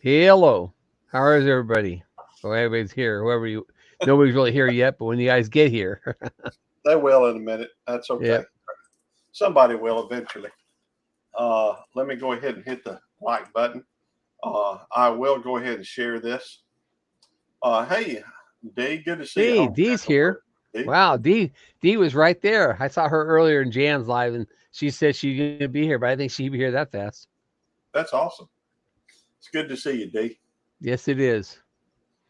Hello. How is everybody? Well, everybody's here. Nobody's really here yet, but when you guys get here, They will in a minute. That's okay. yep. Somebody will eventually. Let me go ahead and hit the like button. I will go ahead and share this. Hey, D, good to see you. Hey, Home Dee's here. D. Wow, D was right there. I saw her earlier in Jan's live, and she said she's gonna be here, but I think she'd be here that fast. That's awesome. It's good to see you, D. Yes, it is.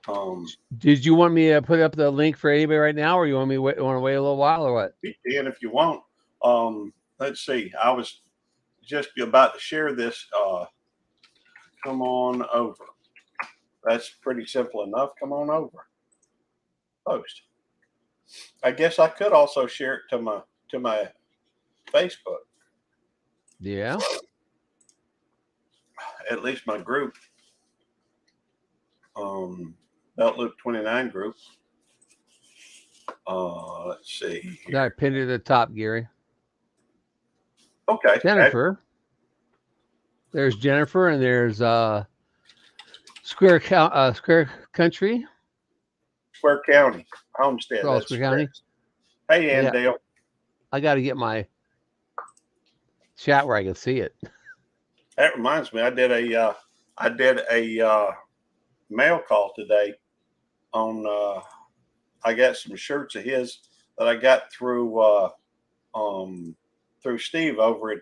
Um, Did you want me to put up the link for anybody right now, or you want me want to wait a little while, or what? you can if you want. Let's see. I was just about to share this. Come on over. That's pretty simple enough. Come on over. Post. I guess I could also share it to my Facebook, Yeah. at least my group, Belt Loop 29 group. Let's see I here. pinned it at the top, Gary. Okay, Jennifer. There's Jennifer, and there's Square Country. Square County, Homestead. Oh, That's Square correct. County. Hey, I got Andale. I got to get my chat where I can see it. That reminds me, I did a mail call today on. I got some shirts of his that I got um, through Steve over at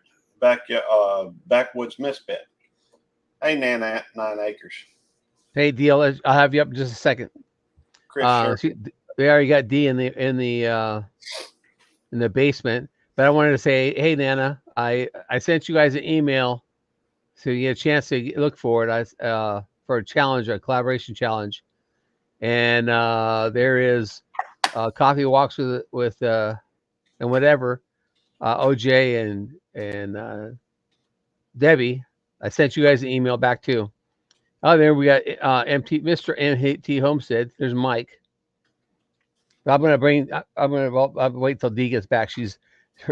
Backwoods Misfit. Hey, Nine Acres, Hey, Deal, I'll have you up in just a second. Chris Sherman. We already got D in the basement, but I wanted to say, hey, Nana, I sent you guys an email so you get a chance to look for it. For a challenge, a collaboration challenge, and there is coffee walks with and whatever OJ and Debbie. I sent you guys an email back too. Oh, there we got Mr. MT Homestead. There's Mike. I'm gonna bring. I'll wait till D gets back. She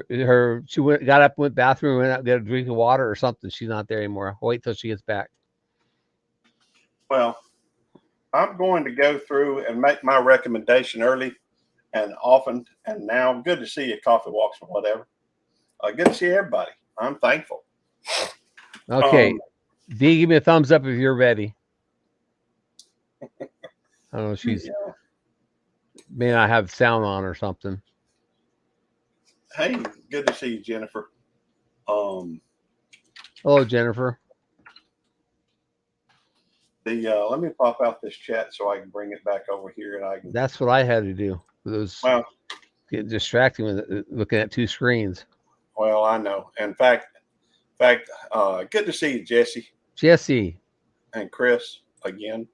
got up, went bathroom, went out, got a drink of water or something. She's not there anymore. I'll wait till she gets back. Well, I'm going to go through and make my recommendation early and often. And now, good to see you, Coffee Walks or whatever. Good to see everybody. I'm thankful. Okay, Um, D, give me a thumbs up if you're ready. I don't know. She's yeah. may not have sound on or something. Hey, good to see you, Jennifer. Um, Hello, Jennifer. let me pop out this chat so I can bring it back over here, and I can. That's what I had to do. It was Well, getting distracting with looking at two screens. I know. In fact, good to see you, Jesse Jesse, and Chris again.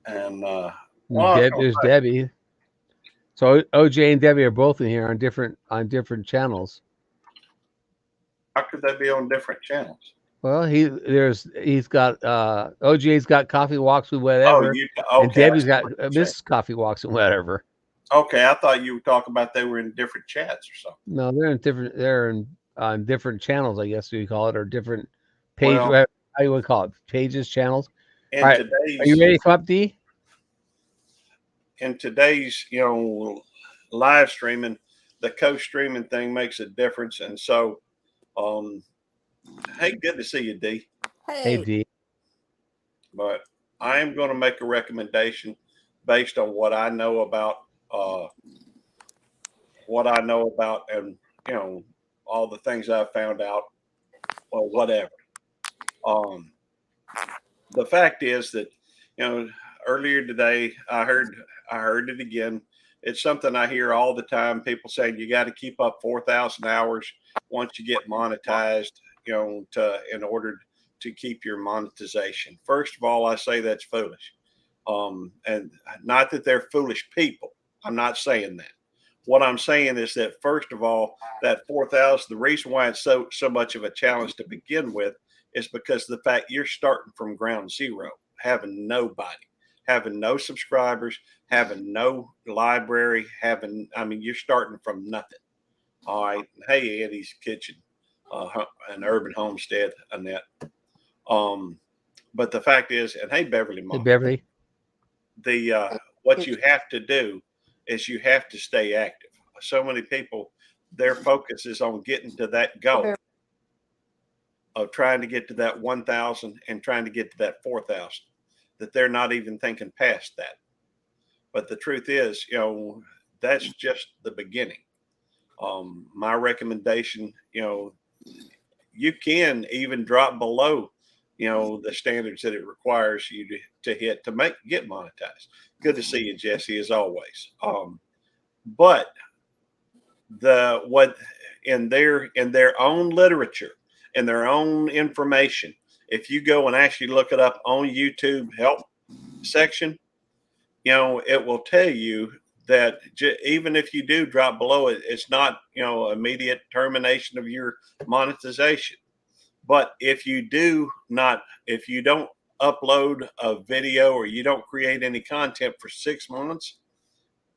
And well, There's Debbie. So OJ and Debbie are both in here on different channels. how could they be on different channels? Well, he's got OJ's got coffee walks with Oh, whatever, you and okay? I Debbie's see got what you're saying. Mrs. Coffee walks and whatever. Okay, I thought you were talking about they were in different chats or something. No, they're in different. They're in on different channels, I guess you call it, or different page. Well, How you would call it? Pages, channels. All in right, are you today's ready to come up, D? in today's live streaming, the co-streaming thing makes a difference, and so um, hey, good to see you, D. Hey, Hey, D. But I am going to make a recommendation based on uh, what I know about, and you know, all the things I've found out or whatever. Um, the fact is that you know earlier today I heard it again. It's something I hear all the time. People saying you got to keep up 4,000 hours once you get monetized, to in order to keep your monetization. First of all, I say that's foolish, and not that they're foolish people. I'm not saying that. What I'm saying is that first of all, that 4,000. The reason why it's so much of a challenge to begin with is because of the fact you're starting from ground zero, having nobody, having no subscribers, having no library, you're starting from nothing. All right. Hey, Eddie's Kitchen. an urban homestead, Annette. But the fact is, and hey, Beverly, Hey, Mom, Beverly. What you have to do is you have to stay active. So many people, their focus is on getting to that goal of trying to get to that 1,000 and trying to get to that 4,000, that they're not even thinking past that. But the truth is, that's just the beginning. My recommendation, you can even drop below, the standards that it requires you to hit to get monetized. Good to see you, Jesse, as always. But what in their own literature and their own information, if you go and actually look it up on YouTube help section, it will tell you that even if you do drop below it, it's not, immediate termination of your monetization. But if you don't upload a video or you don't create any content for 6 months,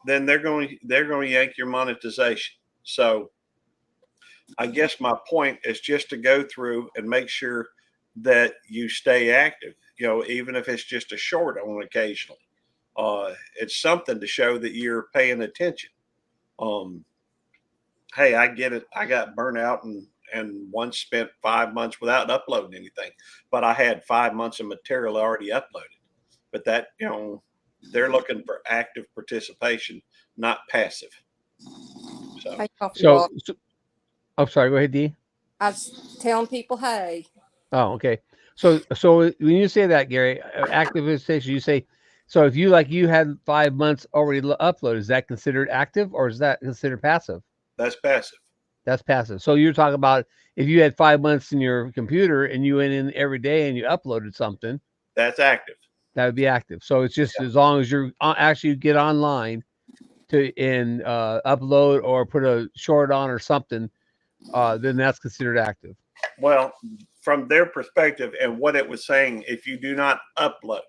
then they're going to yank your monetization. So I guess my point is just to go through and make sure that you stay active, even if it's just a short on occasionally. It's something to show that you're paying attention. Hey, I get it. I got burnt out and once spent 5 months without uploading anything, but I had 5 months of material already uploaded. But that, they're looking for active participation, not passive. So, I'm sorry. Go ahead, D. I was telling people, hey. Oh, okay. So when you say that, Gary, active participation, you say, so if you had 5 months already uploaded, is that considered active or is that considered passive? That's passive. That's passive. So you're talking about if you had 5 months in your computer and you went in every day and you uploaded something, that's active. That would be active. So it's just as long as you're actually get online and upload or put a short on or something, then that's considered active. Well, from their perspective and what it was saying, if you do not upload.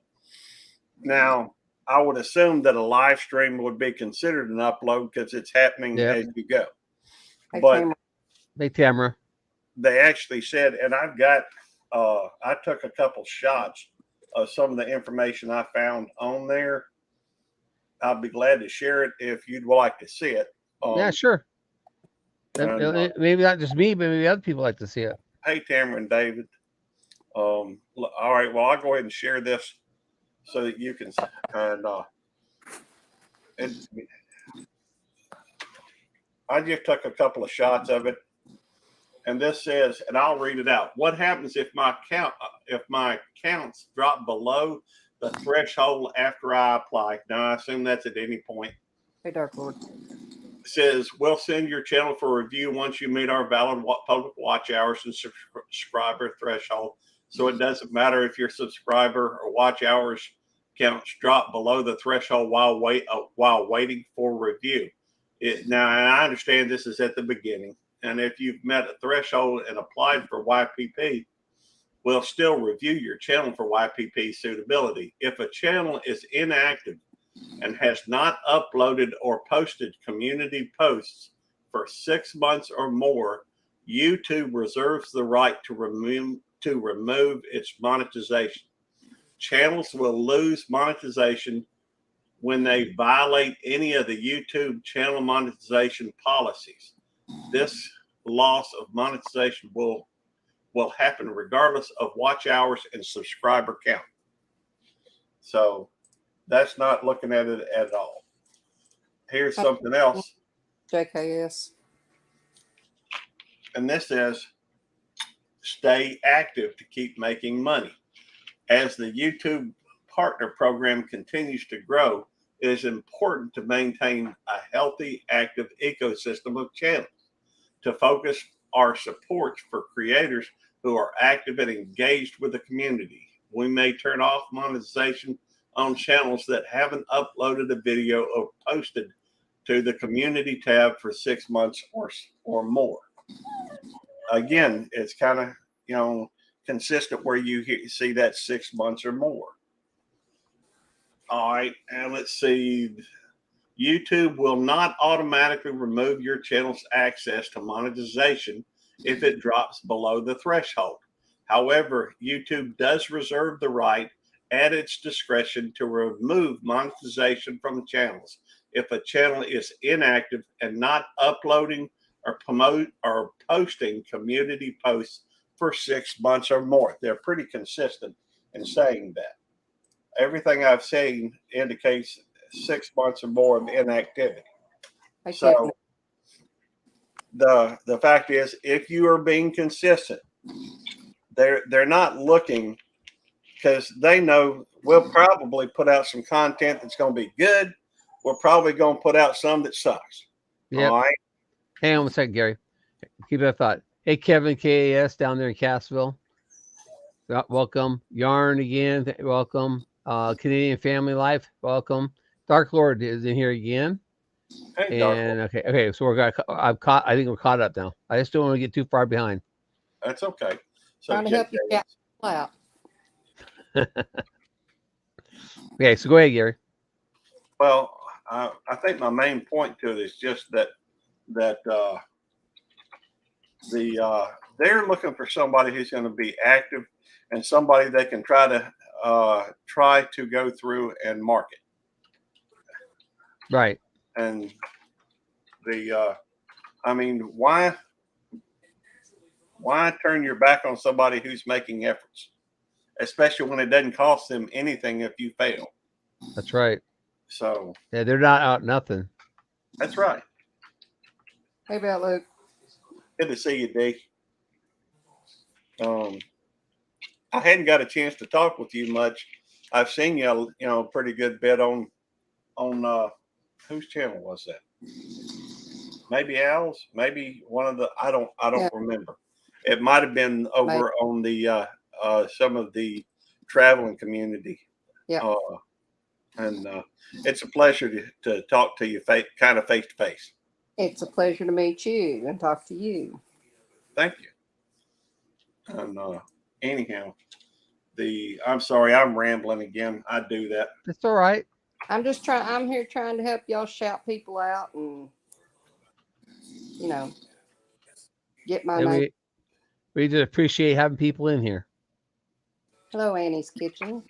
Now, I would assume that a live stream would be considered an upload because it's happening as you go. Hey, Tamara. They actually said, and I've got, I took a couple shots of some of the information I found on there. I'll be glad to share it if you'd like to see it. Yeah, sure. Maybe not just me, but maybe other people like to see it. Hey, Tamara and David. All right. Well, I'll go ahead and share this so that you can and I just took a couple of shots of it, and this says, and I'll read it out. What happens if my counts drop below the threshold after I apply? Now, I assume that's at any point. Hey, Dark Lord. It says, we'll send your channel for review once you meet our valid public watch hours and subscriber threshold. So it doesn't matter if your subscriber or watch hours counts drop below the threshold while waiting for review. Now, I understand this is at the beginning, and if you've met a threshold and applied for YPP, we'll still review your channel for YPP suitability. If a channel is inactive and has not uploaded or posted community posts for 6 months or more, YouTube reserves the right to remove its monetization. Channels will lose monetization when they violate any of the YouTube channel monetization policies. This loss of monetization will happen regardless of watch hours and subscriber count. So that's not looking at it at all. Here's something else. JKS. And this says, stay active to keep making money. As the YouTube partner program continues to grow, it is important to maintain a healthy, active ecosystem of channels. To focus our support for creators who are active and engaged with the community, we may turn off monetization on channels that haven't uploaded a video or posted to the community tab for 6 months or more. Again, it's kind of, consistent where you see that 6 months or more. All right, and let's see. YouTube will not automatically remove your channel's access to monetization if it drops below the threshold. However, YouTube does reserve the right at its discretion to remove monetization from channels if a channel is inactive and not uploading or posting community posts for 6 months or more. They're pretty consistent in saying that. Everything I've seen indicates 6 months or more of inactivity. Hey, So the fact is, if you are being consistent, they're not looking, because they know we'll probably put out some content that's going to be good. We're probably going to put out some that sucks. Yep. All right. Hang on a second, Gary. Keep that thought. Hey, Kevin KAS down there in Cassville. Welcome. Yarn again. Welcome. Canadian Family Life. Welcome. Dark Lord is in here again. Hey, Dark And Lord. okay. So I think we're caught up now. I just don't want to get too far behind. That's okay. So trying to help you JKS. out. Okay, so go ahead, Gary. Well, I think my main point to it is just that they're looking for somebody who's going to be active and somebody they can try to go through and market. Right. And I mean, why turn your back on somebody who's making efforts, especially when it doesn't cost them anything if you fail? That's right. So yeah, they're not out nothing. That's right. Hey, about Luke. Good to see you, D. I hadn't got a chance to talk with you much. I've seen you, a pretty good bit on whose channel was that? Maybe Al's, maybe one of the I don't remember. It might have been over on the some of the traveling community. Yeah. And it's a pleasure to talk to you kind of face to face. It's a pleasure to meet you and talk to you. Thank you. And anyhow, I'm sorry, I'm rambling again. I do that. It's all right. I'm here trying to help y'all shout people out and, get my name. We just appreciate having people in here. Hello, Annie's Kitchen.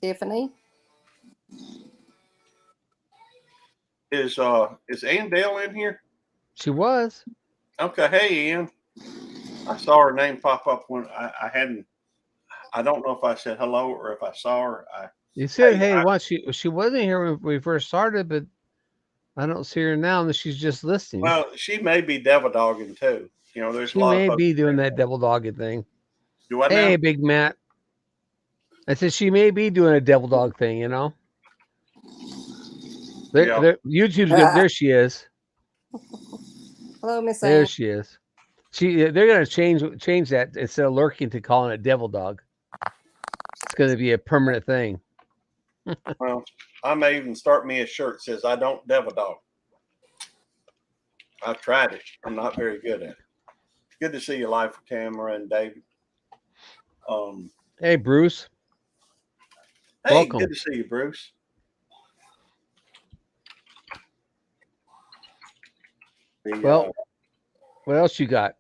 Tiffany. Is Ann Dale in here? She was. Okay. Hey, Ann. I saw her name pop up when I hadn't. I don't know if I said hello or if I saw her. You said hey once. She wasn't here when we first started, but I don't see her now, and she's just listening. Well, she may be devil dogging too. There's she a lot may of be doing that devil dogging thing. Do I hey, know? Big Matt. I said she may be doing a devil dog thing. YouTube's good. There she is. Hello, Miss There Ann. she is. They're gonna change that instead of lurking to calling it devil dog. It's gonna be a permanent thing. Well, I may even start me a shirt that says I don't devil dog. I've tried it. I'm not very good at it. Good to see you live for Tamara and David. Hey, Bruce. Hey, welcome. Good to see you, Bruce. Well, what else you got?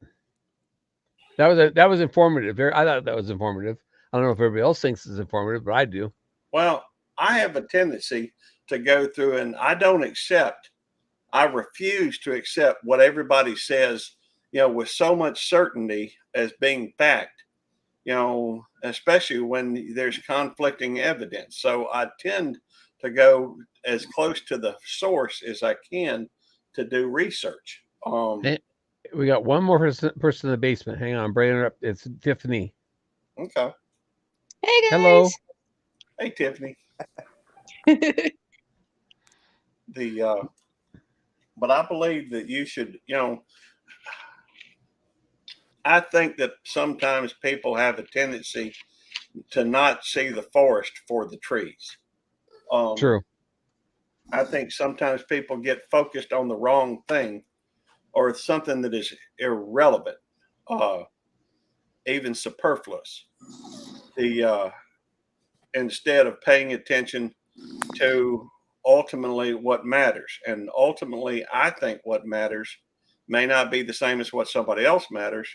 That was informative. I thought that was informative. I don't know if everybody else thinks it's informative, but I do. Well, I have a tendency to go through and I refuse to accept what everybody says, with so much certainty as being fact, especially when there's conflicting evidence. So I tend to go as close to the source as I can to do research. We got one more person in the basement. Hang on, I'm bringing her up. It's Tiffany. Okay. Hey guys. Hello. Hey, Tiffany. But I believe that you should, I think that sometimes people have a tendency to not see the forest for the trees. True. I think sometimes people get focused on the wrong thing or something that is irrelevant, even superfluous. Instead of paying attention to ultimately what matters. And ultimately, I think what matters may not be the same as what somebody else matters.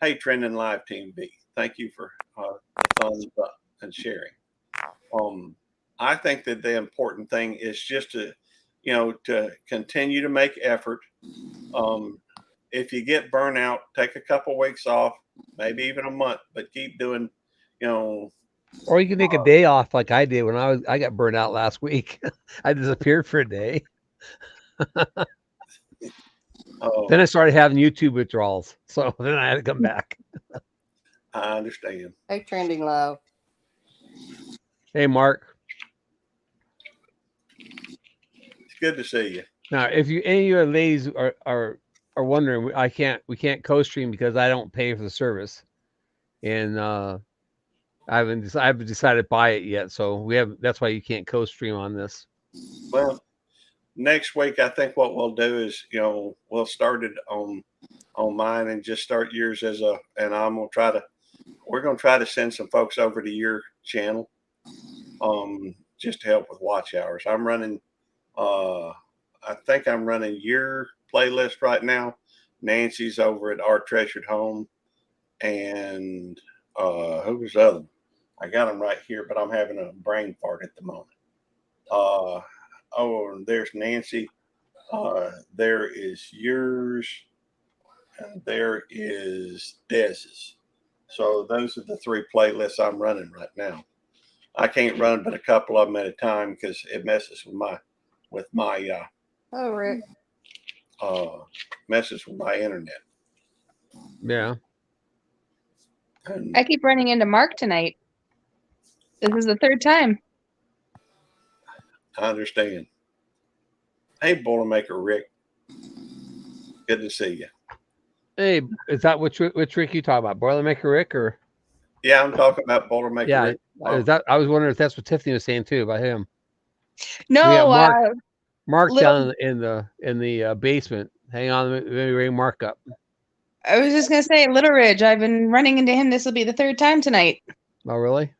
Hey, Trending Live Team B, thank you for the thumbs up and sharing. I think that the important thing is just to, to continue to make effort. If you get burnout, take a couple weeks off, maybe even a month, but keep doing, Or you can take a day off like I did when I got burned out last week. I disappeared for a day. Then I started having YouTube withdrawals. So then I had to come back. I understand. Hey, Trending Live. Hey, Mark. It's good to see you. Now, if any of you ladies are wondering, we can't co-stream because I don't pay for the service, and I haven't decided to buy it yet. So that's why you can't co-stream on this. Well, next week I think what we'll do is we'll start it on mine and just start yours and we're gonna try to send some folks over to your channel, just to help with watch hours. I'm running. I think I'm running your playlist right now. Nancy's over at Our Treasured Home, and who was the other one? I got them right here, but I'm having a brain fart at the moment. There's Nancy. There is yours, and there is Dez's. So those are the 3 playlists I'm running right now. I can't run but a couple of them at a time because it messes with my Oh, Rick. messes with my internet. Yeah. And I keep running into Mark tonight. This is the 3rd time. I understand. Hey, Boilermaker Rick. Good to see you. Hey, is that which Rick you talking about? Boilermaker Rick or? Yeah, I'm talking about Boilermaker Yeah, Rick. I was wondering if that's what Tiffany was saying too about him. No, Mark Little- down in the basement. Hang on, let me bring Mark up. I was just gonna say, Little Ridge. I've been running into him. This will be the 3rd time tonight. Oh, really?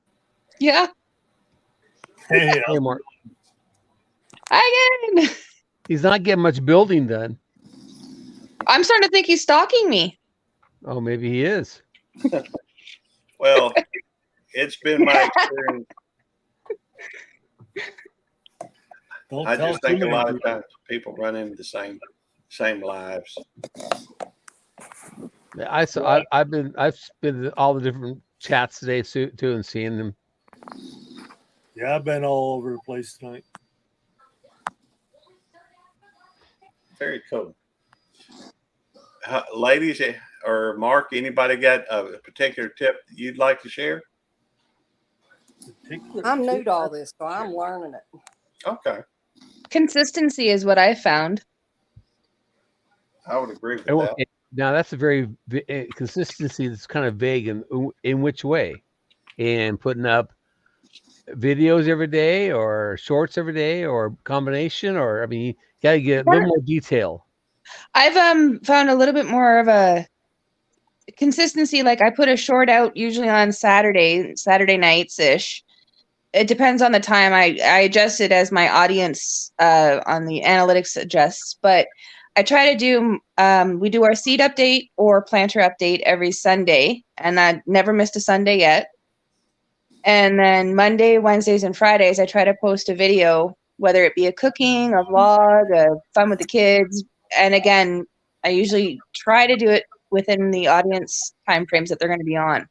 Yeah. Hey, Hey, Mark. Hi again. He's not getting much building done. I'm starting to think he's stalking me. Oh, maybe he is. Well, it's been my experience. don't I tell just think too a lot many of times people run into the same lives. Yeah, I've been in all the different chats today too and seeing them. Yeah, I've been all over the place tonight. Very cool. Ladies or Mark, anybody got a particular tip you'd like to share? I'm new to all this, so I'm learning it. Okay, Consistency is what I found. I would agree with that. Now that's a very consistency that's kind of vague in which way, and putting up videos every day or shorts every day or combination, or I mean, you got to get a little more detail. I've found a little bit more of a consistency. Like I put a short out usually on Saturday nights ish. It depends on the time. I adjust it as my audience on the analytics adjusts, but I try to do we do our seed update or planter update every Sunday, and I never missed a Sunday yet. And then Monday, Wednesdays, and Fridays, I try to post a video, whether it be a cooking, a vlog, a fun with the kids. And again, I usually try to do it within the audience timeframes that they're going to be on.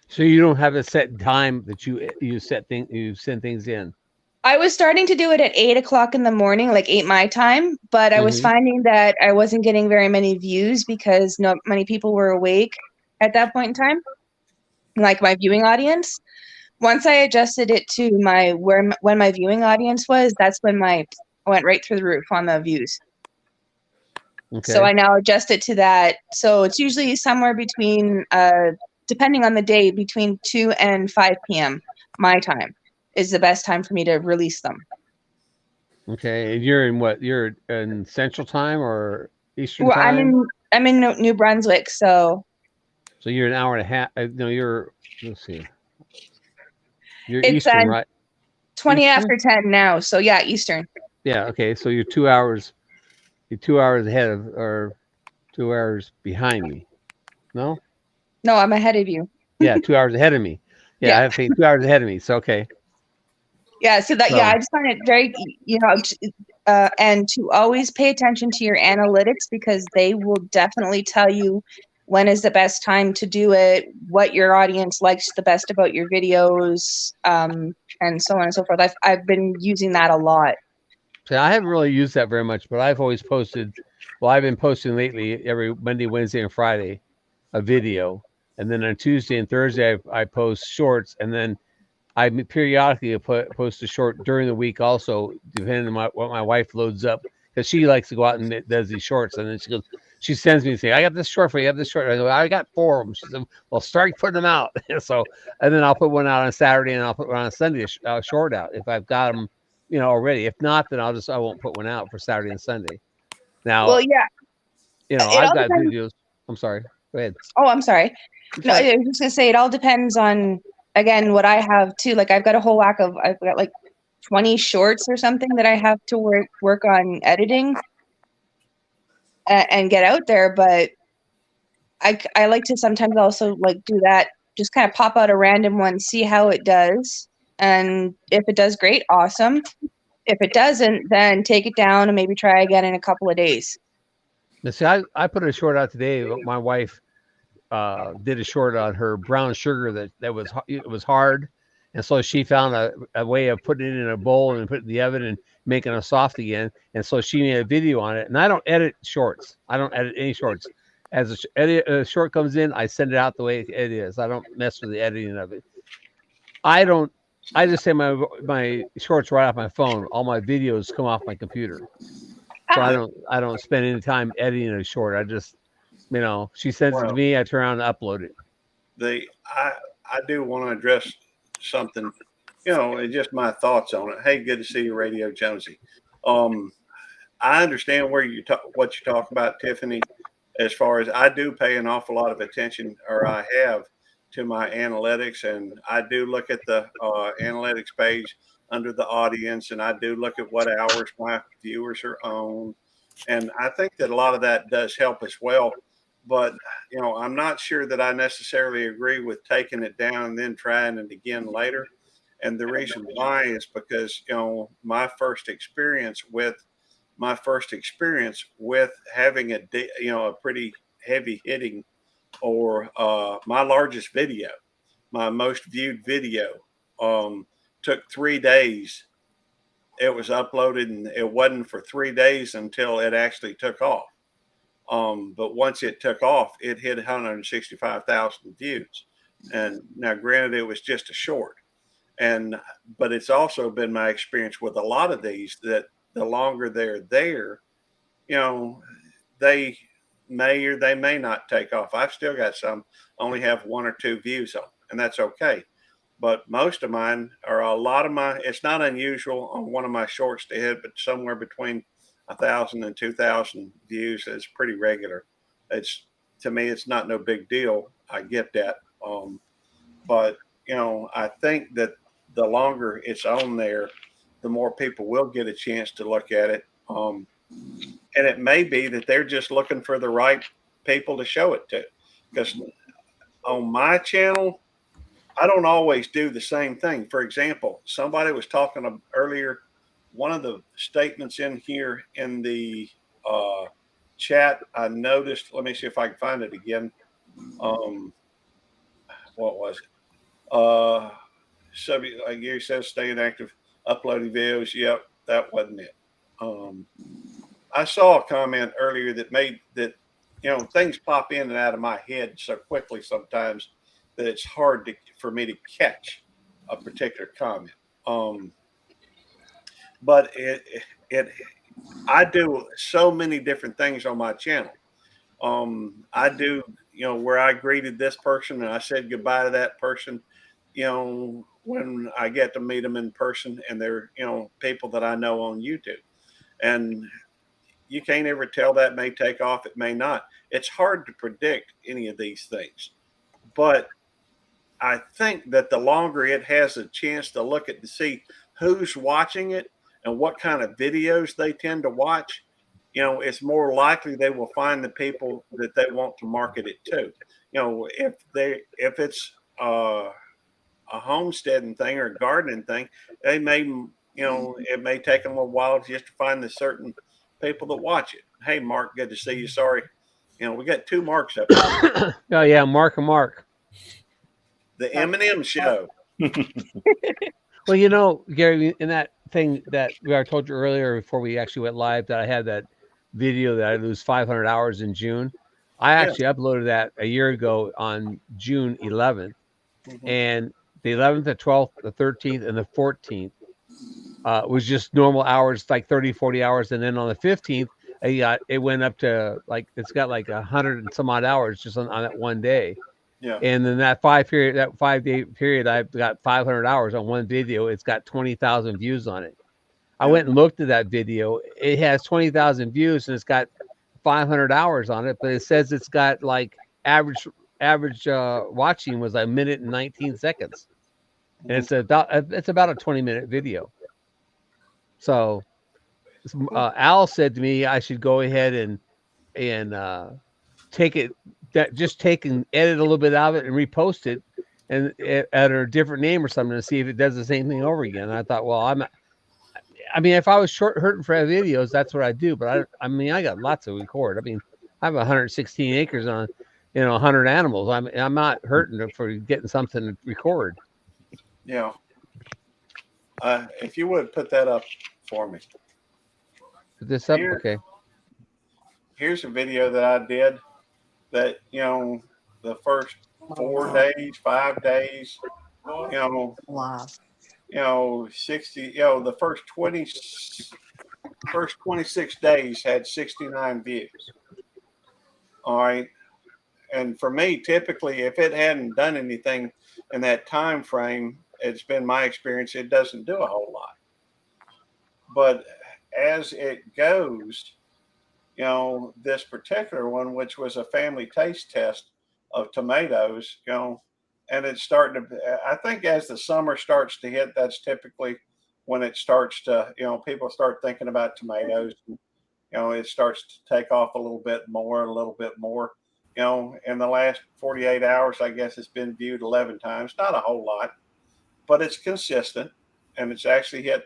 So you don't have a set time that you send things in. I was starting to do it at 8 o'clock in the morning, like 8 my time, but I was finding that I wasn't getting very many views because not many people were awake at that point in time, like my viewing audience. Once I adjusted it to when my viewing audience was, that's when I went right through the roof on the views. Okay. So I now adjust it to that. So it's usually somewhere between, depending on the day, between 2 and 5 p.m. my time is the best time for me to release them. Okay, and you're in what? You're in Central Time or Eastern Well, Time? I'm in New Brunswick, so you're an hour and a half. No, let's see. You're it's Eastern, right? 20 Eastern? after 10 now. So yeah, Eastern. Yeah. Okay. So you're 2 hours. You're 2 hours ahead of, or 2 hours behind me. No? No, I'm ahead of you. Yeah, 2 hours ahead of me. Yeah, Yeah. I have 2 hours ahead of me. So okay. Yeah, so that So- I just find it very, and to always pay attention to your analytics, because they will definitely tell you when is the best time to do it, what your audience likes the best about your videos, and so on and so forth. I've been using that a lot. So I haven't really used that very much, but I've always posted. Well, I've been posting lately every Monday, Wednesday, and Friday a video, and then on Tuesday and Thursday I post shorts, and then I periodically post a short during the week also, depending on what my wife loads up, because she likes to go out and does these shorts, and then she sends me and say, "I got this short for you. I have this short." I go, "I got 4 of them." She said, "Well, start putting them out." So, and then I'll put one out on Saturday, and I'll put one on Sunday, a short out if I've got them, already. If not, then I won't put one out for Saturday and Sunday. Now, Well, yeah, it I've all got depends. videos. I'm sorry. Go ahead. Oh, I'm sorry. I'm No, sorry. I was just gonna say it all depends on, again, what I have too. Like I've got a whole whack of, I've got like 20 shorts or something that I have to work on editing and get out there. But I like to sometimes also like do that, just kind of pop out a random one, see how it does, and if it does great, awesome. If it doesn't, then take it down and maybe try again in a couple of days. Now, see, I put a short out today. My wife did a short on her brown sugar that was hard, and so she found a way of putting it in a bowl and putting it in the oven and making it soft again. And so she made a video on it. And I don't edit shorts. I don't edit any shorts. As a short comes in, I send it out the way it is. I don't mess with the editing of it. I don't. I just say my shorts right off my phone. All my videos come off my computer. So I don't spend any time editing a short. I just, she sends it to me. I turn around and upload it. I do want to address something, and just my thoughts on it. Hey, good to see you, Radio Jonesy. I understand what you talk about, Tiffany. As far as I do pay an awful lot of attention, or I have, to my analytics, and I do look at the analytics page under the audience, and I do look at what hours my viewers are on, and I think that a lot of that does help as well. But I'm not sure that I necessarily agree with taking it down and then trying it again later. And the reason why is because my first experience with having a pretty heavy hitting, or my largest video, my most viewed video, took 3 days. It was uploaded, and it wasn't for 3 days until it actually took off. But once it took off, it hit 165,000 views. And now, granted, it was just a short. But it's also been my experience with a lot of these that the longer they're there, they may or they may not take off. I've still got some only have 1 or 2 views on, and that's okay. But most of mine, or a lot of my, it's not unusual on one of my shorts to hit, but somewhere between 1,000 and 2,000 views is pretty regular. To me, it's not no big deal. I get that. But I think that the longer it's on there, the more people will get a chance to look at it. And it may be that they're just looking for the right people to show it to. Because on my channel, I don't always do the same thing. For example, somebody was talking earlier, one of the statements in here in the chat, I noticed, let me see if I can find it again. What was it? Subject, like Gary says, staying active, uploading videos. Yep, that wasn't it. I saw a comment earlier that made that, things pop in and out of my head so quickly sometimes that it's hard for me to catch a particular comment. But I do so many different things on my channel. I do, where I greeted this person and I said goodbye to that person, when I get to meet them in person, and they're, people that I know on YouTube. And you can't ever tell, that may take off, it may not. It's hard to predict any of these things. But I think that the longer it has a chance to look at to see who's watching it and what kind of videos they tend to watch, it's more likely they will find the people that they want to market it to. If it's a homesteading thing or a gardening thing, they may, it may take them a while just to find the certain people that watch it. Hey, Mark, good to see you. Sorry, we got two Marks up there. Oh yeah, Mark and Mark. The M&M show. Well, Gary, in that thing that I told you earlier before we actually went live, that I had that video that I lose 500 hours in June. I actually uploaded that a year ago on June 11th, and the 11th, the 12th, the 13th, and the 14th was just normal hours, like 30, 40 hours, and then on the 15th, it went up to it's got like 100 and some odd hours just on that one day. Yeah. And then that 5-day period, I've got 500 hours on one video. It's got 20,000 views on it. I went and looked at that video. It has 20,000 views and it's got 500 hours on it, but it says it's got like average watching was a minute and 19 seconds. And it's about a 20-minute video. So Al said to me I should go ahead and take it, take and edit a little bit out of it and repost it and at a different name or something to see if it does the same thing over again. And I thought, well, if I was hurting for videos, that's what I do. But I got lots to record. I have 116 acres on, 100 animals. I'm not hurting for getting something to record. Yeah. If you would put that up for me. Put this up, okay. Here's a video that I did that, the first 4 days, 5 days, Wow. 60, the first 26 days had 69 views. All right. And for me, typically, if it hadn't done anything in that time frame, it's been my experience, it doesn't do a whole lot. But as it goes, this particular one, which was a family taste test of tomatoes, and it's starting to, I think as the summer starts to hit, that's typically when it starts to, people start thinking about tomatoes. It starts to take off a little bit more. In the last 48 hours, I guess it's been viewed 11 times. Not a whole lot, but it's consistent. And it's actually hit,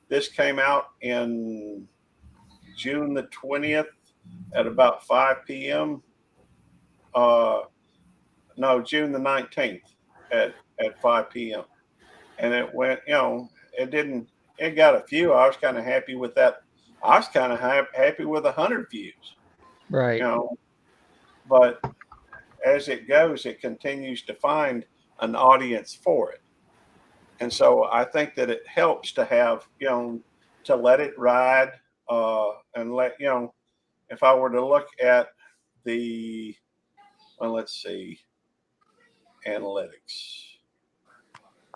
this came out in June the 20th at about 5 p.m. June the 19th at 5 p.m. And it went, it got a few. I was kind of happy with that. I was kind of happy with 100 views. Right. But as it goes, it continues to find an audience for it. And so I think that it helps to have, to let it ride and let, if I were to look at let's see, analytics.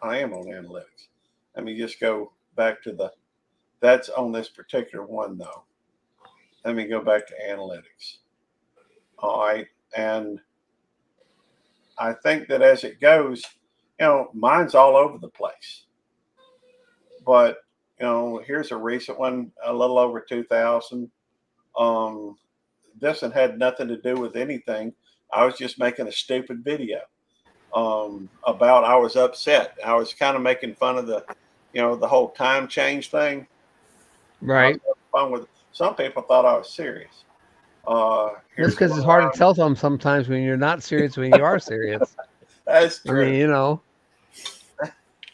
I am on analytics. Let me just go back to that's on this particular one though. Let me go back to analytics. All right. And I think that as it goes, mine's all over the place. But, here's a recent one, a little over 2,000. This one had nothing to do with anything. I was just making a stupid video about I was upset. I was kind of making fun of the whole time change thing. Right. Fun with some people thought I was serious. That's because it's hard to tell them sometimes when you're not serious when you are serious. That's true.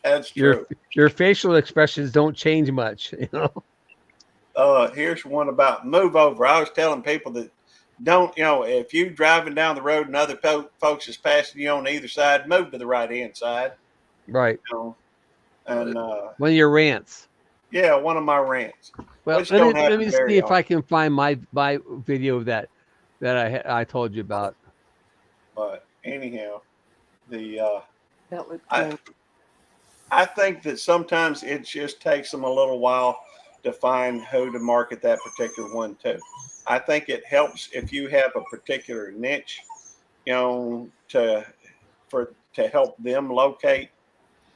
That's true. Your facial expressions don't change much, Here's one about move over. I was telling people that don't, if you're driving down the road and other folks is passing you on either side, move to the right hand side. Right. And one of your rants. Yeah, one of my rants. Well, let me see if I can find my video that I told you about. But anyhow, That would cool. I think that sometimes it just takes them a little while to find who to market that particular one to. I think it helps if you have a particular niche, to help them locate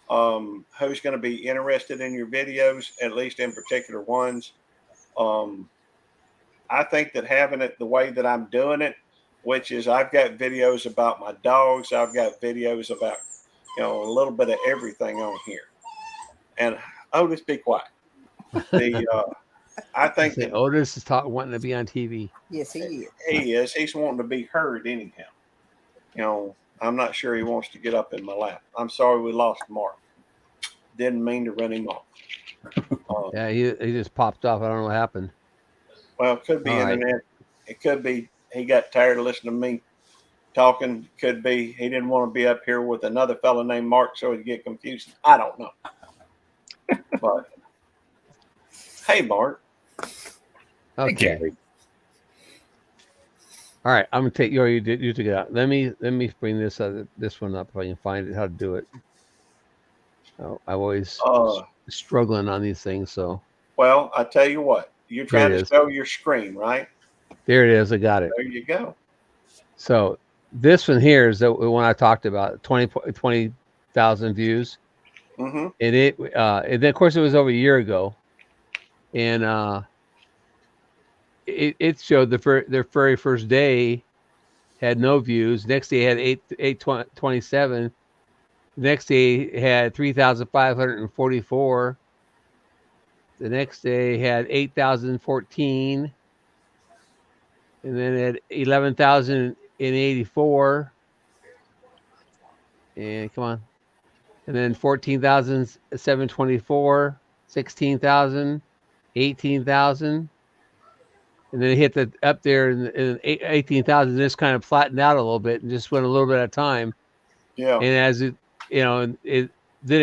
who's going to be interested in your videos, at least in particular ones. I think that having it the way that I'm doing it, which is I've got videos about my dogs, I've got videos about, a little bit of everything on here. And Otis, be quiet. I think Say that Otis is wanting to be on TV. Yes, he is. he is. He's wanting to be heard anyhow. I'm not sure he wants to get up in my lap. I'm sorry we lost Mark. Didn't mean to run him off. Yeah, he just popped off. I don't know what happened. Well, it could be All right. internet. It could be he got tired of listening to me talking. Could be he didn't want to be up here with another fellow named Mark, so he'd get confused. I don't know. But hey, Mark. Okay. Gary. All right. I'm gonna take you took it out. Let me bring this one up if I can find it. How to do it. Oh, I'm always struggling on these things. So. Well, I tell you what. You're trying to is. show your screen, right? There it is. I got it. There you go. So this one here is the one I talked about. 20,000 views. Mm-hmm. And and then of course it was over a year ago, and it showed their very first day had no views. Next day had 827. Next day had 3,544. The next day had 8,014, and then had 11,084. And come on. And then 14,724, 16,000, 18,000. And then it hit up there in 18,000. This kind of flattened out a little bit and just went a little bit at a time. Yeah. And as then it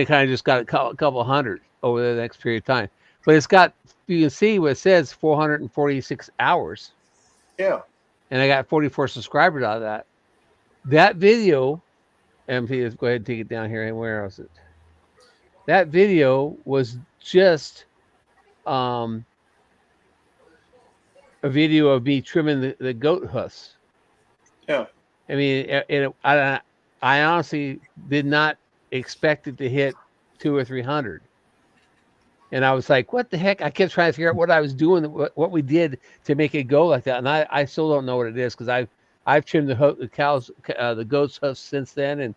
kind of just got a couple hundred over the next period of time. But you can see what it says 446 hours. Yeah. And I got 44 subscribers out of that. That video, MP, let's go ahead and take it down here. And where is it? That video was just a video of me trimming the goat hoofs. Yeah. I mean, I honestly did not expect it to hit 200 or 300. And I was like, what the heck? I kept trying to figure out what I was doing, what we did to make it go like that. And I still don't know what it is because I've trimmed the goat's hoofs since then. And,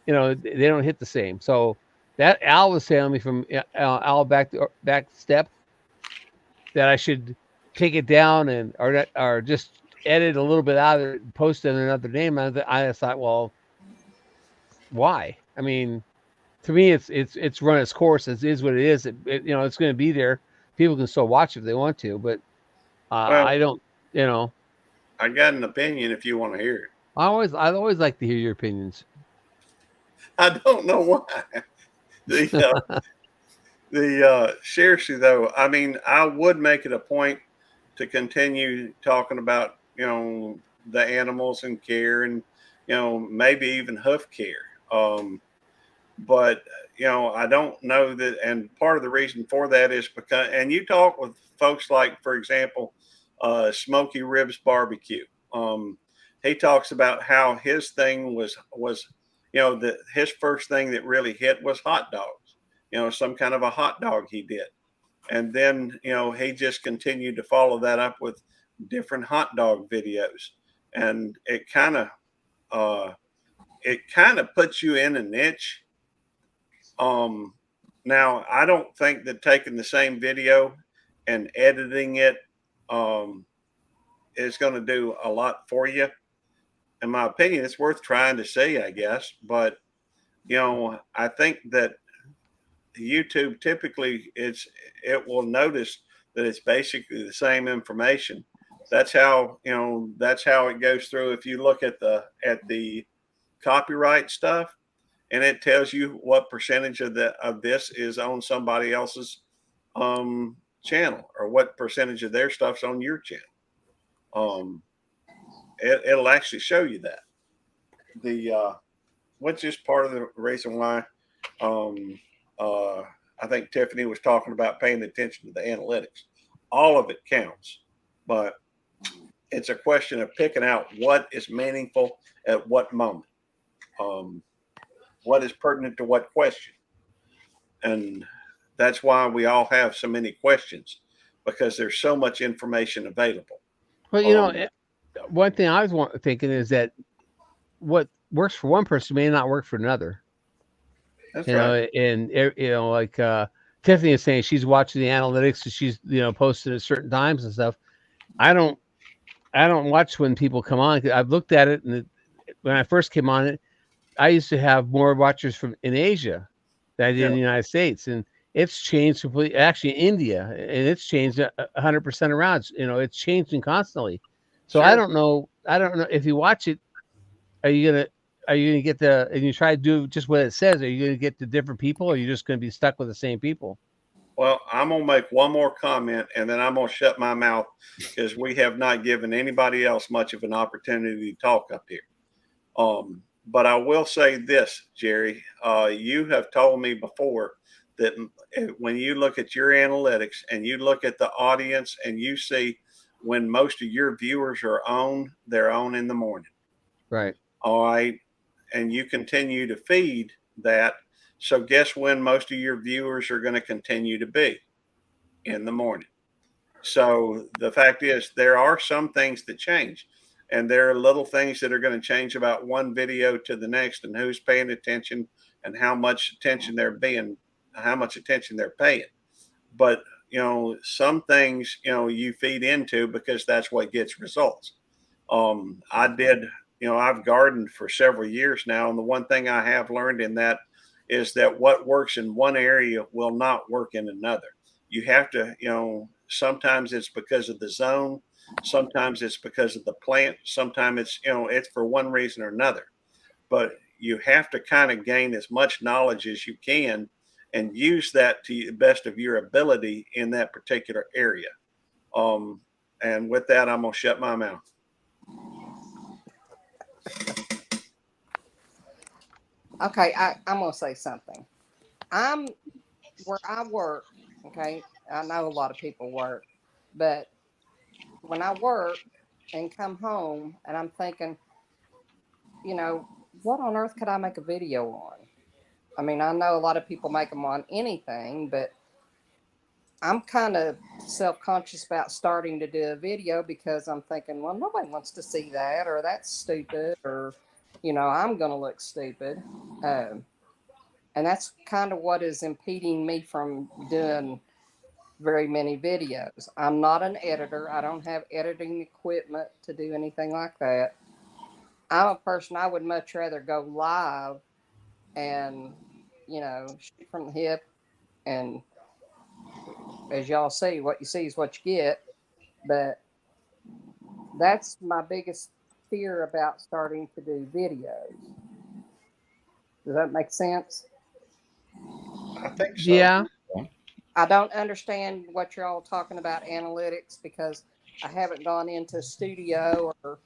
they don't hit the same. So that Al was telling me from Al back step that I should take it down or just edit a little bit out of it and post it in another name. I just thought, well, why? I mean, to me, it's run its course. It is what it is. It's going to be there. People can still watch it if they want to, but I don't. I got an opinion if you want to hear it. I always like to hear your opinions. I don't know why. Seriously though, I mean, I would make it a point to continue talking about the animals and care and maybe even hoof care. But I don't know that, and part of the reason for that is because, and you talk with folks like, for example, Smoky Ribs Barbecue. He talks about how his thing was that his first thing that really hit was hot dogs. Some kind of a hot dog he did, and then he just continued to follow that up with different hot dog videos, and it kind of puts you in a niche. Now I don't think that taking the same video and editing it is going to do a lot for you. In my opinion, it's worth trying to see, I guess. But I think that YouTube typically it will notice that it's basically the same information. That's how it goes through. If you look at the copyright stuff, and it tells you what percentage of this is on somebody else's channel, or what percentage of their stuff's on your channel. It'll actually show you that. Which is part of the reason why I think Tiffany was talking about paying attention to the analytics. All of it counts, but it's a question of picking out what is meaningful at what moment. What is pertinent to what question. And that's why we all have so many questions, because there's so much information available. But one thing I was thinking is that what works for one person may not work for another. That's You right. know, and like Tiffany is saying, she's watching the analytics and she's posting at certain times and stuff. I don't watch when people come on. 'Cause I've looked at it, and when I first came on it, I used to have more watchers from in Asia than I did in the United States, and it's changed completely. Actually, India, and it's changed 100% around. It's changing constantly. So I Sure. don't know. I don't know if you watch it. Are you gonna get and you try to do just what it says? Are you gonna get the different people, or are you just gonna be stuck with the same people? Well, I'm gonna make one more comment, and then I'm gonna shut my mouth because we have not given anybody else much of an opportunity to talk up here. But I will say this, Jerry. You have told me before that when you look at your analytics and you look at the audience and you see when most of your viewers are on, they're on in the morning. Right. All right. And you continue to feed that. So guess when most of your viewers are going to continue to be? In the morning. So the fact is, there are some things that change, and there are little things that are going to change about one video to the next, and who's paying attention, and how much attention they're paying. But some things you feed into because that's what gets results. I've gardened for several years now, and the one thing I have learned in that is that what works in one area will not work in another. You have to, sometimes it's because of the zone, sometimes it's because of the plant, sometimes it's for one reason or another. But you have to kind of gain as much knowledge as you can and use that to the best of your ability in that particular area. And with that, I'm gonna shut my mouth. Okay, I'm gonna say something. I'm where I work. Okay, I know a lot of people work, but when I work and come home and I'm thinking, what on earth could I make a video on? I mean, I know a lot of people make them on anything, but I'm kind of self conscious about starting to do a video because I'm thinking, well, nobody wants to see that, or that's stupid, or, I'm going to look stupid. And that's kind of what is impeding me from doing very many videos. I'm not an editor, I don't have editing equipment to do anything like that. I'm a person, I would much rather go live and, shoot from the hip. And as y'all see, what you see is what you get. But that's my biggest fear about starting to do videos. Does that make sense? I think so. Yeah. I don't understand what you're all talking about analytics because I haven't gone into studio or,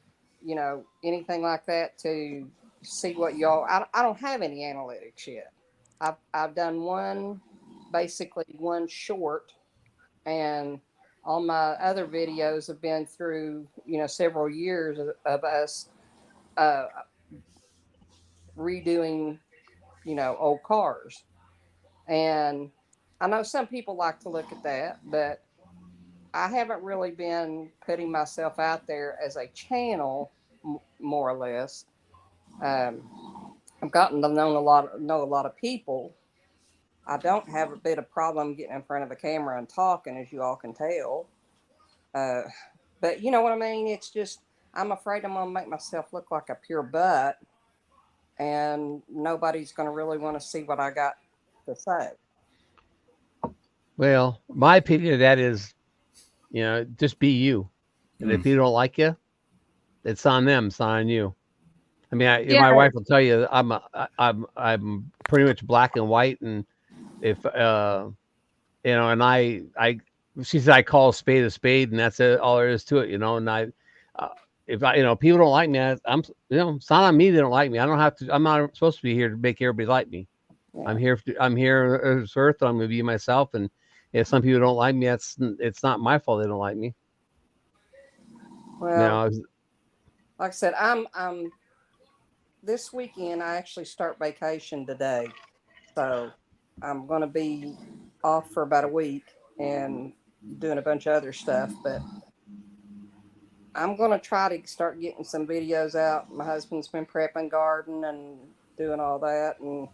anything like that to see what y'all. I don't have any analytics yet. I've done basically one short, and all my other videos have been through several years of us uh, redoing old cars. And I know some people like to look at that, but I haven't really been putting myself out there as a channel, more or less. I've gotten to know a lot of people. I don't have a bit of problem getting in front of a camera and talking, as you all can tell. Uh, but you know what I mean? It's just I'm afraid I'm gonna make myself look like a pure butt, and nobody's gonna really want to see what I got to say. Well, my opinion of that is, just be you. And if people don't like you, it's on them. It's not on you. I mean, Yeah. my wife will tell you I'm pretty much black and white, and if and she said I call a spade, and that's it, all there is to it, And if people don't like me, it's not on me. They don't like me. I don't have to. I'm not supposed to be here to make everybody like me. Yeah. I'm here on this earth. I'm going to be myself, and if some people don't like me, it's not my fault they don't like me. Well, like I said, I'm this weekend. I actually start vacation today, so I'm going to be off for about a week and doing a bunch of other stuff. But I'm going to try to start getting some videos out. My husband's been prepping garden and doing all that. And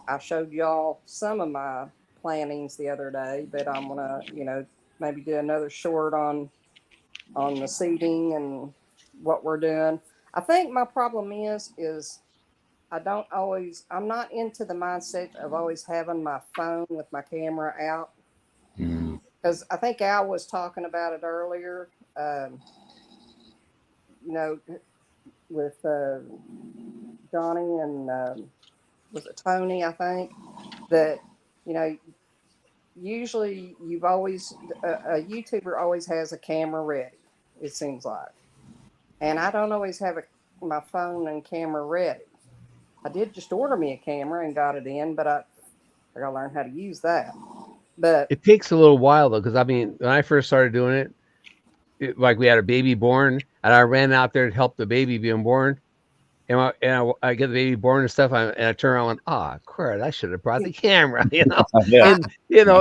I showed y'all some of my plantings the other day, but I'm going to, maybe do another short on the seeding and what we're doing. I think my problem is I'm not into the mindset of always having my phone with my camera out. Because I think Al was talking about it earlier, with Johnny and was it Tony, I think, that, usually a YouTuber always has a camera ready, it seems like. And I don't always have my phone and camera ready. I did just order me a camera and got it in, but I got to learn how to use that. But it takes a little while though, because I mean, when I first started doing it, like we had a baby born, and I ran out there to help the baby being born, and I get the baby born and stuff, and I turn around and went, crud, I should have brought the camera, Yeah.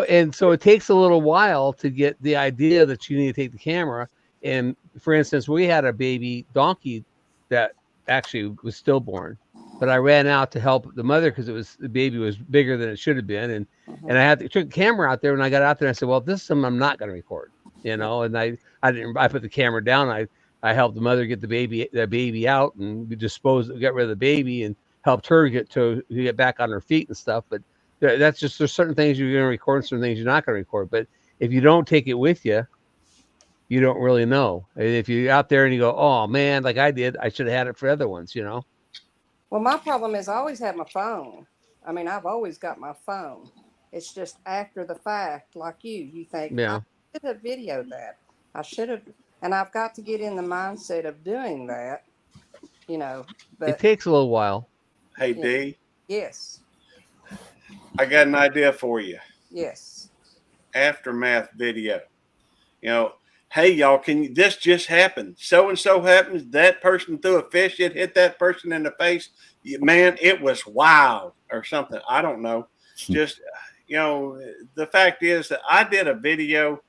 and so it takes a little while to get the idea that you need to take the camera. And for instance, we had a baby donkey that actually was stillborn, but I ran out to help the mother because the baby was bigger than it should have been, and I took the camera out there. When I got out there, I said, well, this is something I'm not going to record, and I put the camera down. I helped the mother get the baby out, and we get rid of the baby and helped her get back on her feet and stuff. But that's just, there's certain things you're going to record and certain things you're not going to record. But if you don't take it with you, you don't really know. And if you're out there and you go, oh man, like I did, I should have had it for other ones, Well, my problem is I always have my phone. I mean, I've always got my phone. It's just after the fact, like you think, Yeah. I should have videoed that. I should have, and I've got to get in the mindset of doing that, but It takes a little while. Hey, Yeah. D, yes, I got an idea for you. yes. Aftermath video. Hey, y'all, this just happened. So-and-so happens. That person threw a fish. It hit that person in the face. Man, it was wild or something. I don't know. Just, the fact is that I did a video,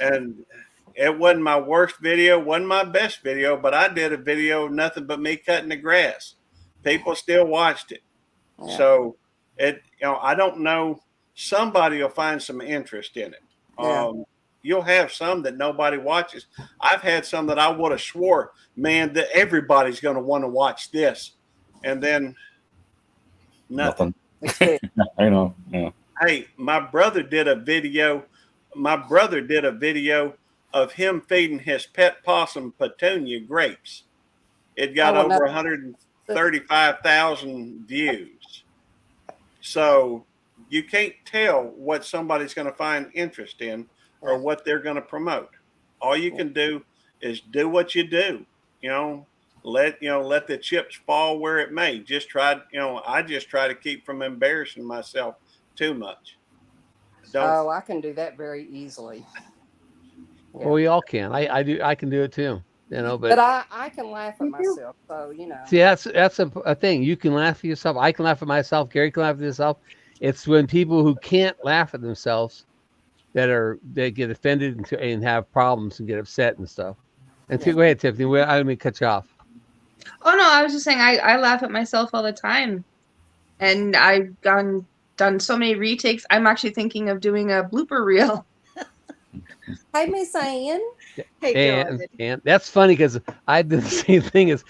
and it wasn't my worst video, wasn't my best video, but I did a video of nothing but me cutting the grass. People still watched it. Yeah. So I don't know. Somebody will find some interest in it. Yeah. You'll have some that nobody watches. I've had some that I would have swore, man, that everybody's going to want to watch this. And then nothing. It's good. I know. Yeah. Hey, my brother did a video of him feeding his pet possum Petunia grapes. It got Oh, well, over no. 135,000 views. So you can't tell what somebody's going to find interest in or what they're going to promote. All you can do is do what you do. Let the chips fall where it may. Just try. I just try to keep from embarrassing myself too much. I can do that very easily. Yeah. Well, we all can. I do. I can do it too. But But I can laugh at myself. So, see, that's a thing. You can laugh at yourself. I can laugh at myself. Gary can laugh at himself. It's when people who can't laugh at themselves they get offended and have problems and get upset and stuff. And go ahead, Tiffany. I didn't mean to cut you off. Oh no, I was just saying I laugh at myself all the time, and I've done so many retakes. I'm actually thinking of doing a blooper reel. Hey, Miss Ann. Hey, And that's funny because I did the same thing. As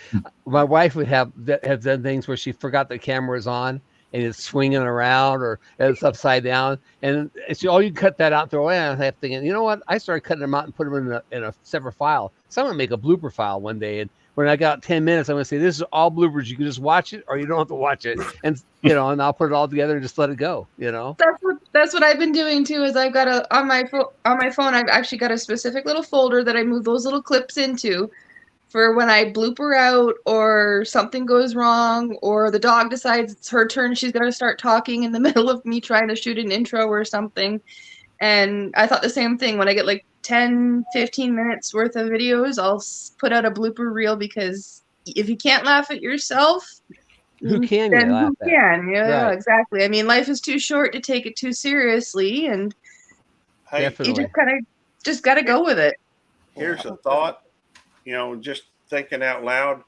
my wife would have done things where she forgot the camera was on and it's swinging around or it's upside down, and it's you cut that out, throw it away. And I'm thinking, you know what? I started cutting them out and put them in a separate file. So I'm gonna make a blooper file one day, and when I got 10 minutes, I'm gonna say, this is all bloopers. You can just watch it, or you don't have to watch it, and and I'll put it all together and just let it go. That's what I've been doing too. Is I've got on my phone. I've actually got a specific little folder that I move those little clips into for when I blooper out or something goes wrong or the dog decides it's her turn. She's going to start talking in the middle of me trying to shoot an intro or something. And I thought the same thing. When I get like 10, 15 minutes worth of videos, I'll put out a blooper reel, because if you can't laugh at yourself, Who can then you laugh who at? can? Yeah, Right. exactly. I mean, life is too short to take it too seriously, and Hey, Definitely. you just got to go with it. here's a thought. just thinking out loud.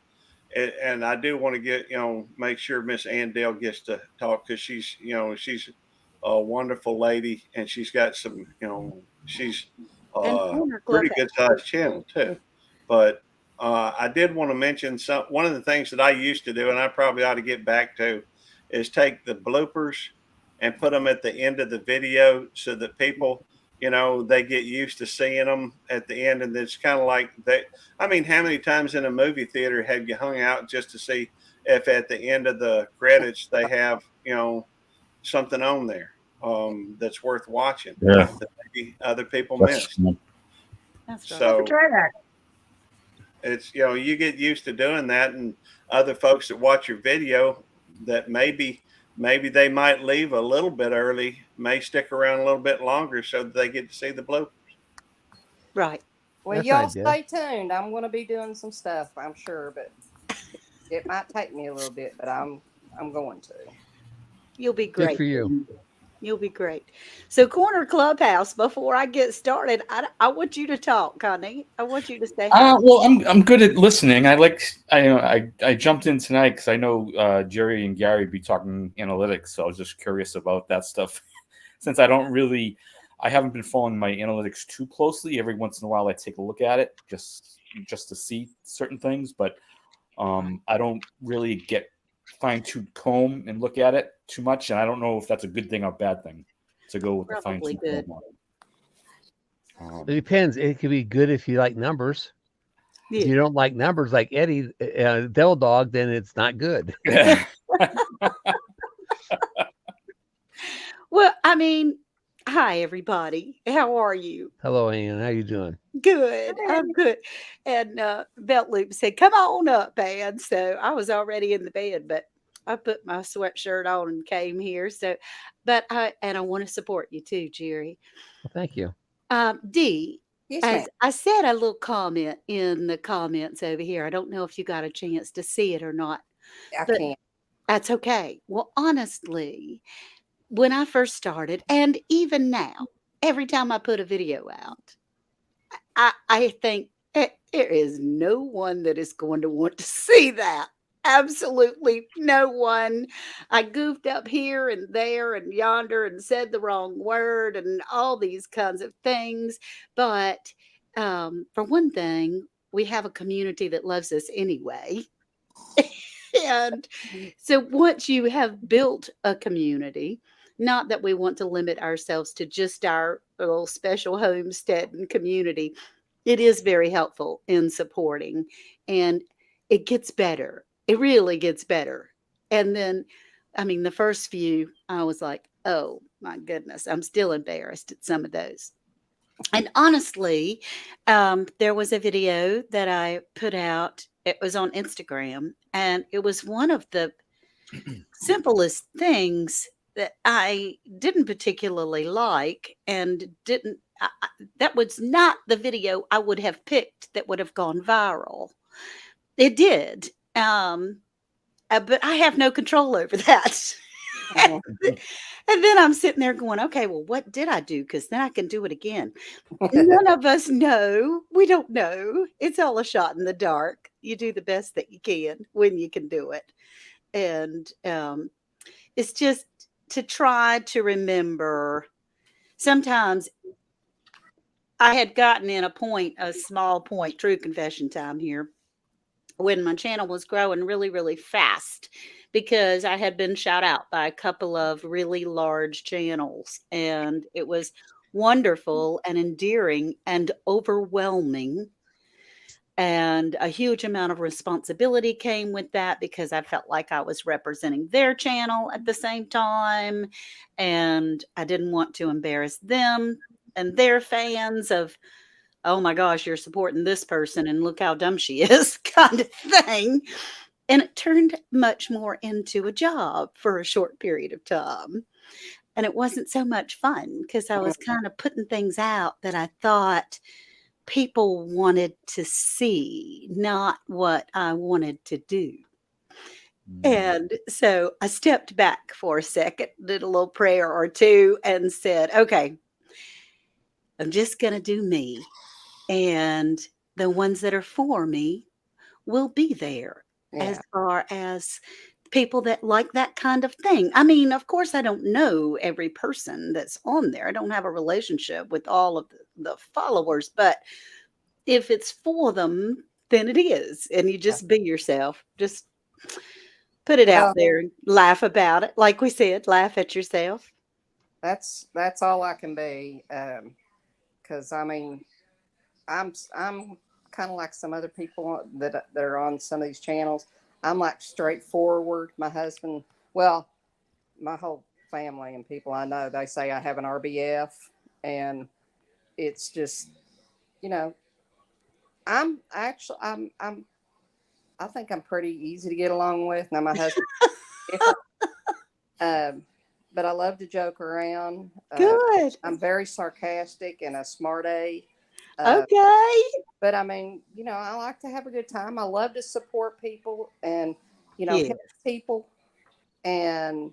And I do want to make sure Miss Andale gets to talk because she's a wonderful lady and she's got some, she's And Corner pretty Club. good sized channel too. But I did want to mention one of the things that I used to do, and I probably ought to get back to, is take the bloopers and put them at the end of the video so that people, they get used to seeing them at the end. And it's kind of like how many times in a movie theater have you hung out just to see if at the end of the credits they have, something on there that's worth watching Yeah. that maybe other people That's, missed. That's right. So Try that. it's, you get used to doing that, and other folks that watch your video that maybe they might leave a little bit early may stick around a little bit longer so that they get to see the bloopers. Right. Well, That's y'all not good. stay tuned. I'm going to be doing some stuff, I'm sure, but it might take me a little bit, but I'm going to. You'll be Good great. for you. You'll be great. So, Corner Clubhouse, before I get started, I want you to talk, honey. I want you to say hi. well, I'm good at listening. I jumped in tonight because I know Jerry and Gary be talking analytics, so I was just curious about that stuff. Since I haven't been following my analytics too closely. Every once in a while, I take a look at it just to see certain things, but I don't really get fine-tooth comb and look at it too much, and I don't know if that's a good thing or bad thing to go with the Probably fine-tooth good. comb on It depends. It could be good if you like numbers. If you Yeah. don't like numbers like Eddie, Devil Dog, then it's not good. it. Well, hi, everybody. How are you? Hello, Ann. How you doing? Good. I'm good. And Belt Loop said, come on up, Ann. So I was already in the bed, but I put my sweatshirt on and came here. So, I want to support you too, Jerry. Well, thank you. Dee, Yes, ma'am. as I said a little comment in the comments over here, I don't know if you got a chance to see it or not. I but- can't. That's okay. Well, honestly, when I first started, and even now, every time I put a video out, I think there is no one that is going to want to see that. Absolutely no one. I goofed up here and there and yonder and said the wrong word and all these kinds of things. But for one thing, we have a community that loves us anyway. And so once you have built a community, not that we want to limit ourselves to just our little special homestead and community, it is very helpful in supporting, and it gets better. It really gets better. And then, the first few, I was like, oh my goodness, I'm still embarrassed at some of those. And honestly, there was a video that I put out. It was on Instagram, and it was one of the simplest things that I didn't particularly like, and that was not the video I would have picked that would have gone viral. It did. But I have no control over that. And then I'm sitting there going, okay, well, what did I do? Because then I can do it again. None of us know. We don't know. It's all a shot in the dark. You do the best that you can when you can do it. And it's just to try to remember. Sometimes I had gotten in a small point, true confession time here, when my channel was growing really, really fast, because I had been shout out by a couple of really large channels, and it was wonderful and endearing and overwhelming. And a huge amount of responsibility came with that because I felt like I was representing their channel at the same time. And I didn't want to embarrass them and their fans of, oh my gosh, you're supporting this person and look how dumb she is kind of thing. And it turned much more into a job for a short period of time. And it wasn't so much fun because I was kind of putting things out that I thought people wanted to see, not what I wanted to do. And so I stepped back for a second, did a little prayer or two, and said, okay, I'm just going to do me. And the ones that are for me will be there Yeah. as far as people that like that kind of thing. I mean, of course, I don't know every person that's on there. I don't have a relationship with all of the followers, but if it's for them, then it is. And you just be yourself. Just put it out Well, there and laugh about it. Like we said, laugh at yourself. that's all I can be. Because I mean, I'm kind of like some other people that are on some of these channels. I'm like straightforward. My husband, well, my whole family and people I know, they say I have an RBF, and it's just, you know, I think I'm pretty easy to get along with. Now my husband, but I love to joke around. Good. I'm very sarcastic and a smart A. Okay. But I mean, you know, I like to have a good time. I love to support people and, you know, Yes. help people. And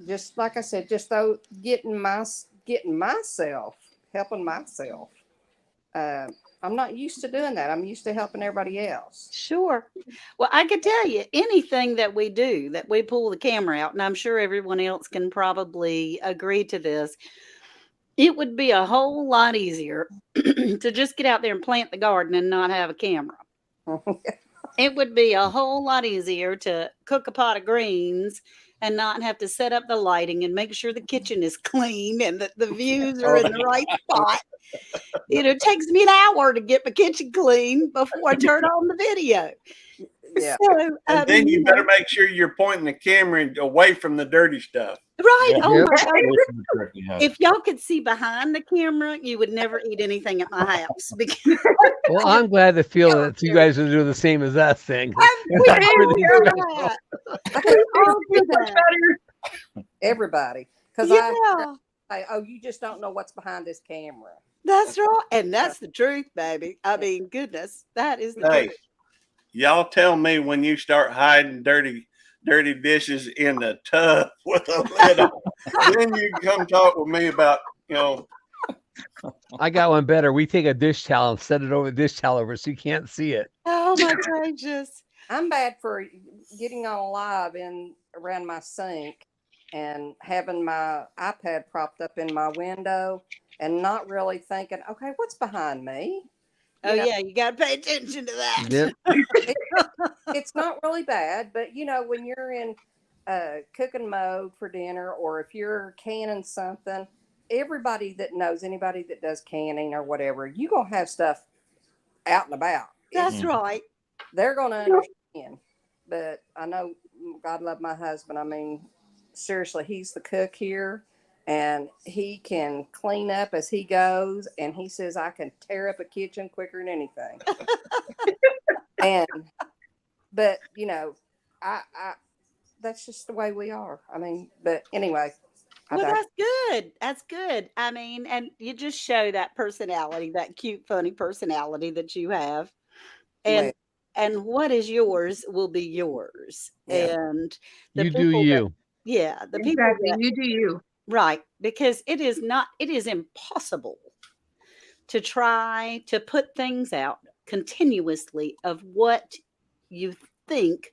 just like I said, just though helping myself. I'm not used to doing that. I'm used to helping everybody else. Sure. Well, I could tell you anything that we do, that we pull the camera out, and I'm sure everyone else can probably agree to this. It would be a whole lot easier to just get out there and plant the garden and not have a camera. It would be a whole lot easier to cook a pot of greens and not have to set up the lighting and make sure the kitchen is clean and that the views are in the right spot. It takes me an hour to get my kitchen clean before I turn on the video. Yeah. So, And then you better make sure you're pointing the camera away from the dirty stuff. right. Yeah. Oh Yep. my God. Away from the directly ahead. If y'all could see behind the camera, you would never eat anything at my house because Well, I'm glad to feel that you guys are doing the same as us thing. we That's all really do special. that. We all do Much that. better. Everybody. Because Yeah, oh, you just don't know what's behind this camera. that's right. And that's the truth, baby. I mean, goodness, that is the Hey, truth. y'all tell me when you start hiding dirty dishes in the tub with a lid on. Then you come talk with me about, you know, I got one better. We take a dish towel and set it over the dish towel over so you can't see it. Oh my gracious. I'm bad for getting on live around my sink and having my iPad propped up in my window and not really thinking, okay, what's behind me? Oh You know, yeah, you got to pay attention to that. Yep. it's not really bad, but you know, when you're in cooking mode for dinner, or if you're canning something, everybody that knows anybody that does canning or whatever, you're gonna have stuff out and about. That's Mhm. right. They're gonna understand. But I know, God love my husband. I mean, seriously, he's the cook here, and he can clean up as he goes. And he says I can tear up a kitchen quicker than anything. But you know, I that's just the way we are. I mean, but anyway, Well, that's good. That's good. I mean, and you just show that personality, that cute, funny personality that you have. And Well, and what is yours will be yours. Yeah. And the You do people that, you. yeah, the people Exactly. that, You do you. right, because it is impossible to try to put things out continuously of what you think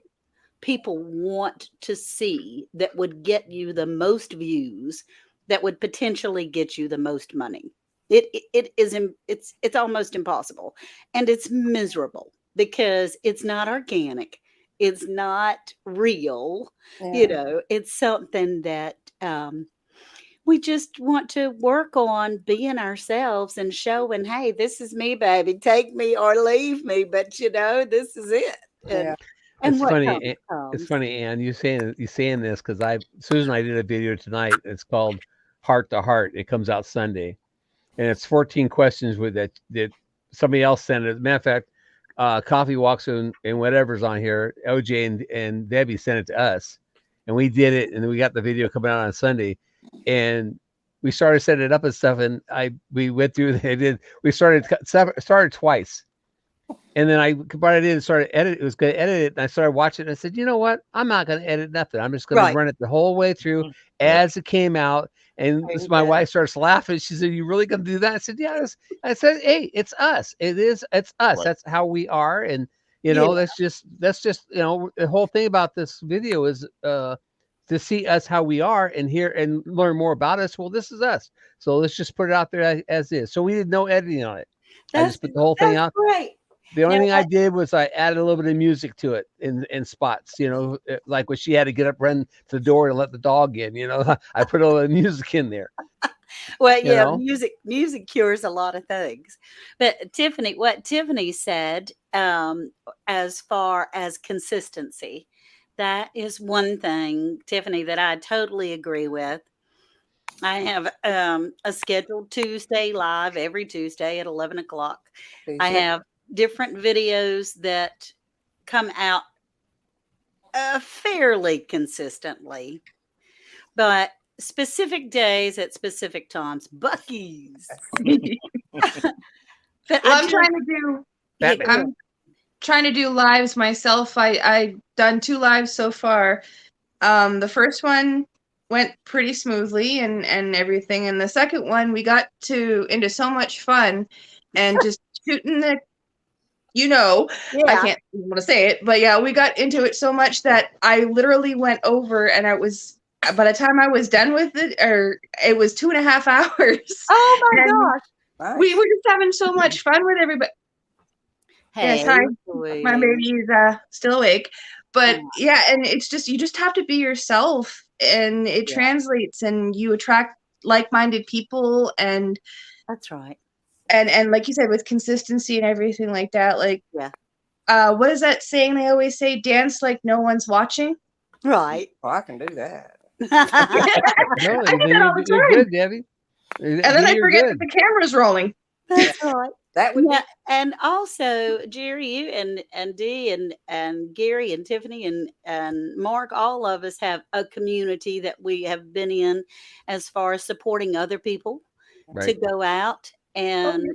people want to see that would get you the most views, that would potentially get you the most money. It's almost impossible, and it's miserable because it's not organic, it's not real. yeah. It's something that we just want to work on being ourselves and showing, hey, this is me, baby, take me or leave me, but this is it. Yeah. And It's what funny. comes, It's comes. funny, Ann. You saying this because Susan and I did a video tonight. It's called Heart to Heart. It comes out Sunday, and it's 14 questions with that somebody else sent it. Matter of fact, Coffee Walks and whatever's on here, OJ and Debbie sent it to us, and we did it, and we got the video coming out on Sunday, and we started setting it up and stuff, and we went through. We started twice. And then I brought it in and started edit. It was going to edit it, and I started watching it. And I said, you know what? I'm not going to edit nothing. I'm just going Right. to run it the whole way through as it came out. And There you my go. wife starts laughing. She said, "You really going to do that?" I said, "Yes." I said, "Hey, it's us. It's us. Right. That's how we are." And you Yeah. know, that's just the whole thing about this video is to see us how we are and hear and learn more about us. Well, this is us. So let's just put it out there as is. So we did no editing on it. I That's just put the whole thing out. great. The only Now, thing I did was I added a little bit of music to it in spots, like when she had to get up, run to the door and let the dog in, I put a little music in there, well, you yeah, know. music cures a lot of things. But Tiffany, what Tiffany said, as far as consistency, that is one thing, Tiffany, that I totally agree with. I have a scheduled Tuesday live every Tuesday at 11 o'clock. I Tuesday. have different videos that come out fairly consistently, but specific days at specific times. Bucky's. But Well, I I'm just, trying to do yeah, Batman. go ahead. I'm trying to do lives myself. I done 2 lives so far. The first one went pretty smoothly and everything, and the second one we got into so much fun and just shooting the I Yeah. can't want to say it, but yeah, we got into it so much that I literally went over, and by the time I was done with it, or it was 2.5 hours. Oh my And gosh. Nice. we were just having so much fun with everybody. Yes, Hey, hi. My sweetie. baby is still awake. But Oh, yeah, and it's just you just have to be yourself, and it yeah, translates, and you attract like-minded people, and that's right. like you said, with consistency and everything like that. Like, Yeah. what is that saying they always say? Dance like no one's watching. Right. Well, I can do that. No, I do that all the you're time, good, Debbie. and then I You're forget that good. the camera's rolling. That's right. That would Yeah, and also Jerry, you and Dee and Gary and Tiffany and Mark, all of us have a community that we have been in as far as supporting other people to Right. go out, and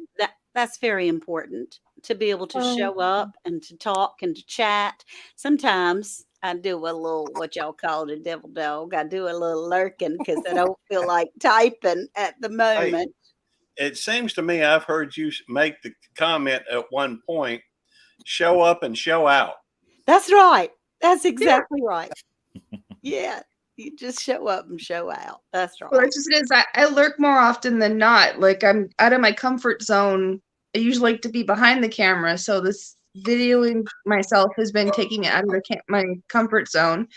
that's very important to be able to show up and to talk and to chat. Sometimes I do a little what y'all call the devil dog. I do a little lurking because I don't feel like typing at the Hey, moment. it seems to me I've heard you make the comment at one point, show up and show out. That's right. That's exactly right. Yeah. You just show up and show out. That's Well, right. it's just it is. I lurk more often than not. Like, I'm out of my comfort zone. I usually like to be behind the camera, so this videoing myself has been taking me out of my comfort zone.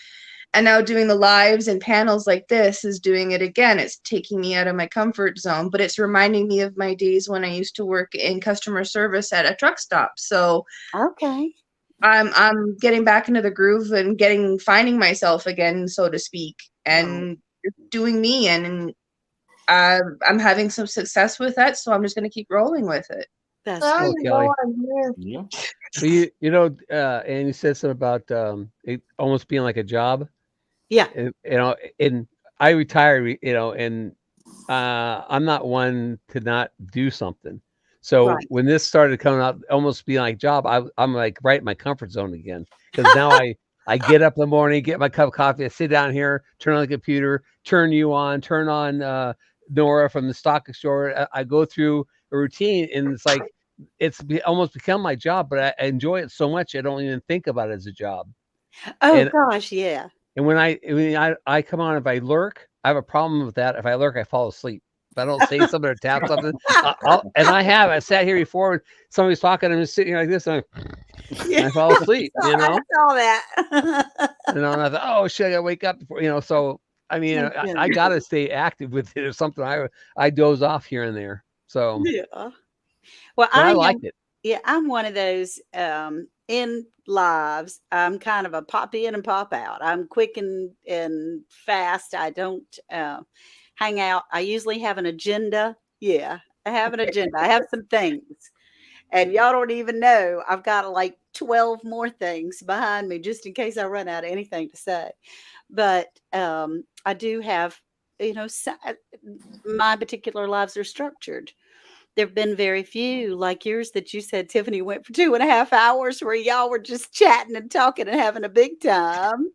And now doing the lives and panels like this is doing it again. It's taking me out of my comfort zone, but it's reminding me of my days when I used to work in customer service at a truck stop. So Okay. I'm getting back into the groove and finding myself again, so to speak, and doing me, and I'm having some success with that. So I'm just going to keep rolling with it. That's Oh, right. Kelly. Yeah. Well, and you said something about it almost being like a job. Yeah. And I retired, and I'm not one to not do something. So Right. when this started coming out, almost being like job, I'm like right in my comfort zone again, because now I get up in the morning, get my cup of coffee, I sit down here, turn on the computer, turn on Nora from the stock exchange. I go through a routine, and it's like almost become my job, but I enjoy it so much I don't even think about it as a job. Oh And gosh, yeah. and when I come on, if I lurk, I have a problem with that. If I lurk, I fall asleep. If I don't say something or tap something, I sat here before and somebody's talking, I'm just sitting here like this, and I fall asleep, I saw that. and I thought, oh shit, I gotta wake up before, so I mean, Oh, I gotta stay active with it or something. I doze off here and there. So, yeah. Well, but I like it. Yeah, I'm one of those in lives. I'm kind of a pop in and pop out. I'm quick and fast. I don't hang out. I usually have an agenda. Yeah, I have an agenda. I have some things. And y'all don't even know. I've got like 12 more things behind me just in case I run out of anything to say. But I do have, my particular lives are structured. there've been very few like yours that you said, Tiffany, went for 2.5 hours where y'all were just chatting and talking and having a big time.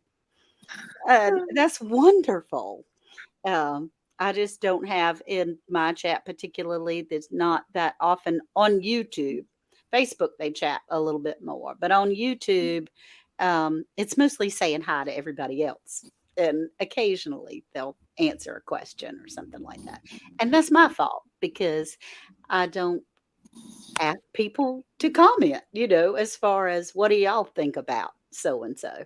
And that's wonderful. I just don't have in my chat, particularly that's not that often on YouTube. Facebook, they chat a little bit more, but on YouTube, it's mostly saying hi to everybody else. And occasionally they'll answer a question or something like that. And that's my fault because I don't ask people to comment, as far as what do y'all think about so and so.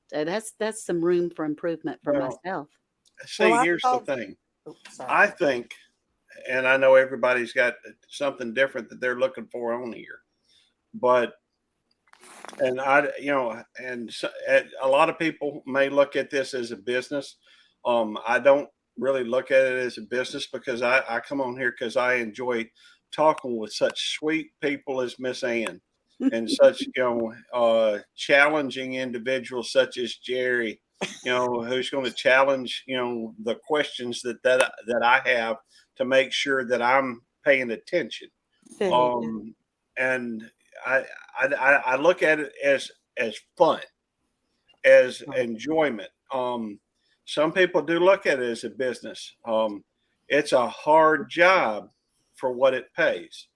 So that's some room for improvement for Well, myself. See, Well, I here's the thought- thing. Oops, sorry. I think, and I know everybody's got something different that they're looking for on here, but, and a lot of people may look at this as a business. I don't really look at it as a business because I come on here because I enjoy talking with such sweet people as Miss Ann and such, challenging individuals such as Jerry, who's going to challenge, the questions that I have to make sure that I'm paying attention. There you go. And I look at it as fun, as enjoyment. Some people do look at it as a business. It's a hard job for what it pays.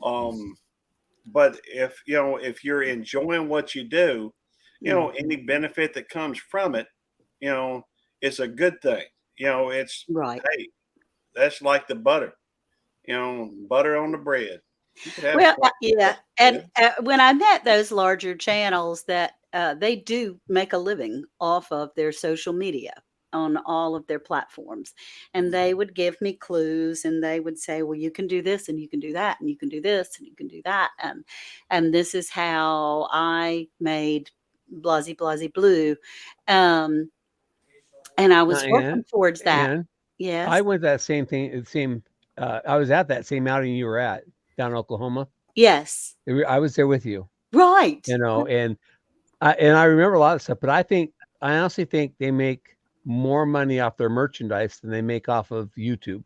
But if you're enjoying what you do, any benefit that comes from it, it's a good thing. It's Right. hey, that's like the butter, butter on the bread. You could have Well, fun. yeah. And when I met those larger channels that they do make a living off of their social media on all of their platforms. And they would give me clues and they would say, well, you can do this and you can do that and you can do this and you can do that. And this is how I made Blasey Blasey Blue. And I was working towards that. And Yes. I went that same thing. I was at that same outing you were at down in Oklahoma. Yes. I was there with you. Right. And I remember a lot of stuff, but I honestly think they make more money off their merchandise than they make off of YouTube.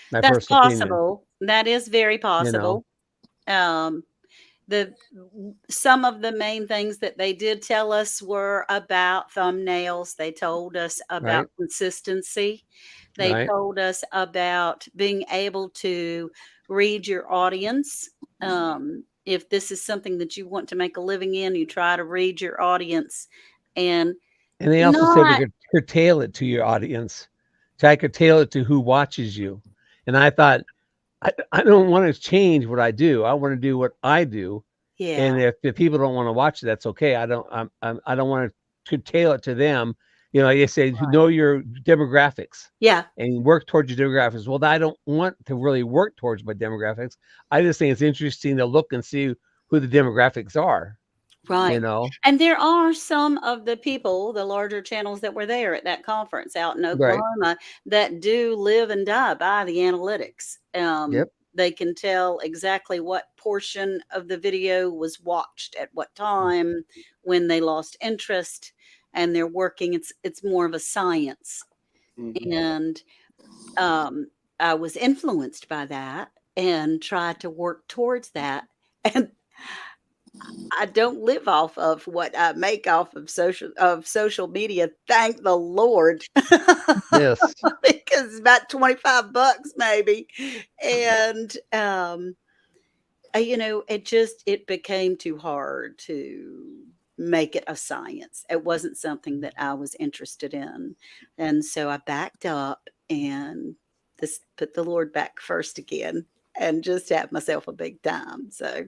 That's possible. That is very possible. Some of the main things that they did tell us were about thumbnails. They told us about consistency. They told us about being able to read your audience. If this is something that you want to make a living in, you try to read your audience. And they also said they could curtail it to your audience. So I curtail it to who watches you. And I thought, I don't want to change what I do. I want to do what I do. Yeah. And if people don't want to watch it, that's okay. I don't want to curtail it to them. Like I say, know your demographics. Yeah. And work towards your demographics. Well, I don't want to really work towards my demographics. I just think it's interesting to look and see who the demographics are. Right. And there are some of the people, the larger channels that were there at that conference out in Oklahoma that do live and die by the analytics. They can tell exactly what portion of the video was watched at what time, when they lost interest, and they're working. It's more of a science. Mm-hmm. And I was influenced by that and tried to work towards that. And I don't live off of what I make off of social media. Thank the Lord. Yes. Because it's about $25 maybe. And, it became too hard to make it a science. It wasn't something that I was interested in. And so I backed up and put the Lord back first again and just had myself a big time. So.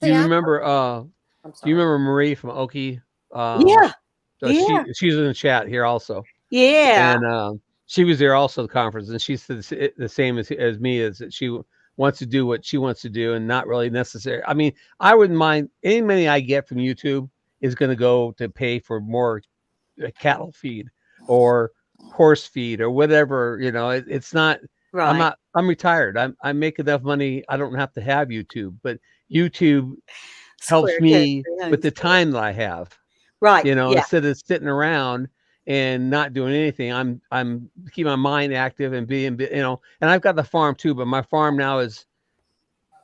Do you remember Marie from Okie? Yeah. She's in the chat here also. Yeah. And she was there also at the conference, and she said the same as me, is that she wants to do what she wants to do and not really necessary. I mean, I wouldn't mind any money I get from YouTube is going to go to pay for more cattle feed or horse feed or whatever. It's not. Right. I'm retired. I make enough money. I don't have to have YouTube, but YouTube helps me with the time that I have. Right. Instead of sitting around and not doing anything. I'm keeping my mind active and being, and I've got the farm too, but my farm now is,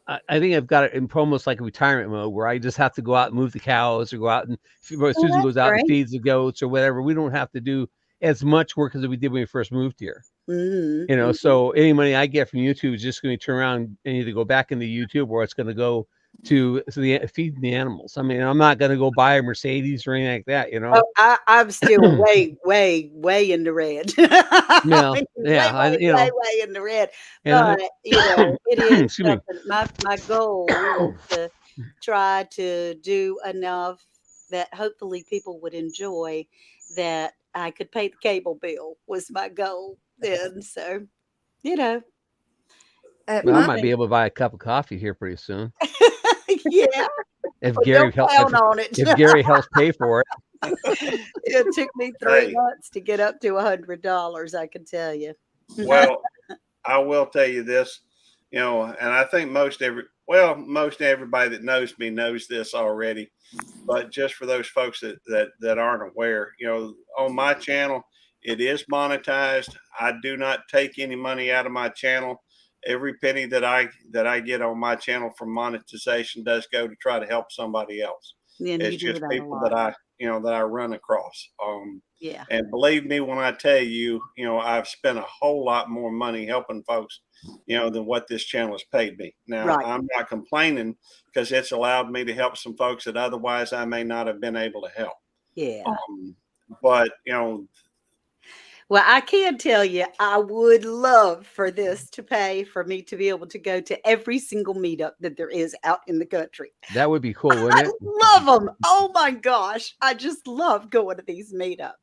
I think I've got it in almost like a retirement mode where I just have to go out and move the cows or go out and Susan that's goes out and great. feeds the goats or whatever. We don't have to do as much work as we did when we first moved here. Mhm. So any money I get from YouTube is just going to turn around and either go back into YouTube or it's going to go to feeding the animals. I mean, I'm not going to go buy a Mercedes or anything like that. Oh, I'm still way in the red. I Yeah, mean, yeah, way in the red. and I, But it is excuse me. something. My goal is to try to do enough that hopefully people would enjoy, that I could pay the cable bill was my goal then. So, At Well, I my might be able to buy a cup of coffee here pretty soon yeah. if Well, Gary don't helps. count on it. If Gary helps pay for it. It took me 3 Hey. months to get up to $100. I can tell you. Well, I will tell you this, and I think most everybody that knows me knows this already, but just for those folks that aren't aware, on my channel, it is monetized. I do not take any money out of my channel. Every penny that I get on my channel from monetization does go to try to help somebody else. And It's you do just that a people that lot. I run across. Yeah. And believe me when I tell you, I've spent a whole lot more money helping folks, than what this channel has paid me. Now, Right. I'm not complaining because it's allowed me to help some folks that otherwise I may not have been able to help. Yeah. But, Well, I can tell you, I would love for this to pay for me to be able to go to every single meetup that there is out in the country. That would be cool, wouldn't I it? love them. Oh my gosh. I just love going to these meetups.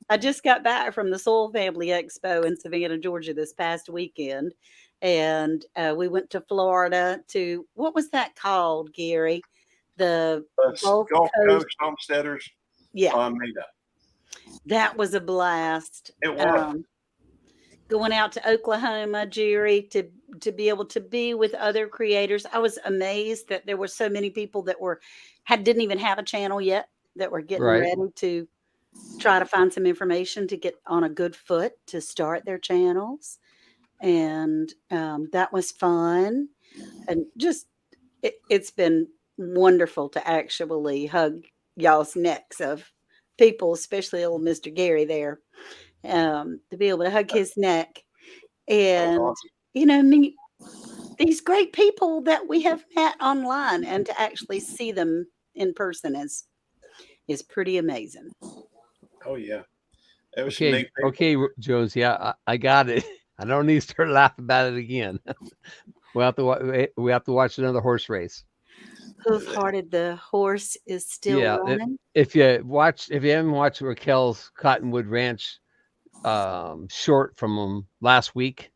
I just got back from the Soul Family Expo in Savannah, Georgia this past weekend. And we went to Florida to, what was that called, Gary? The Gulf Gulf Coast. Coast Homesteaders Yeah, meetup. that was a blast. It was. Going out to Oklahoma, Jerry, to be able to be with other creators. I was amazed that there were so many people that didn't even have a channel yet, that were getting Right. ready to try to find some information to get on a good foot to start their channels. And that was fun. And just, it's been wonderful to actually hug y'all's necks of people, especially old Mr. Gary there, to be able to hug his neck and, awesome. meet these great people that we have met online, and to actually see them in person is pretty amazing. Oh yeah. It was some neat people. Okay, Jones. Yeah, I got it. I don't need to start laughing about it again. we have to watch another horse race. Hoof-hearted, the horse is still running. If you haven't watched Raquel's Cottonwood Ranch short from last week,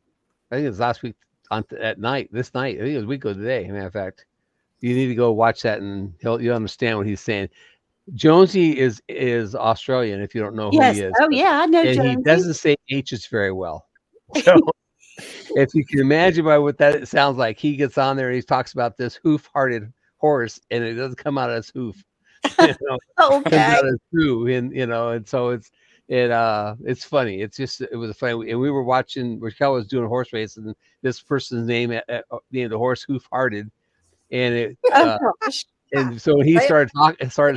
I think it was last week at night. This night, I think it was a week ago today. As a matter of fact, you need to go watch that, and you'll understand what he's saying. Jonesy is Australian. If you don't know who he is, Oh yeah, I know. and Jonesy. he doesn't say H's very well. So if you can imagine by what that sounds like, he gets on there and he talks about this hoof-hearted horse, and it doesn't come out as hoof. It comes Okay. out as hoo, and so it's funny. It was funny, and we were watching. Raquel was doing a horse race, and this person's named the horse Hoof-hearted, and Oh gosh. and so when he started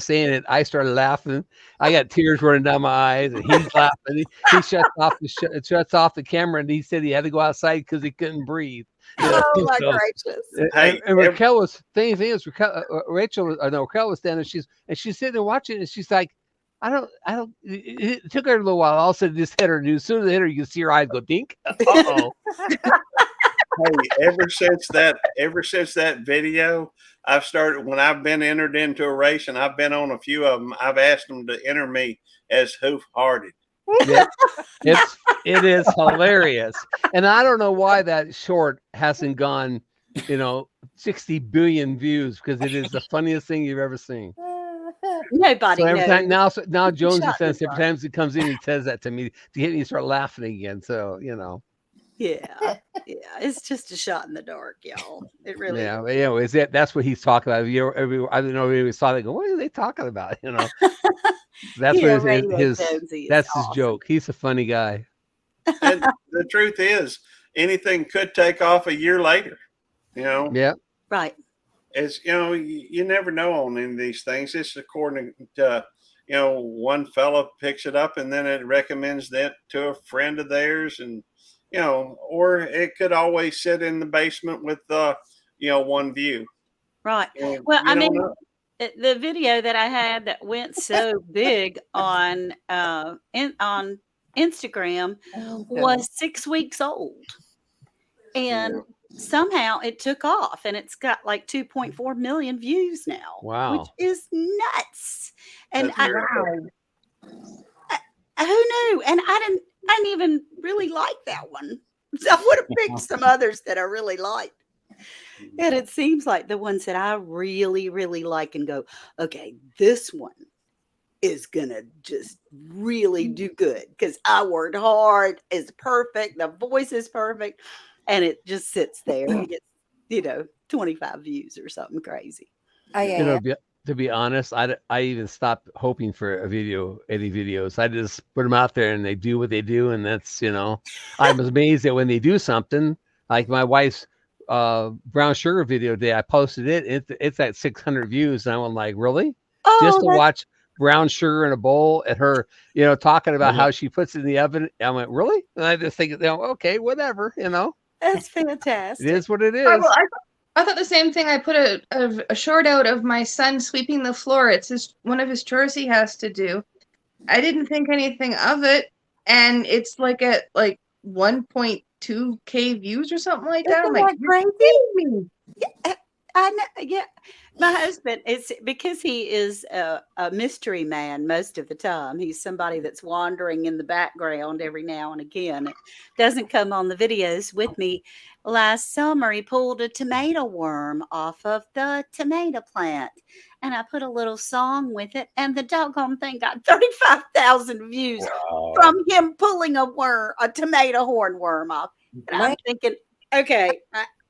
saying it, I started laughing. I got tears running down my eyes, and he's laughing. He shuts off the camera, and he said he had to go outside because he couldn't breathe. Oh my So- gracious. Hey, and Raquel was Raquel was standing. She's sitting there watching, and she's like, I don't. It took her a little while. All of a sudden, just hit her. And as soon as it hit her, you can see her eyes go dink. Uh-oh. Hey, ever since that video, I've started, when I've been entered into a race, and I've been on a few of them, I've asked them to enter me as hoof-hearted. It is hilarious, and I don't know why that short hasn't gone, 60 billion views, because it is the funniest thing you've ever seen. Nobody So every knows. time now Jonesy shot says this every time he comes in, he says that to me to get me to start laughing again. So Yeah. Yeah. It's just a shot in the dark, y'all. It really Yeah, is. but, is that that's what he's talking about. I don't know if we saw they go, what are they talking about? That's what Radio his Jonesy is that's his awesome. joke. He's a funny guy. And the truth is, anything could take off a year later. Yeah. Right. It's you never know on any of these things. It's according to one fella picks it up and then it recommends that to a friend of theirs, and or it could always sit in the basement with one view. Right. And Well, you I don't mean, know. the video that I had that went so big on on Instagram Oh, was 6 weeks old, and somehow it took off, and it's got like 2.4 million views now, which Wow. is nuts. And That's very cool. who knew? And I didn't even really like that one. So I would have picked some others that I really liked. And it seems like the ones that I really, really like and go, okay, this one is gonna just really do good because I worked hard. It's perfect. The voice is perfect, and it just sits there and gets 25 views or something crazy. To be honest, I even stopped hoping for any videos. I just put them out there and they do what they do. And that's, I was amazed that when they do something like my wife's brown sugar video day, I posted it's at 600 views. And I'm like, really? Just to watch brown sugar in a bowl and her, talking about how she puts it in the oven. I went, really? And I just think, okay, whatever, That's fantastic. It is what it is. I thought the same thing. I put a short out of my son sweeping the floor. It's one of his chores he has to do. I didn't think anything of it, and it's like at 1.2K views or something like that. I'm like, crazy? Me. Yeah, I know. Yeah, my husband. It's because he is a mystery man most of the time. He's somebody that's wandering in the background every now and again. It doesn't come on the videos with me. Last summer, he pulled a tomato worm off of the tomato plant, and I put a little song with it, and the doggone thing got 35,000 views from him pulling a tomato hornworm off. And I'm thinking, okay,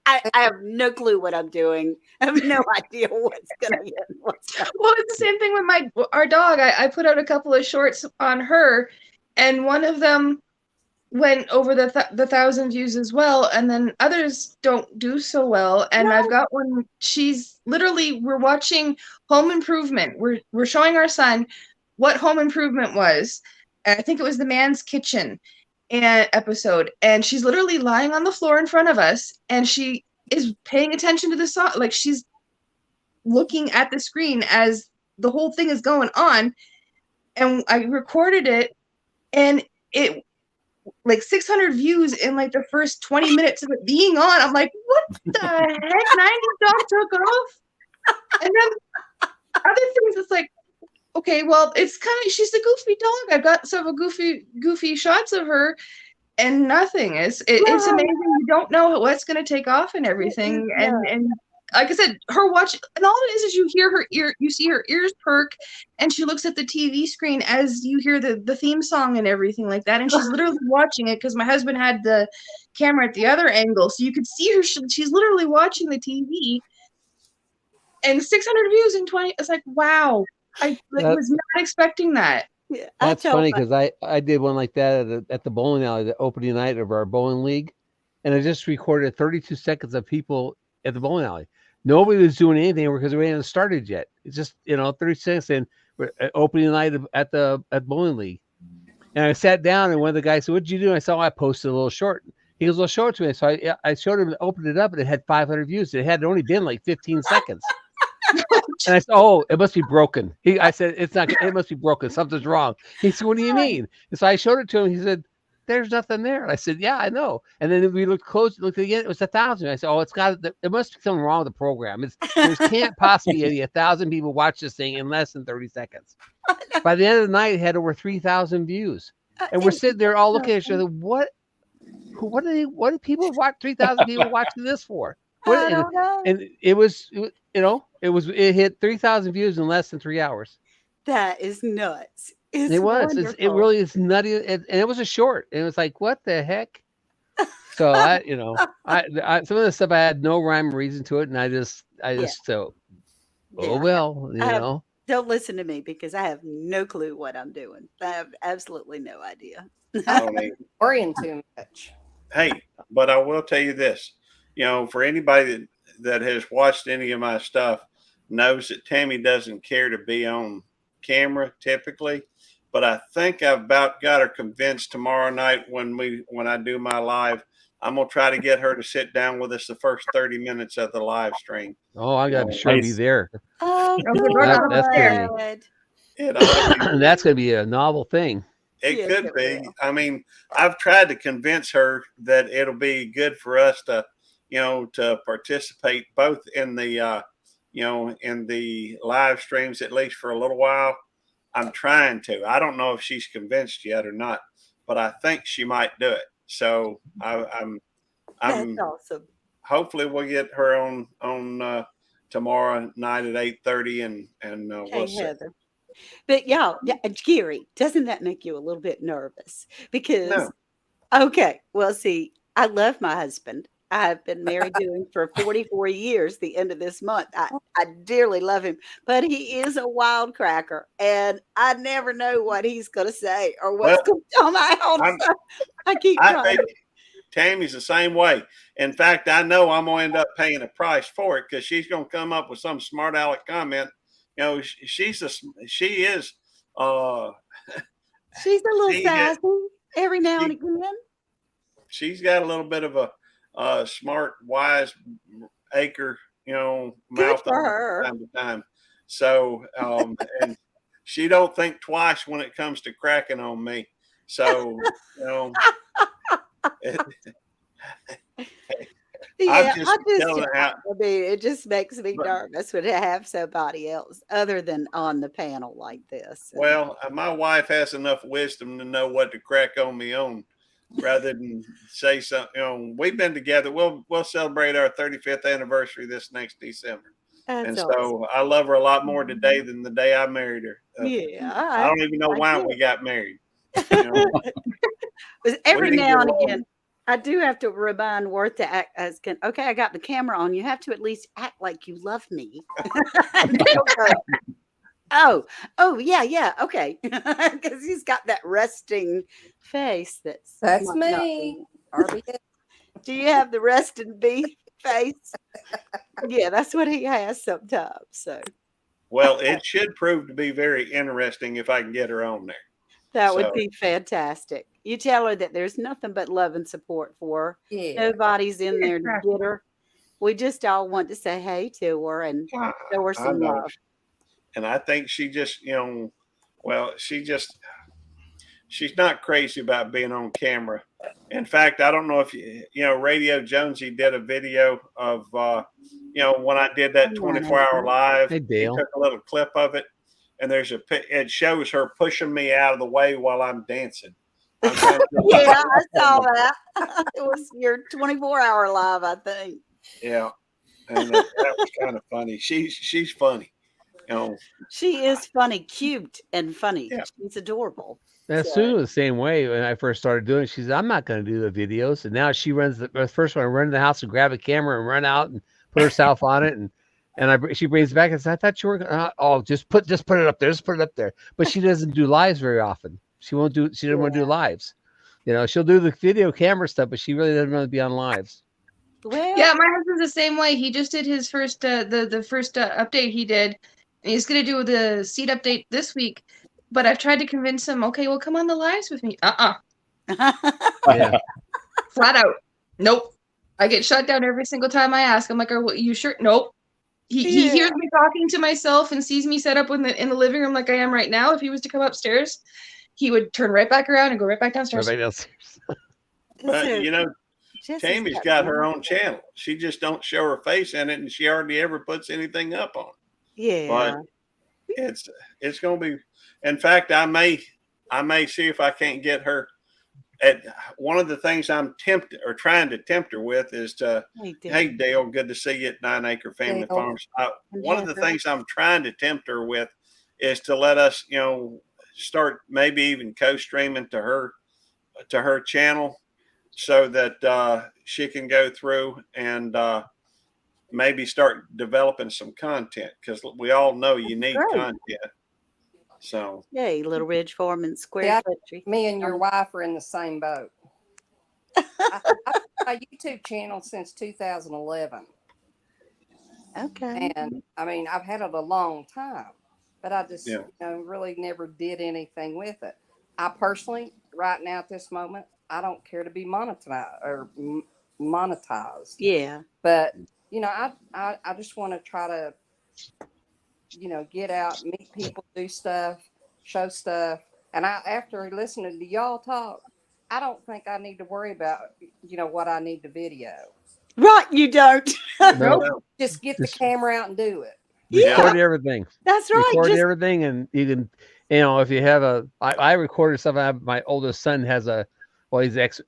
I have no clue what I'm doing. I have no idea what's going to get. Well, it's the same thing with our dog. I put out a couple of shorts on her, and one of them went over the 1,000 views as well, and then others don't do so well. And I've got one. We're watching Home Improvement. We're showing our son what Home Improvement was. I think it was the Man's Kitchen episode, and she's literally lying on the floor in front of us, and she is paying attention to the song, like she's looking at the screen as the whole thing is going on. And I recorded it, and it 600 views in the first 20 minutes of it being on. I'm like, what the heck? 90 dog took off. And then other things, it's like, okay, well, it's she's a goofy dog. I've got several goofy shots of her, and nothing. It's amazing. You don't know what's going to take off and everything. And like I said, her watch, and all it is you hear her you see her ears perk, and she looks at the TV screen as you hear the theme song and everything like that. And she's literally watching it because my husband had the camera at the other angle, so you could see her. She's literally watching the TV. And 600 views in 20. It's like, wow. I was not expecting that. Yeah, that's funny because I did one like that at the bowling alley, the opening night of our bowling league, and I just recorded 32 seconds of people at the bowling alley. Nobody was doing anything because we hadn't started yet. It's just 30 seconds in opening night at bowling league, and I sat down and one of the guys said, "What did you do?" And I said, "I posted a little short." He goes, "Well, show it to me." So I showed him, opened it up, and it had 500 views. It had only been 15 seconds. And I said, "Oh, it must be broken." I said, "It's not. It must be broken. Something's wrong." He said, "What do you mean?" And so I showed it to him. He said, "There's nothing there." And I said, "Yeah, I know." And then we looked again. It was 1,000. I said, "Oh, there must be something wrong with the program. There can't possibly be 1,000 people watch this thing in less than 30 seconds." By the end of the night, it had over 3,000 views, and we're sitting there all looking at each other. What do people watch? 3,000 people watching this for? I don't know. And it hit 3,000 views in less than 3 hours. That is nuts. It really is nutty. And it was a short. And it was like, what the heck? So some of the stuff I had no rhyme or reason to it, and I just so Yeah, oh well, I have don't listen to me because I have no clue what I'm doing. I have absolutely no idea. I don't even. Worrying too much. Hey, but I will tell you this, for anybody that has watched any of my stuff knows that Tammy doesn't care to be on camera typically, but I think I've about got her convinced tomorrow night when I do my live. I'm gonna try to get her to sit down with us the first 30 minutes of the live stream. oh, I got to sure be Nice. there. Oh, That's gonna good. It ought to be That's going to be a novel thing. It Yes, could it be. will. I mean, I've tried to convince her that it'll be good for us to, to participate both in the, in the live streams at least for a little while. I'm trying to. I don't know if she's convinced yet or not, but I think she might do it. So I'm That's awesome. hopefully we'll get her on tomorrow night at 8:30 and Hey, we'll see. Heather. But y'all, Gary, doesn't that make you a little bit nervous? Because, No. okay, well, see, I love my husband. I've been married to him for 44 years, the end of this month. I dearly love him, but he is a wild cracker, and I never know what he's going to say or what's Well, going to come out. I'm- So I keep I trying. think Tammy's the same way. In fact, I know I'm gonna end up paying a price for it because she's gonna come up with some smart aleck comment. She is. She's a little she sassy every now and she- again. she's got a little bit of a smart, wise acre, Good mouth for on her her. from time to time. So, and she don't think twice when it comes to cracking on me. So, it, Yeah, just I just, telling her how. I mean, it just makes me But- nervous when I have somebody else other than on the panel like this. And Well, my wife has enough wisdom to know what to crack on me on, rather than say something. We've been together. We'll celebrate our 35th anniversary this next December, that's and awesome. so I love her a lot more today than the day I married her. Yeah, I don't even know I why get we got married. But every didn't now get and along. again, I do have to remind Worth to act as okay, I got the camera on. You have to at least act like you love me. Oh, yeah, okay. Because he's got that resting face That's might not me. be- RBS. Do you have the resting bee face? Yeah, that's what he has sometimes. So Well, it should prove to be very interesting if I can get her on there. that would So- be fantastic. You tell her that there's nothing but love and support for her. Yeah. Nobody's in there to get her. We just all want to say hey to her and show her I some know. love. And I think she just, she's not crazy about being on camera. In fact, I don't know if Radio Jonesy did a video of, when I did that Come on, 24-hour live. Hey, He Dale. took a little clip of it, and it shows her pushing me out of the way while I'm dancing. I'm trying to- Yeah, I saw that. It was your 24-hour live, I think. Yeah, and that was kind of funny. She's funny. She is funny, cute, and funny. Yeah. She's adorable. And So- Sue was the same way when I first started doing it. She said, I'm not going to do the videos. And now she runs the first one, run to the house and grab a camera and run out and put herself on it. And she brings it back and says, I thought you were, just put it up there. Just put it up there. But she doesn't do lives very often. She doesn't want to do lives. She'll do the video camera stuff, but she really doesn't want to be on lives. Well, Yeah, my husband's the same way. He just did his first the first update he did. And he's gonna do the seed update this week. But I've tried to convince him, okay, well come on the lives with me. Yeah. Flat out. Nope. I get shut down every single time I ask. I'm like, are you sure? Nope. He Yeah. hears me talking to myself and sees me set up in the living room like I am right now. If he was to come upstairs, he would turn right back around and go right back downstairs. Everybody else. But so Jesse's Tammy's got her own channel. She just don't show her face in it, and she hardly ever puts anything up on it. Yeah. But it's going to be. In fact, I may see if I can't get her. At one of the things I'm trying to tempt her with is to. Hey Dale, good to see you at 9 Acre Family Dale. Farms. One of the Heather. things I'm trying to tempt her with is to let us, start maybe even co-streaming to her channel. so that she can go through and maybe start developing some content, because we all know you need Great. content. So Yay, Little Ridge Farm and Square Yeah, Country. Me and your wife are in the same boat. I've had a YouTube channel since 2011. Okay. And I mean, I've had it a long time, but I just, Yeah. really never did anything with it. I personally, right now at this moment, I don't care to be monetized. Yeah. But I just want to try to, get out, meet people, do stuff, show stuff. And after listening to y'all talk, I don't think I need to worry about, what I need to video. Right, you don't. No, Well, Just get the Just- camera out and do it. record everything. That's right. Record Just everything, and you can, if you have I recorded stuff. My oldest son has he's ex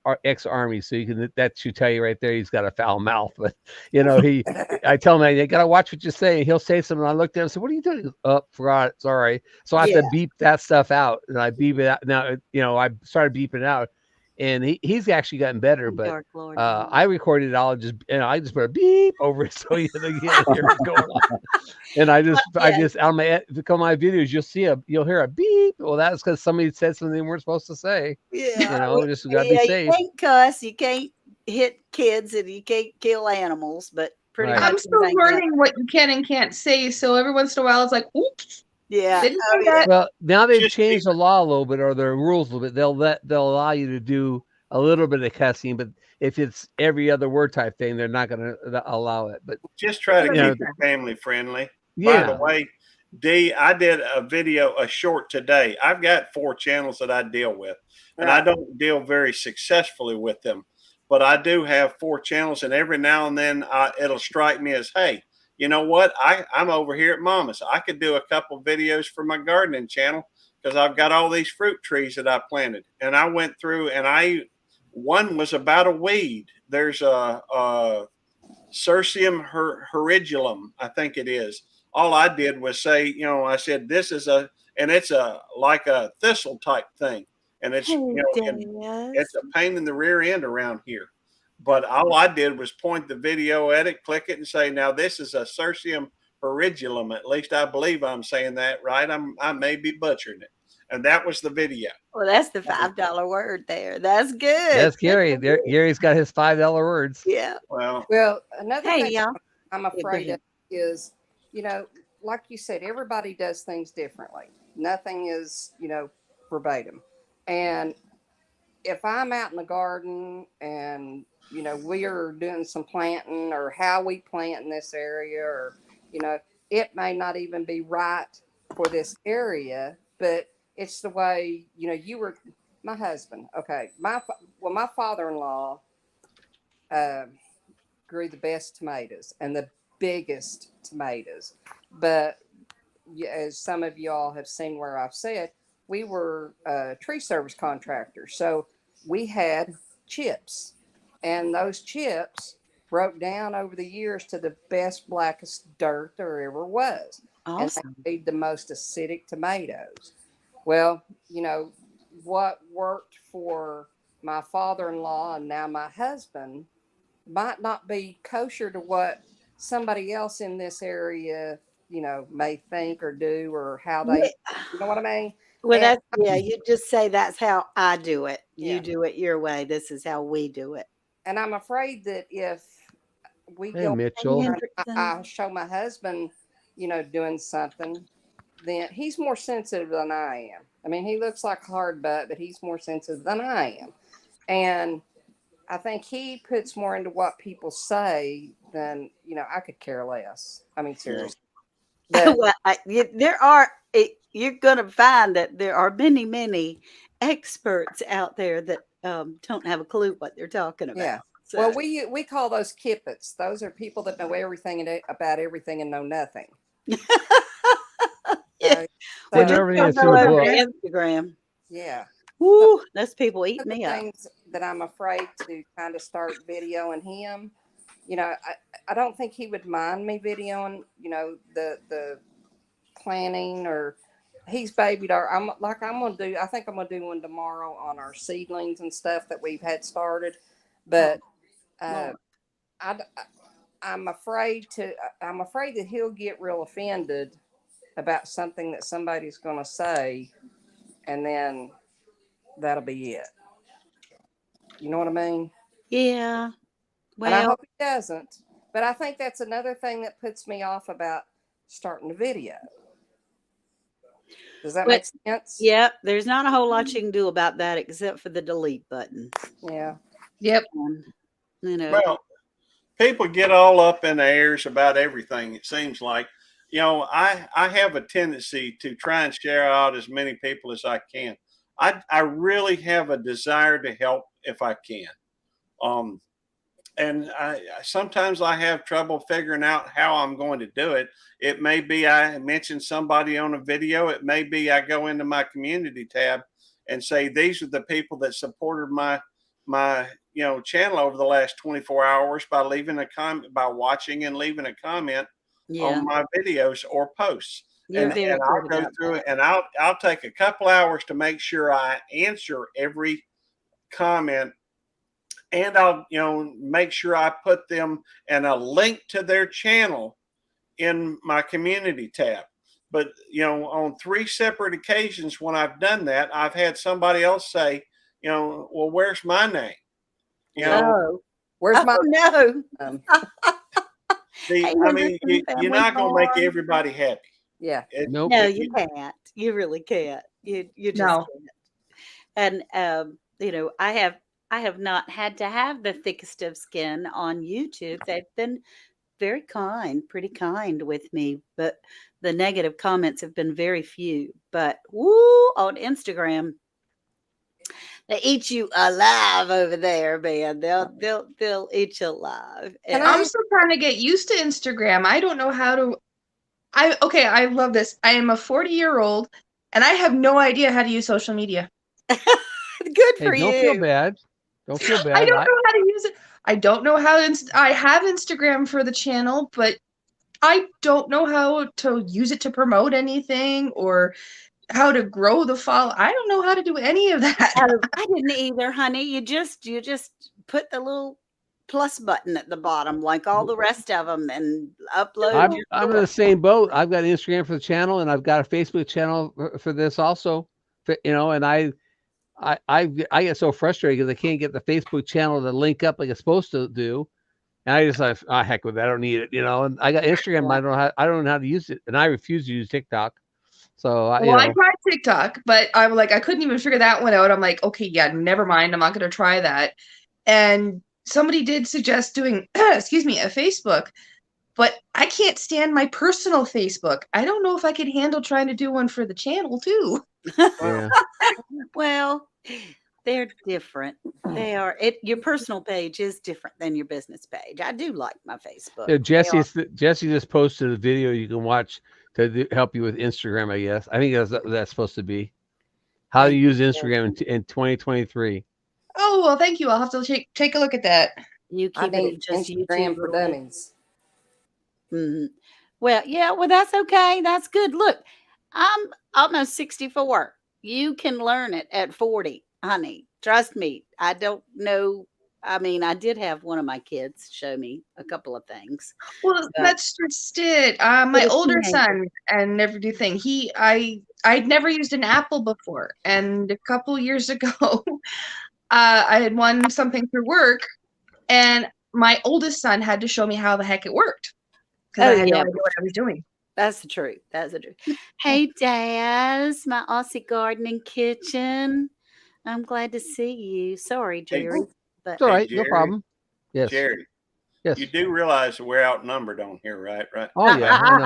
army, so that should tell you right there he's got a foul mouth. But I tell him, you gotta watch what you say. He'll say something. I looked at him and said, "What are you doing?" He goes, "Oh, forgot it. Sorry." So I have to beep that stuff out, and I beep it out. Now, I started beeping it out, and he's actually gotten better. But Dark Lord. I recorded it all. I just put a beep over it so you can't hear what's going on. And I just on my videos, you'll hear a beep. Well, that's because somebody said something they weren't supposed to say. Yeah. Just gotta be You safe. can't cuss, you can't hit kids, and you can't kill animals, but pretty Right. much I'm still everything else. learning what you can and can't say. So every once in a while, it's like, oops, Yeah. didn't Oh, say yeah. that. Well, now they've Just changed the law a little bit, or their rules a little bit. They'll allow you to do a little bit of cussing, but if it's every other word type thing, they're not going to allow it. But just try to Yeah. keep it family friendly. yeah, By the way, D, I did a short today. I've got 4 channels that I deal with, and I don't deal very successfully with them, but I do have 4 channels, and every now and then it'll strike me as, hey, you know what? I'm over here at Mama's. I could do a couple videos for my gardening channel because I've got all these fruit trees that I planted, and I went through and one was about a weed. There's a Cirsium hirigillum, I think it is. All I did was say, I said, this is and it's like a thistle type thing. And it's, it's a pain in the rear end around here. But all I did was point the video at it, click it, and say, now this is a Cirsium hirigillum. At least I believe I'm saying that right. I may be butchering it. And that was the video. Well, that's the $5 word there. That's good. that's Gary. Gary's got his $5 words. Yeah. Well, Another Hey, thing y'all. I'm afraid of is, like you said, everybody does things differently. Nothing is, verbatim. And if I'm out in the garden and, we are doing some planting, or how we plant in this area, or, it may not even be right for this area, but it's the way, you were my husband. Okay. My father-in-law grew the best tomatoes and the biggest tomatoes. But as some of y'all have seen where I've said, we were tree service contractors. So we had chips, and those chips broke down over the years to the best, blackest dirt there ever was. Awesome. And they made the most acidic tomatoes. Well, what worked for my father-in-law and now my husband might not be kosher to what somebody else in this area, may think or do, or how they, you know what I mean? Well, And- you just say that's how I do it. You Yeah. do it your way. This is how we do it. And I'm afraid that if we Hey, go, Mitchell. and I show my husband, doing something, then he's more sensitive than I am. I mean, he looks like a hard butt, but he's more sensitive than I am. And I think he puts more into what people say than, I could care less. I mean, seriously. But Well, you're going to find that there are many, many experts out there that don't have a clue what they're talking about. yeah. So, Well, we call those kippets. Those are people that know everything about everything and know nothing. Yeah. So, Well, just everything don't is go through a over book. to Instagram. yeah. Woo, those people eat Other me up. things that I'm afraid to kind of start videoing him. I don't think he would mind me videoing, the planning, or he's babied I think I'm gonna do one tomorrow on our seedlings and stuff that we've had started. but Lord. I'm afraid that he'll get real offended about something that somebody's going to say, and then that'll be it. You know what I mean? Yeah. And I Well, hope he doesn't. But I think that's another thing that puts me off about starting a video. Does that but make sense? yeah, there's not a whole lot you can do about that except for the delete button. Yeah. Yep. You know. Well, people get all up in the airs about everything. It seems like, I have a tendency to try and share out as many people as I can. I really have a desire to help if I can. And sometimes I have trouble figuring out how I'm going to do it. It may be I mention somebody on a video. It may be I go into my community tab and say these are the people that supported my channel over the last 24 hours by leaving a comment, by watching and leaving a comment Yeah. on my videos or posts. You're And very I'll good go about through that. it, and I'll take a couple hours to make sure I answer every comment, and I'll make sure I put them and a link to their channel in my community tab. But on 3 separate occasions when I've done that, I've had somebody else say, well, where's my name? Oh. Where's my no. See, Hey, I mean, Henderson you're Family not going to make Farm. everybody happy. Yeah. Nope. No, you can't. You really can't. You just No. can't. And I have not had to have the thickest of skin on YouTube. They've been very kind, pretty kind with me, but the negative comments have been very few. But on Instagram, they eat you alive over there, man. They'll eat you alive. Can And I'm still trying to get used to Instagram. I don't know how to. I love this. I am a 40-year-old and I have no idea how to use social media. good for Hey, don't feel you. bad. Don't feel I bad. don't know how to use it. I don't know how I have Instagram for the channel, but I don't know how to use it to promote anything or how to grow the follow. I don't know how to do any of that. Oh, I didn't either, honey. You just put the little plus button at the bottom, like all the rest of them, and upload I'm your I'm in the same boat. I've got Instagram for the channel, and I've got a Facebook channel for this also. And I get so frustrated because I can't get the Facebook channel to link up like it's supposed to do, and I just like, heck with that. I don't need it, And I got Instagram. Yeah. I don't know how to use it, and I refuse to use TikTok. So Well, I tried TikTok, but I'm like, I couldn't even figure that one out. I'm like, okay, yeah, never mind. I'm not going to try that. And somebody did suggest doing, excuse me, a Facebook, but I can't stand my personal Facebook. I don't know if I could handle trying to do one for the channel too. yeah. Well, they're different. They are. Your personal page is different than your business page. I do like my Facebook. Yeah, They are- Jesse just posted a video you can watch to help you with Instagram. I guess I think that's supposed to be how to use Instagram in 2023. Oh, well, thank you. I'll have to take a look at that. You I keep it need at just Instagram YouTube. for really. dummies. Mhm. Well, yeah, well, that's okay. That's good. Look, I'm almost 64. You can learn it at 40, honey. Trust me. I don't know. I mean, I did have one of my kids show me a couple of things. Well, But that's just it. My a older teenager. son and everything. I'd never used an Apple before, and a couple years ago, I had won something for work, and my oldest son had to show me how the heck it worked because I had no idea what I was doing. That's the truth. That's the truth. Hey, Daz, my Aussie gardening kitchen. I'm glad to see you. Sorry, Hey, Jerry, but It's all right, no Jerry. problem. Yes, Jerry, yes. you do realize that we're outnumbered on here, right? Oh yeah, I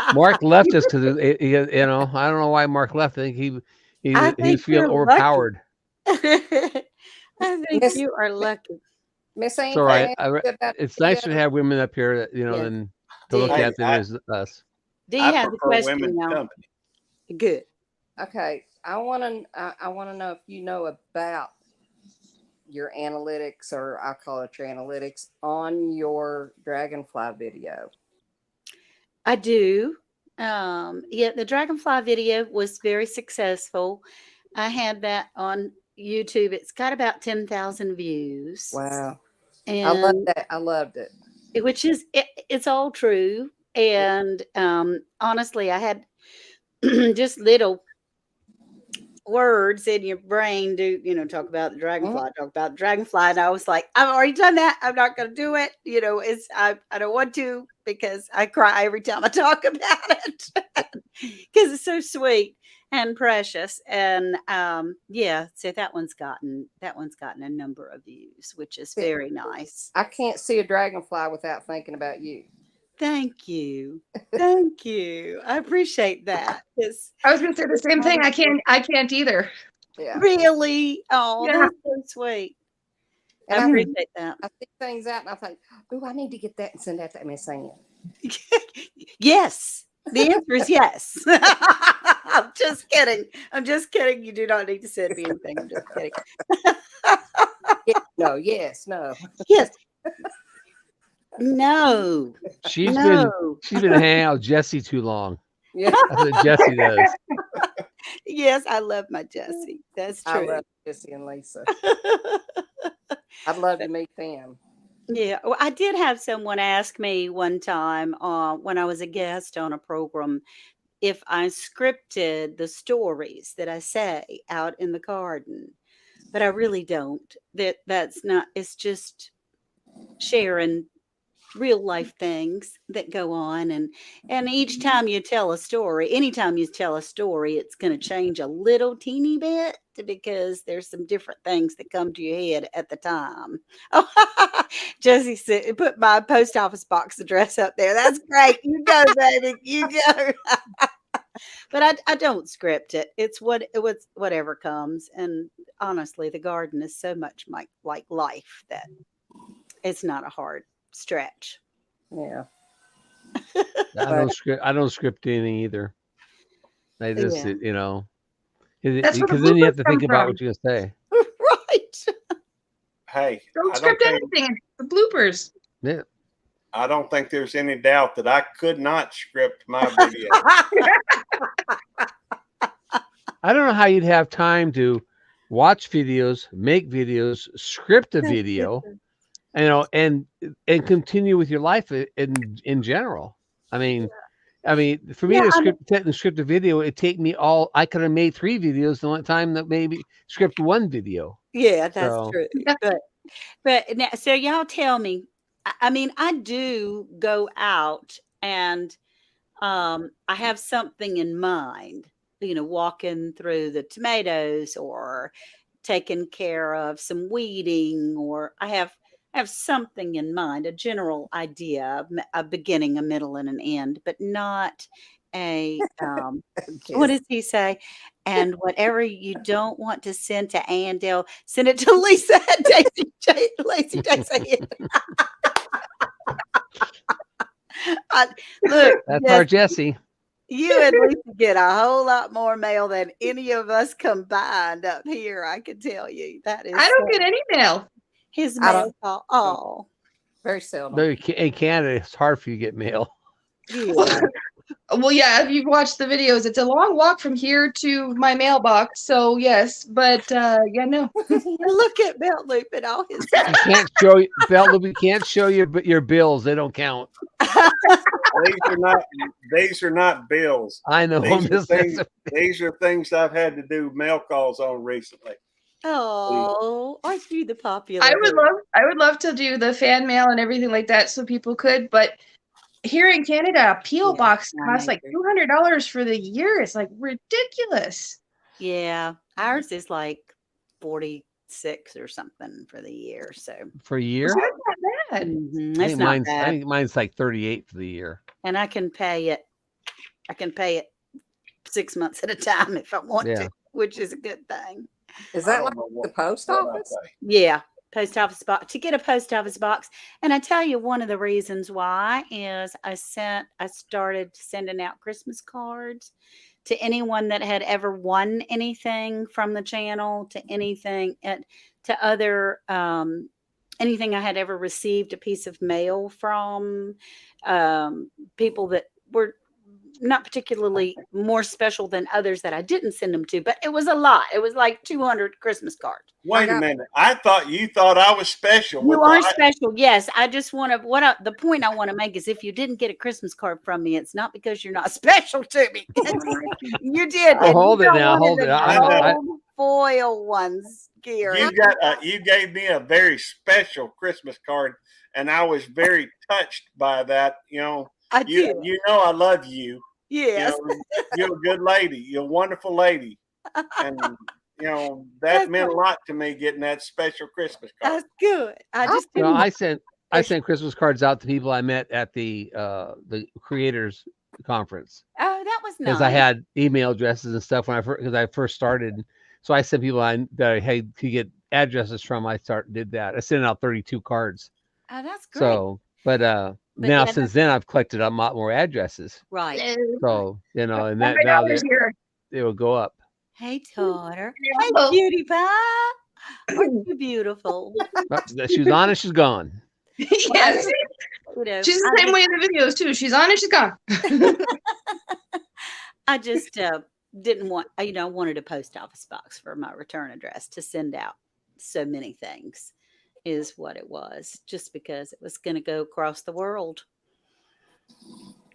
know. Mark left us because I don't know why Mark left. I think he I was think feeling you're lucky. overpowered. I think Miss- you are lucky. Miss It's all right. anything about It's the nicer to video? have women up here, that, Yeah. than to look Hey, at than it is us. Do you I have the prefer question women's now? company. Good. Okay, I want to know if you know about your analytics, or I'll call it your analytics, on your Dragonfly video. I do. Yeah, the Dragonfly video was very successful. I had that on YouTube. It's got about 10,000 views. Wow. I And love that. I loved it. which is it's all true. And honestly, I had just little words in your brain talk about the dragonfly, talk about the dragonfly, and I was like, I've already done that. I'm not going to do it. I don't want to, because I cry every time I talk about it because it's so sweet and precious. And so that one's gotten a number of views, which is very nice. I can't see a dragonfly without thinking about you. Thank you. Thank you. I appreciate that. I was gonna say the same thing. I can't either. Yeah. Really? Oh, Yeah. that's so sweet. And I appreciate that. I see things out and I think, oh, I need to get that and send that to Miss Ann. Yes. The answer is yes. I'm just kidding. You do not need to send me anything. I'm just kidding. No, yes, no. Yes. No. She's No. been hanging out with Jesse too long. Yeah. That's what Jesse does. Yes, I love my Jessie. That's I true. love Jesse and Lisa. I'd love to meet them. Yeah, well, I did have someone ask me one time when I was a guest on a program if I scripted the stories that I say out in the garden, but I really don't. That's not. It's just sharing real life things that go on, and each time you tell a story, anytime you tell a story, it's going to change a little teeny bit because there's some different things that come to your head at the time. Oh, Jesse said, put my post office box address up there. That's great. You go, baby. You go. But I don't script it. It's whatever comes. And honestly, the garden is so much like life that it's not a hard stretch. Yeah. I don't script anything either. I just, Yeah. That's where the because then you have bloopers to come think about from. what you're gonna say. Right. Hey, Don't I script think, anything. It's the bloopers. Yeah. I don't think there's any doubt that I could not script my video. I don't know how you'd have time to watch videos, make videos, script a video, and continue with your life in general. I mean, for me to script a video, it'd take me I could have made 3 videos the one time that maybe script 1 video. Yeah, that's So- true. But now, so y'all tell me. I do go out and I have something in mind. Walking through the tomatoes or taking care of some weeding, or I have something in mind, a general idea, a beginning, a middle, and an end, but not a what does he say? And whatever you don't want to send to Andale, send it to Lisa at Lazy Daisy. Look, That's yes, our Jesse. you and Lisa get a whole lot more mail than any of us combined up here. I can tell you that is. I don't get any mail. His I mail. don't- Oh, Very seldom. No, in Canada, it's hard for you to get mail. yeah. Well, yeah, if you've watched the videos, it's a long walk from here to my mailbox. So yes, but yeah, no. Look at Belt Loop and all his. You can't show we can't show your bills. They don't count. These are not bills. I know. These are things I've had to do mail calls on recently. Oh, aren't you the popular? I would love to do the fan mail and everything like that so people could, but here in Canada, a PO box costs like $200 for the year. It's like ridiculous. Yeah, ours is like 46 or something for the year. So For a year? It's not that bad. It's not I bad. think mine's like 38 for the year. And I can pay it 6 months at a time if I want Yeah. to, which is a good thing. Is I that don't like know the what- post what I office? say. Yeah, post office box, to get a post office box. And I tell you, one of the reasons why is I started sending out Christmas cards to anyone that had ever won anything from the channel, to anything to other anything I had ever received a piece of mail from, people that were not particularly more special than others that I didn't send them to, but it was a lot. It was like 200 Christmas cards. Wait a minute. I thought you thought I was special. You with are the- special. Yes. I just want to, the point I want to make is if you didn't get a Christmas card from me, it's not because you're not special to me. You did. Oh, and hold you it got now, one of hold the it. I- gold foil ones, Gary. You gave me a very special Christmas card, and I was very touched by that. I did. You know I love you. Yes. You're a good lady. You're a wonderful lady, and that That's meant a lot to me getting that special Christmas card. That's good. I just No, didn't. I sent Christmas cards out to people I met at the creators conference Oh, that was nice. because I had email addresses and stuff when I first started. So I sent people that I could get addresses from. I did that. I sent out 32 cards. Oh, that's great. So, but now yeah, since then I've collected a lot more addresses. right. So and that My now daughter's here. it will go up. Hey, daughter. Hey, Hello. cutie pie. Aren't you beautiful? She's on and she's gone. Yes. You know, She's the same way in the videos too. She's on and she's gone. I just didn't want, I wanted a post office box for my return address to send out so many things is what it was, just because it was going to go across the world.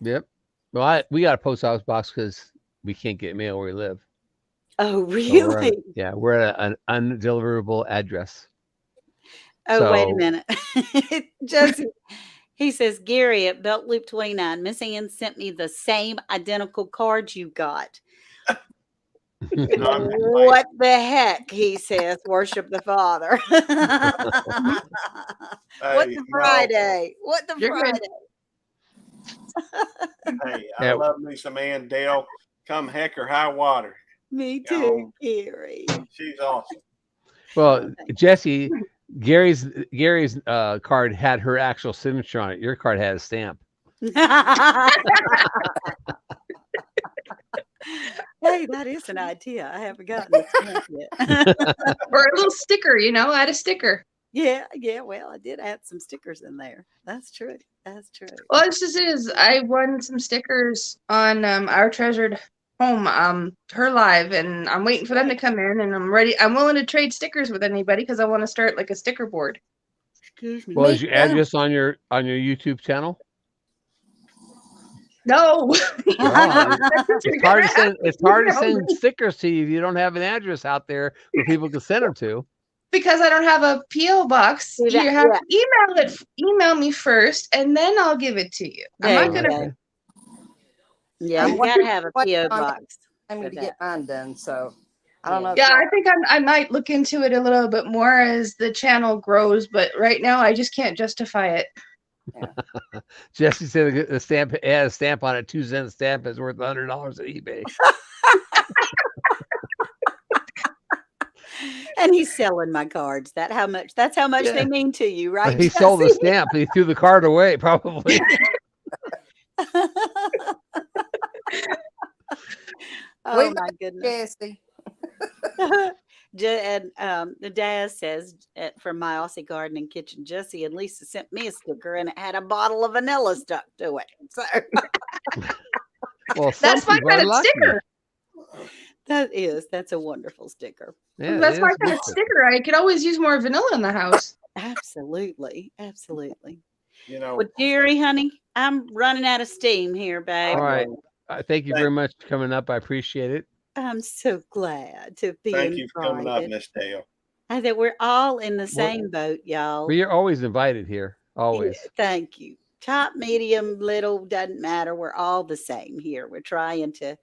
Yep. Well, we got a post office box because we can't get mail where we live. Oh, So really? we're at an undeliverable address. Oh, wait a So- minute. Jesse, he says, Gary at Belt Loop 29, Miss Ann sent me the same identical card you got. What the heck? He says, worship the Father. What the Friday? What the You're good. Friday? Hey, I Yeah. love me some Ann Dale. Come heck or high water. Me too, Gary. She's awesome. Well, Jesse, Gary's card had her actual signature on it. Your card had a stamp. Hey, that is an idea. I haven't gotten it yet. Or a little sticker, add a sticker. Yeah. Well, I did add some stickers in there. That's true. That's true. Well, this just is. I won some stickers on Our Treasured Home, her live, and I'm waiting for them to come in, and I'm ready. I'm willing to trade stickers with anybody because I want to start like a sticker board. Excuse me. Well, is your address on your YouTube channel? No. It's hard to send stickers to you if you don't have an address out there where people can send them to. Because I don't have a PO box. See that- You have to email me first, and then I'll give it to you. There I'm not you gonna. go. Yeah, you I'm gotta have a wondering PO what- box. I'm for to that. get mine done, so I don't know. if Yeah, y'all- I think I might look into it a little bit more as the channel grows, but right now I just can't justify it. Jesse said the stamp had a stamp on it. 2-cent stamp is worth $100 at eBay. And he's selling my cards. That's how much Yeah. they mean to you, right? He sold the Jesse? stamp. He threw the card away, probably. Oh We my goodness. Jesse. And the dad says from my Aussie Garden and Kitchen, Jesse and Lisa sent me a sticker and it had a bottle of vanilla stuck to it. So Well, some That's my people kind are of lucky. sticker. that's a wonderful sticker. Yeah, That's it my is kind good of sticker. I could always use more vanilla in the house. Absolutely. Absolutely. You Well, Jerry, honey, I'm running out of steam here, babe. All right. Thank you very much for coming up. I appreciate it. I'm so glad to be thank you for coming up, invited. Miss Dale. I think we're all in the same boat, y'all. Well, you're always invited here. Always. Yeah, thank you. Top, medium, little, doesn't matter. We're all the same here. We're trying to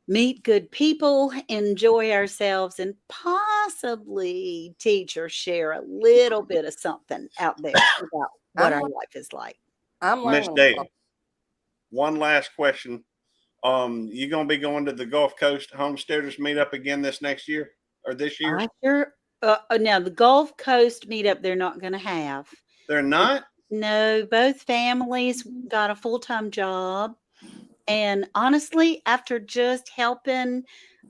meet good people, enjoy ourselves, and possibly teach or share a little bit of something out there about what our life is like. I'm Miss learning. Dale, one last question. You gonna be going to the Gulf Coast Homesteaders meetup again this next year or this year? I sure. Now, the Gulf Coast meetup, they're not going to have. They're not. No, both families got a full-time job. And honestly, after just helping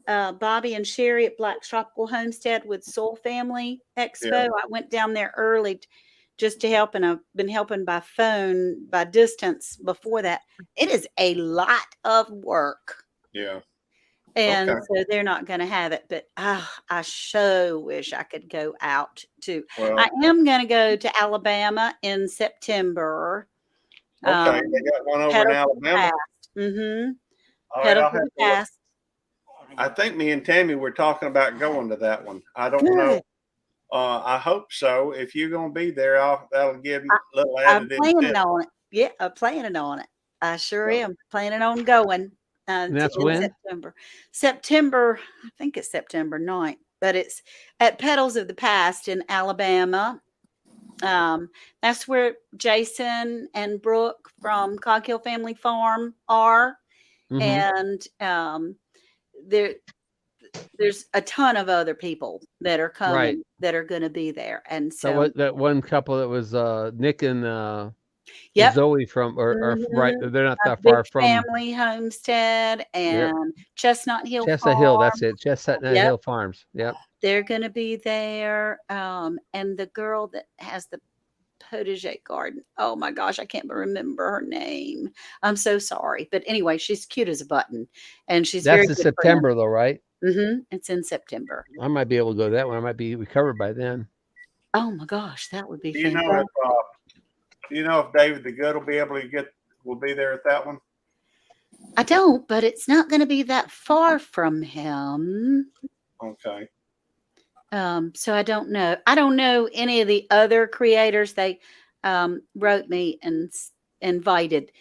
Bobby and Sherry at Black Tropical Homestead with Soul Family Expo, Yeah. I went down there early just to help, and I've been helping by phone, by distance before that. It is a lot of work. Yeah. And Okay. so they're not going to have it. But I so wish I could go out to. Well, I am going to go to Alabama in September. okay. They got one over in Pedal to the Alabama. Past. Mm-hmm. All right, Pedal I'll to have the to look. Past. I think me and Tammy were talking about going to that one. I don't know. Good. I hope so. If you're gonna be there, that'll give you a little I'm added planning incentive. on it. Yeah, I'm planning on it. I sure Right. am planning on going. And that's In when? September. September, I think it's September 9th, but it's at Petals of the Past in Alabama. That's where Jason and Brooke from Coghill Family Farm are. Mhm. And there's a ton of other people that are coming Right. that are going to be there. And So so, what that one couple that was Nick and yep. Zoe from are right. Mhm. They're not A that big far from family homestead Yep. and Chestnut Hill Chestnut Farm. Hill. That's it. Chestnut Yep. Hill Farms. Yep. They're going to be there. And the girl that has the potager garden. Oh my gosh, I can't remember her name. I'm so sorry. But anyway, she's cute as a button. And she's That's very in good friend. September though, right? It's in September. I might be able to go to that one. I might be recovered by then. Oh my gosh, that would be Do you know fantastic. if David the Good will be there at that one? I don't, but it's not going to be that far from him. Okay. So I don't know. I don't know any of the other creators. They wrote me and invited.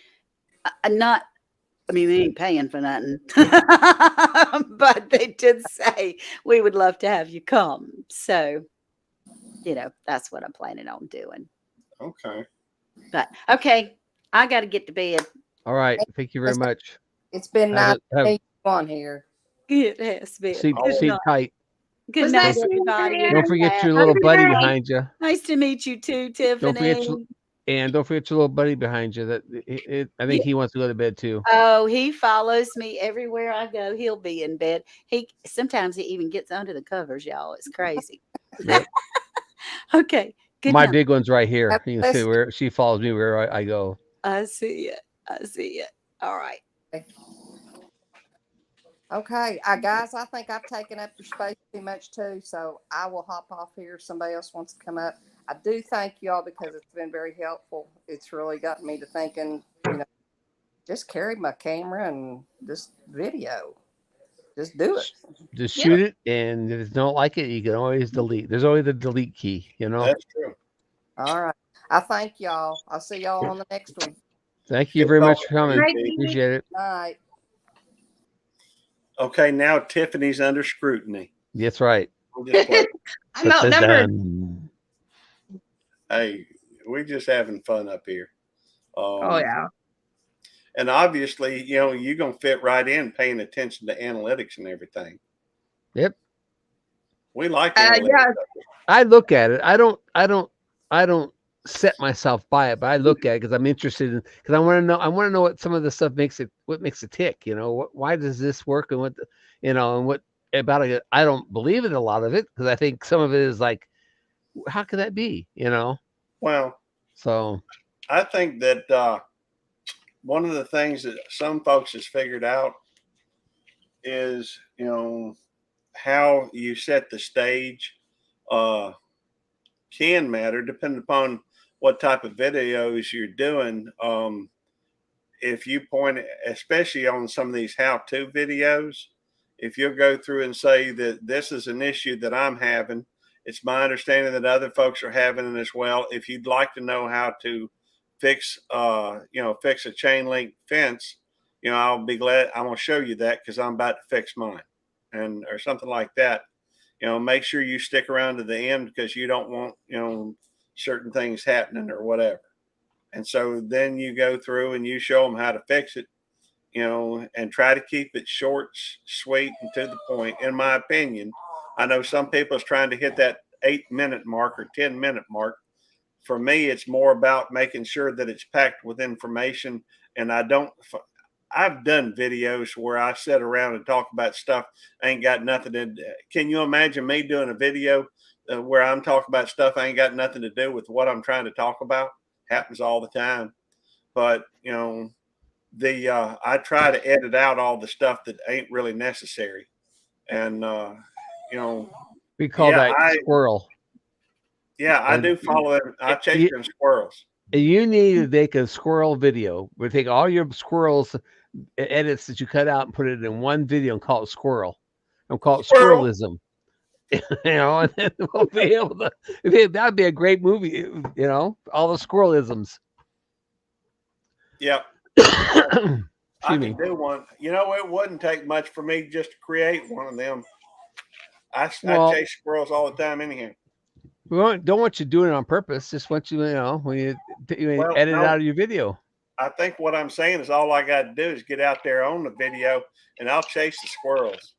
They ain't paying for nothing, but they did say we would love to have you come. So, that's what I'm planning on doing. Okay. But okay, I got to get to bed. All right. Thank you very much. It's been Have nice a- have- to meet you on here. It has been. Seat Good night. tight. Good Was night, nice meeting you, everybody. Diane. Don't forget your Have little a good buddy night. behind you. Nice to meet you too, Don't forget Tiffany. don't forget your little buddy behind you. I think he wants to go to bed too. Oh, he follows me everywhere I go. He'll be in bed. Sometimes he even gets under the covers, y'all. It's crazy. Yep. Okay. Good My night. big one's right here. Have You a can see blessed- where she follows me where I go. I see it. All right. Okay, guys, I think I've taken up your space too much too, so I will hop off here. If somebody else wants to come up. I do thank y'all because it's been very helpful. It's really gotten me to thinking, just carry my camera and just video. Just do it. Just Yeah. shoot it, and if you don't like it, you can always delete. There's always the delete key, That's true. All right. I thank y'all. I'll see y'all on the next one. Thank you Good very much talking for coming. Right. Appreciate it. Night. Okay, now Tiffany's under scrutiny. That's right. We'll just play. I'm outnumbered. Dun. Hey, we're just having fun up here. Oh yeah. And obviously, you're going to fit right in paying attention to analytics and everything. Yep. We like Yeah. analytics. I look at it. I don't set myself by it, but I look at it because I'm interested in because I want to know what some of the stuff makes it tick. Why does this work and what about it? I don't believe in a lot of it because I think some of it is like, how could that be? Well, So I think that one of the things that some folks has figured out is, how you set the stage can matter depending upon what type of videos you're doing. If you point, especially on some of these how-to videos, if you'll go through and say that this is an issue that I'm having, it's my understanding that other folks are having it as well. If you'd like to know how to fix a chain link fence, I'll be glad. I'm going to show you that because I'm about to fix mine or something like that. Make sure you stick around to the end because you don't want, certain things happening or whatever. And so then you go through and you show them how to fix it, and try to keep it short, sweet, and to the point. In my opinion, I know some people is trying to hit that 8-minute mark or 10-minute mark. For me, it's more about making sure that it's packed with information. And I've done videos where I sit around and talk about stuff I ain't got nothing in. Can you imagine me doing a video where I'm talking about stuff ain't got nothing to do with what I'm trying to talk about. Happens all the time. But I try to edit out all the stuff that ain't really necessary. And We call yeah, that squirrel. I And do follow it. I chase them squirrels. You need to make a squirrel video. We take all your squirrels edits that you cut out and put it in one video and call it squirrel. And call it squirrelism. And then we'll be able to. That'd be a great movie. All the squirrelisms. Yep. Excuse I me. can do one. It wouldn't take much for me just to create one of them. I chase squirrels all the time anyhow. We don't want you doing it on purpose. Just want you, when you edit it out of your video. I think what I'm saying is all I got to do is get out there on the video, and I'll chase the squirrels.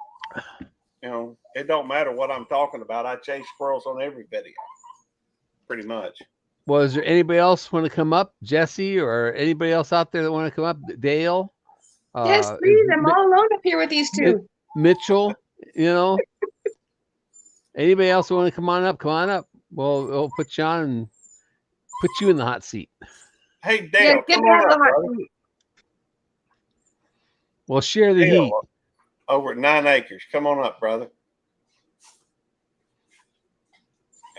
It don't matter what I'm talking about. I chase squirrels on every video, pretty much. Well, is there anybody else want to come up, Jesse, or anybody else out there that want to come up, Dale? Yes, please. I'm all alone up here with these two. Mitchell, anybody else want to come on up? Come on up. We'll put you on and put you in the hot seat. Hey, Dale, get come me out on of up, the hot brother. seat. We'll share the Dale, heat. over at 9 Acres. Come on up, brother.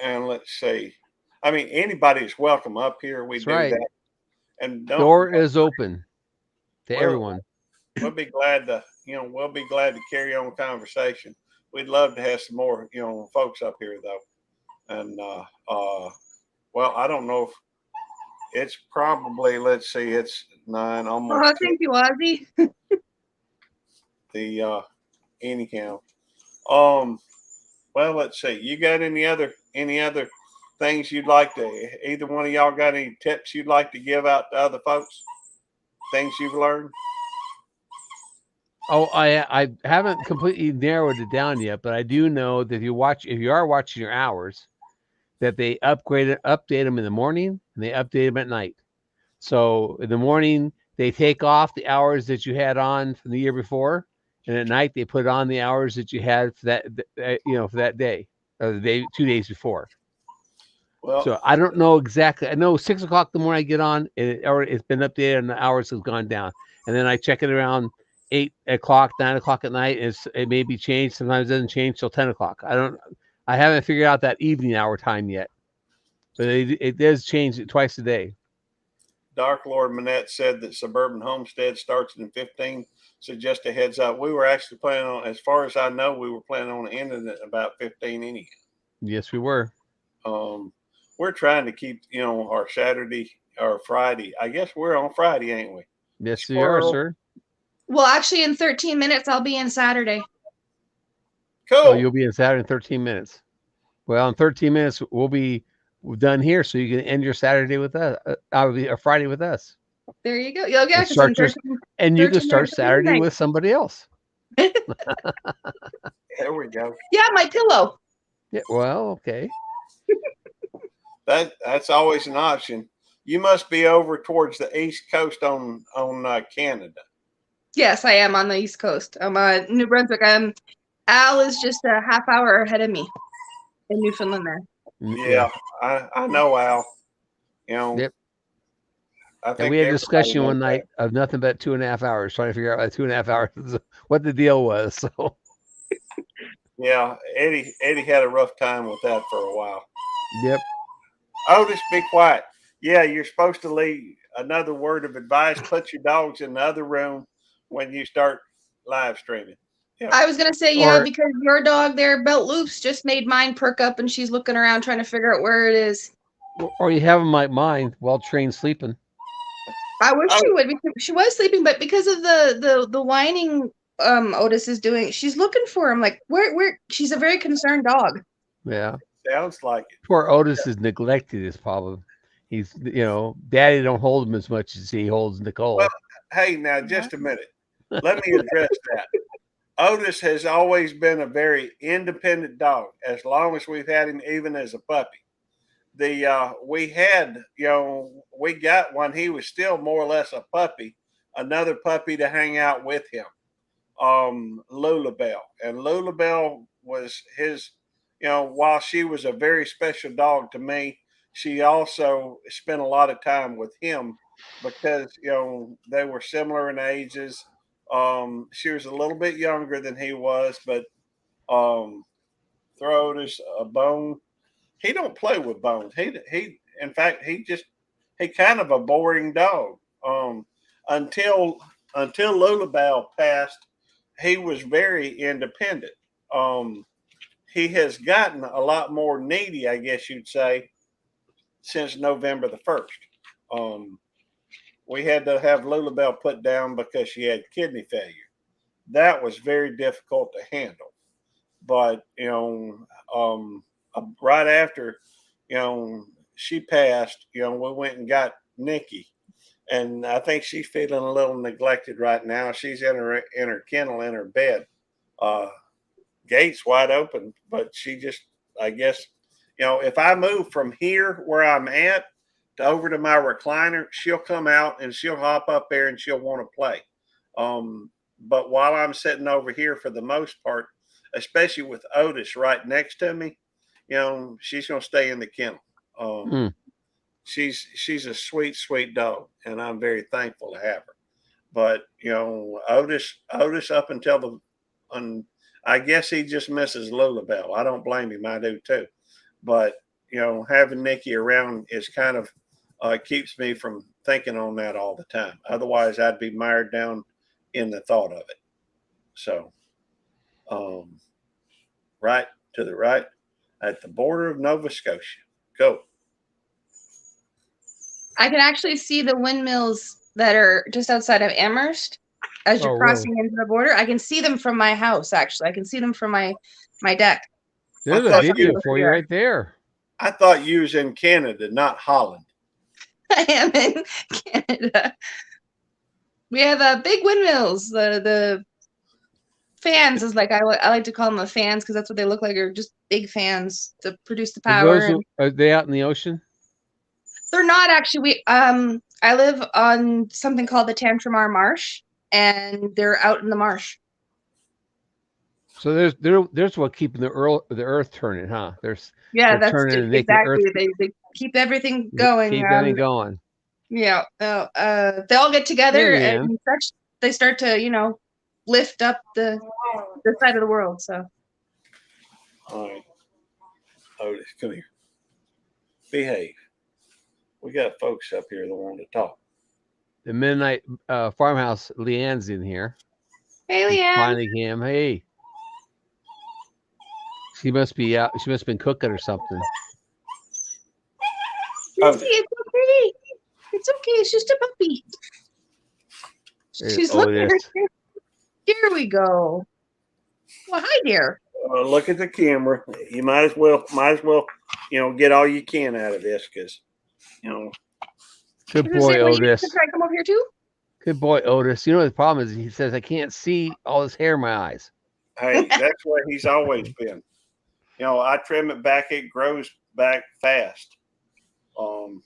And let's see. I mean, anybody is welcome up here. We That's do right. that. And Door is open to everyone. We'll be glad to, carry on conversation. We'd love to have some more, folks up here though. And well, I don't know if it's probably, let's see, it's 9 almost. Oh, thank you, Ozzy. The anyhow. Well, let's see. You got any other things you'd like to, either one of y'all got any tips you'd like to give out to other folks? Things you've learned? Oh, I haven't completely narrowed it down yet, but I do know that if you are watching your hours, that they update them in the morning and they update them at night. So in the morning they take off the hours that you had on from the year before, and at night they put on the hours that you had for that for that day or the day 2 days before. Well, so I don't know exactly. I know 6 o'clock in the morning I get on, and it's been updated and the hours have gone down, and then I check it around 8 o'clock, 9 o'clock at night. It may be changed. Sometimes it doesn't change till 10 o'clock. I haven't figured out that evening hour time yet, but it does change it twice a day. Dark Lord Manette said that Suburban Homestead starts in 15. So just a heads up, we were actually planning on, as far as I know, we were planning on ending at about 15 anyhow. Yes, we were. We're trying to keep, our Saturday or Friday. I guess we're on Friday, ain't we? Yes, we are, sir. Well, actually, in 13 minutes, I'll be in Saturday. Cool. Oh, you'll be in Saturday in 13 minutes. Well, in 13 minutes, we'll be done here, so you can end your Saturday with us, or Friday with us. There you go. Yeah, and you can start Saturday with somebody else. There we go. Yeah, my pillow. Yeah. Well, okay. That's always an option. You must be over towards the East Coast on Canada. Yes, I am on the East Coast. I'm New Brunswick. Al is just a half hour ahead of me in Newfoundland there. Yeah, I know Al. Yep. I think and we had a discussion one night of nothing but 2.5 hours, trying to figure out 2.5 hours what the deal was. So yeah, Eddie had a rough time with that for a while. Yep. Otis, be quiet. Yeah, you're supposed to leave another word of advice. Put your dogs in the other room when you start live streaming. Yeah. I was going to say, because your dog there, Belt Loops, just made mine perk up and she's looking around trying to figure out where it is. Or you have them like mine, well-trained sleeping. I wish she would. She was sleeping, but because of the whining Otis is doing, she's looking for him. Like, where? She's a very concerned dog. Yeah. Sounds like it. Poor Otis is neglected his problem. He's, Daddy don't hold him as much as he holds Nicole. Well, hey, now just a minute. Let me address that. Otis has always been a very independent dog, as long as we've had him, even as a puppy. We got when he was still more or less a puppy, another puppy to hang out with him, Lulabelle. And Lulabelle was his while she was a very special dog to me, she also spent a lot of time with him because they were similar in ages. She was a little bit younger than he was, but throw Otis a bone. He don't play with bones. He in fact he kind of a boring dog. Until Lulabelle passed, he was very independent. He has gotten a lot more needy, I guess you'd say, since November the 1st. We had to have Lulabelle put down because she had kidney failure. That was very difficult to handle. But, right after, she passed, we went and got Nikki. And I think she's feeling a little neglected right now. She's in her kennel in her bed. Gates wide open, but she just, I guess, if I move from here where I'm at to over to my recliner, she'll come out and she'll hop up there and she'll want to play. But while I'm sitting over here, for the most part, especially with Otis right next to me, she's going to stay in the kennel. She's a sweet, sweet dog, and I'm very thankful to have her. But Otis up until I guess he just misses Lulabelle. I don't blame him. I do too. But having Nikki around is kind of keeps me from thinking on that all the time. Otherwise, I'd be mired down in the thought of it. So, right to the right at the border of Nova Scotia. Go. I can actually see the windmills that are just outside of Amherst as you're crossing into the border. I can see them from my house, actually. I can see them from my deck. There's a video for you right there. I thought you was in Canada, not Holland. I am in Canada. We have big windmills. The fans is like I like to call them the fans because that's what they look like. Are just big fans to produce the power. Are they out in the ocean? They're not actually. I live on something called the Tantramar Marsh, and they're out in the marsh. So there's what keeping the earth turning, huh? That's exactly. They keep everything going. Keep everything going. Yeah. They all get together and they start to lift up the side of the world. So. All right, Otis, come here. Behave. We got folks up here that want to talk. The Midnight Farmhouse, Leanne's in here. Hey, Leanne. Finally came. Hey. She must be out. She must have been cooking or something. It's okay. It's okay. It's just a puppy. She's looking at her. Here we go. Well, hi, dear. Look at the camera. You might as well, get all you can out of this because, Good boy, Otis. Can I come over here too? Good boy, Otis. You know the problem is he says I can't see all this hair in my eyes. Hey, that's where he's always been. I trim it back; it grows back fast. So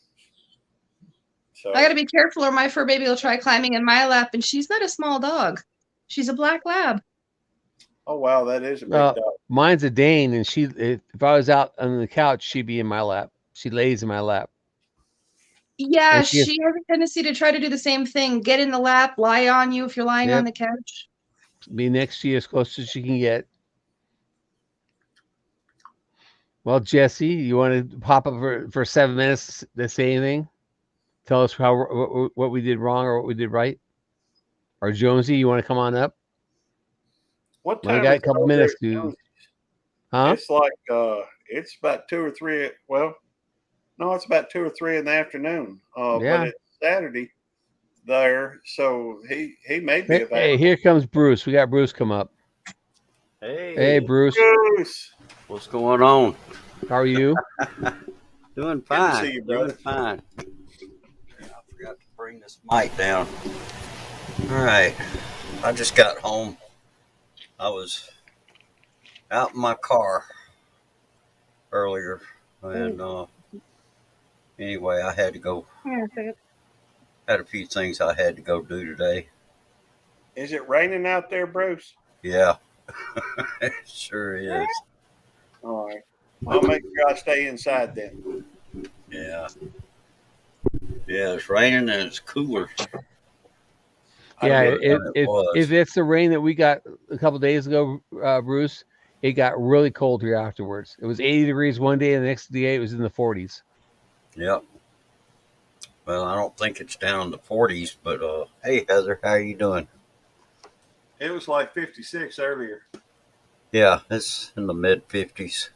I got to be careful, or my fur baby will try climbing in my lap. And she's not a small dog; she's a black lab. Oh wow, that is a big dog. Mine's a Dane, and if I was out on the couch, she'd be in my lap. She lays in my lap. Yeah, she has a tendency to try to do the same thing. Get in the lap, lie on you if you're lying on the couch. Be next to you as close as she can get. Well, Jesse, you want to pop up for 7 minutes to say anything? Tell us what we did wrong or what we did right? Or Jonesy, you want to come on up? What time? I got a couple minutes, dude. Huh? It's like it's about 2 or 3. Well, no, it's about 2 or 3 in the afternoon. But it's Saturday there, so he may be available. Hey, here comes Bruce. We got Bruce come up. Hey, Bruce. What's going on? How are you? Doing fine. Good to see you, brother. Doing fine. I forgot to bring this mic down. All right. I just got home. I was out in my car earlier, and anyway, I had to go. Had a few things I had to go do today. Is it raining out there, Bruce? Yeah, it sure is. All right. I'll make sure I stay inside then. Yeah. Yeah, it's raining and it's cooler. Yeah, really thought it was. if it's the rain that we got a couple days ago, Bruce, it got really cold here afterwards. It was 80 degrees one day, and the next day it was in the 40s. Yep. Well, I don't think it's down in the 40s, but hey, Heather, how are you doing? It was like 56 earlier. Yeah, it's in the mid 50s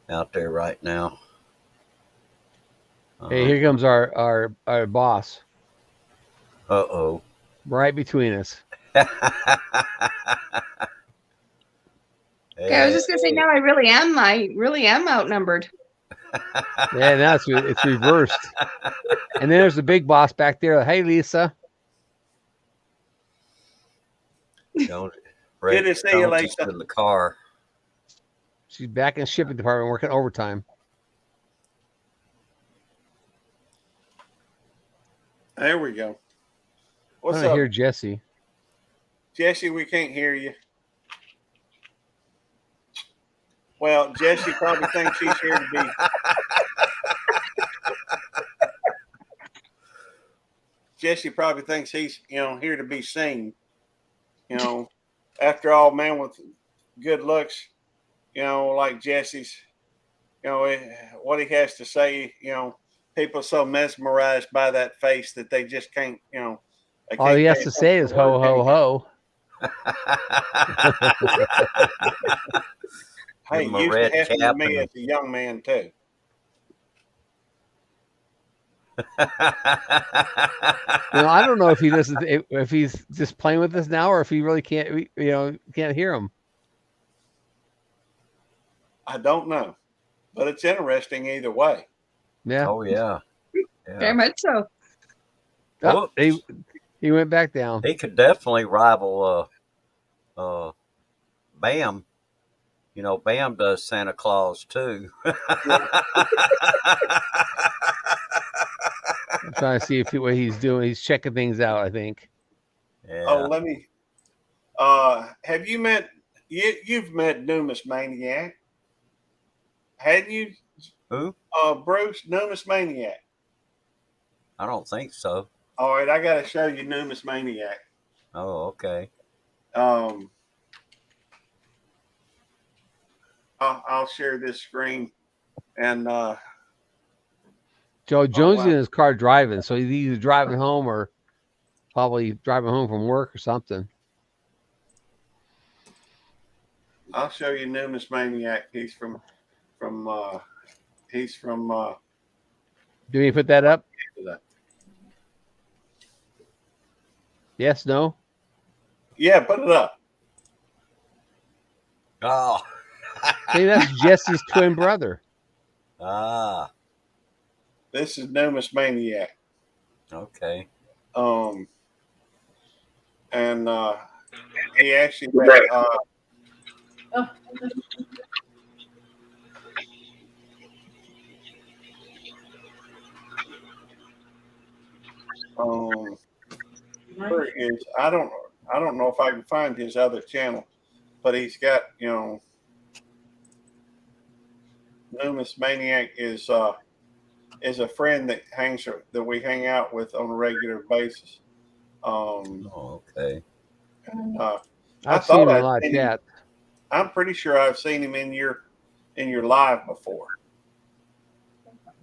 out there right now. Hey, here comes our boss Uh-oh. right between us. Okay, I was just gonna say now I really am outnumbered. Yeah, now it's reversed. And then there's the big boss back there. Hey, Lisa. Don't Good to see you, Jones is Lisa. in the car. She's back in the shipping department working overtime. There we go. I What's want to up, hear Jesse. Jesse? We can't hear you. Well, Jesse probably thinks he's here to be. Jesse probably thinks he's, here to be seen. After all, man with good looks, like Jesse's, what he has to say, people are so mesmerized by that face that they just can't, they All can't he has pay to say is ho, ho, ho. Hey, Give him a used to red happen to cap me and- as a young man too. I don't know if he doesn't, if he's just playing with us now, or if he really can't, can't hear him. I don't know, but it's interesting either way. Yeah. Oh yeah. Very Yeah. much so. Oh, he went back down. He could definitely rival Bam. Bam does Santa Claus too. I'm trying to see what he's doing. He's checking things out, I think. Yeah. Oh, let me. Have you met? You've met Numis Maniac, hadn't you? Who? Bruce Numis Maniac. I don't think so. All right, I got to show you Numis Maniac. Oh, okay. I'll share this screen, and Joe Jones wow. in his car driving, so he's either driving home or probably driving home from work or something. I'll show you Numis Maniac. He's from. Do we put that up? Yes, no? Yeah, put it up. Oh. See, that's Jesse's twin brother. Ah. This is Numis Maniac. Okay. And he actually where is I don't know if I can find his other channel, but he's got Numis Maniac is a friend that we hang out with on a regular basis. Oh, okay. And, I've thought seen him I'd a lot of seen him. chat. I'm pretty sure I've seen him in your live before.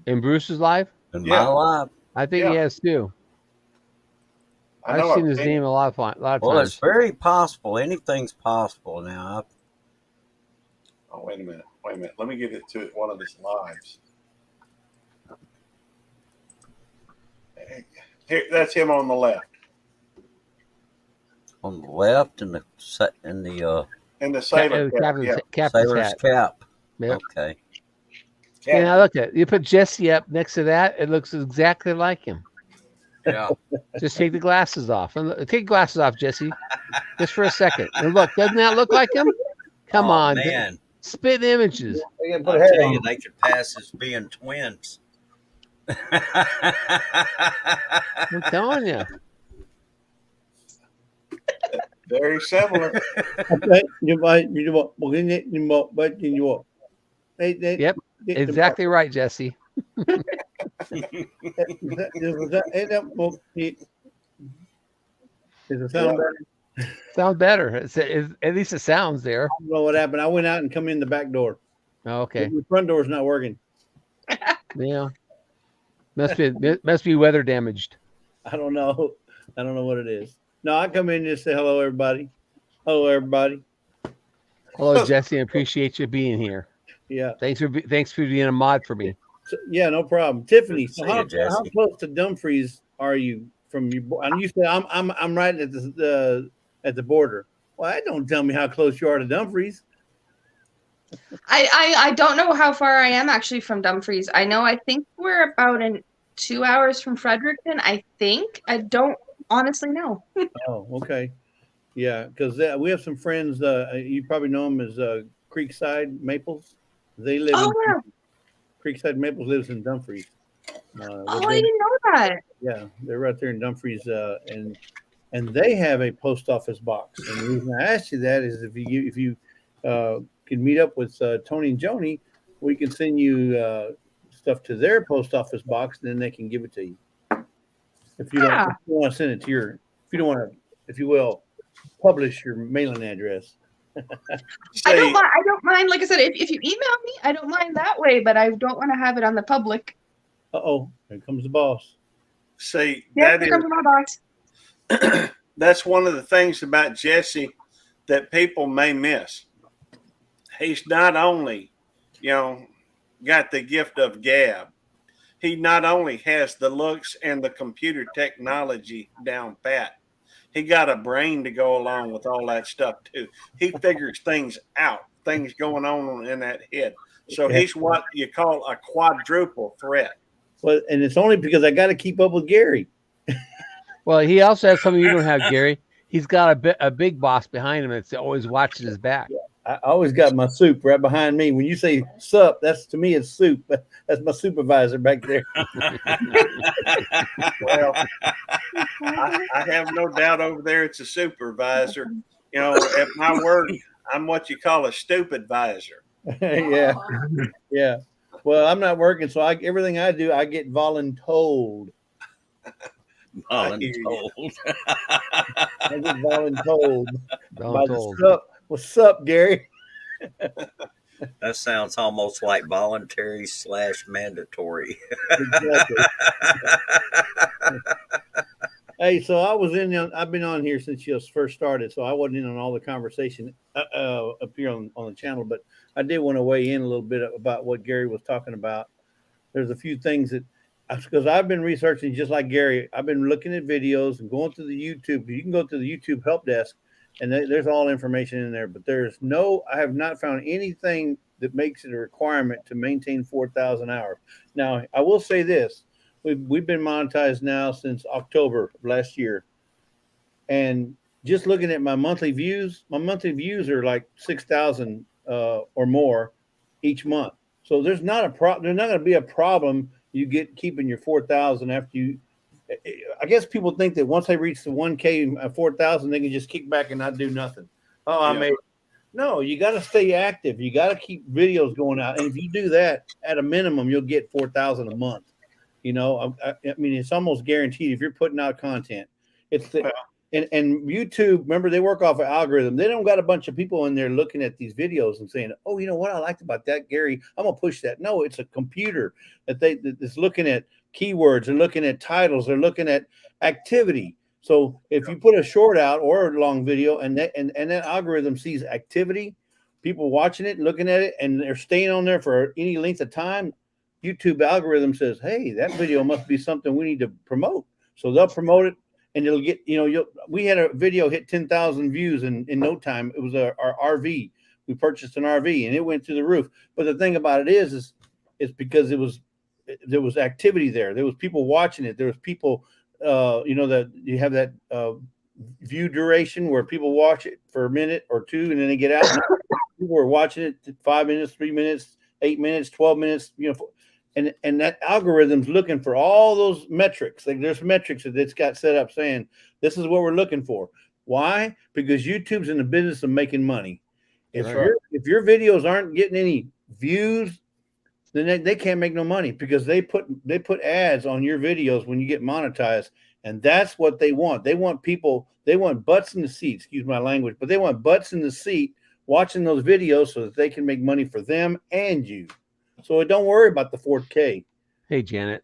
In Bruce's live? In Yeah. my life. I think he Yeah. has too. I know I've seen his name a lot of Well, it's times. very possible. Anything's possible now. Oh, wait a minute. Let me get it to one of his lives. Here, that's him on the left. On the left in the In the sailor cap. Yeah. Captain's sailor's hat. cap. Yep. Okay. Yeah, now look at it. You put Jesse up next to that, it looks exactly like him. Yeah. Just take the glasses off. And take glasses off, Jesse. Just for a second. And look, doesn't that look like him? Come Oh, on. man. Spit images. I tell you, they could pass as being twins. I'm telling you. Very similar. Yep, exactly right, Jesse. Does it sound better? Sounds better. At least it sounds there. I don't know what happened. I went out and come in the back door. Oh, okay. The front door is not working. Yeah. Must be weather damaged. I don't know. I don't know what it is. No, I come in and just say hello, everybody. Hello, everybody. Hello, Jesse. I appreciate you being here. Yeah. Thanks for being a mod for me. So, yeah, no problem. Tiffany, Good so to see you, how Jesse. close to Dumfries are you from your? And you said I'm right at the border. Well, that don't tell me how close you are to Dumfries. I don't know how far I am actually from Dumfries. I think we're about 2 hours from Fredericton. I think. I don't honestly know. Oh, okay. Yeah, because we have some friends. You probably know them as Creekside Maples. They live Oh, in yeah. Creekside Maples lives in Dumfries. Oh, I didn't know that. Yeah, they're right there in Dumfries, and they have a post office box. And the reason I asked you that is if you can meet up with Tony and Joni, we can send you stuff to their post office box, and then they can give it to you. If you don't want to send it to if you don't want to, if you will, publish your mailing address. I don't mind. Like I said, if you email me, I don't mind that way, but I don't want to have it on the public. Uh-oh, here comes the boss. See, Yeah, here comes my boss. that's one of the things about Jesse that people may miss. He's not only, got the gift of gab. He not only has the looks and the computer technology down pat. He got a brain to go along with all that stuff too. He figures things out, things going on in that head. So he's what you call a quadruple threat. Well, and it's only because I got to keep up with Gary. Well, he also has something you don't have, Gary. He's got a big boss behind him that's always watching his back. I always got my soup right behind me. When you say sup, that's to me it's soup. That's my supervisor back there. Well, I have no doubt over there it's a supervisor. At my work, I'm what you call a stupid advisor. Yeah. Well, I'm not working, so everything I do, I get voluntold. Voluntold. I get voluntold. Voluntold. What's up, Gary? That sounds almost like voluntary / mandatory. Exactly. Hey, so I've been on here since you first started, so I wasn't in on all the conversation up here on the channel, but I did want to weigh in a little bit about what Gary was talking about. There's a few things because I've been researching just like Gary. I've been looking at videos and going to the YouTube. You can go to the YouTube help desk, and there's all information in there. But I have not found anything that makes it a requirement to maintain 4,000 hours. Now, I will say this. We've been monetized now since October of last year. And just looking at my monthly views are like 6,000 or more each month. So there's not going to be a problem you get keeping your 4,000 after you. I guess people think that once they reach the 1K 4,000, they can just kick back and not do nothing. No, you got to stay active. You got to keep videos going out. And if you do that, at a minimum, you'll get 4,000 a month. I mean, it's almost guaranteed if you're putting out content. And YouTube, remember, they work off an algorithm. They don't got a bunch of people in there looking at these videos and saying, oh, you know what I liked about that, Gary? I'm going to push that. No, it's a computer that's looking at keywords. They're looking at titles. They're looking at activity. So if you put a short out or a long video and that algorithm sees activity, people watching it, looking at it, and they're staying on there for any length of time, YouTube algorithm says, hey, that video must be something we need to promote. So they'll promote it. And it'll get, we had a video hit 10,000 views in no time. It was our RV. We purchased an RV and it went through the roof. But the thing about it is it's because there was activity there. There was people watching it. There was people, that you have that view duration where people watch it for a minute or two and then they get out. People were watching it 5 minutes, 3 minutes, 8 minutes, 12 minutes, And that algorithm's looking for all those metrics. Like there's metrics that it's got set up saying this is what we're looking for. Why? Because YouTube's in the business of making money. If Right. if your videos aren't getting any views, then they can't make no money because they put ads on your videos when you get monetized, and that's what they want. They want people, they want butts in the seat, excuse my language, but they want butts in the seat watching those videos so that they can make money for them and you. So don't worry about the 4K. Hey, Janet.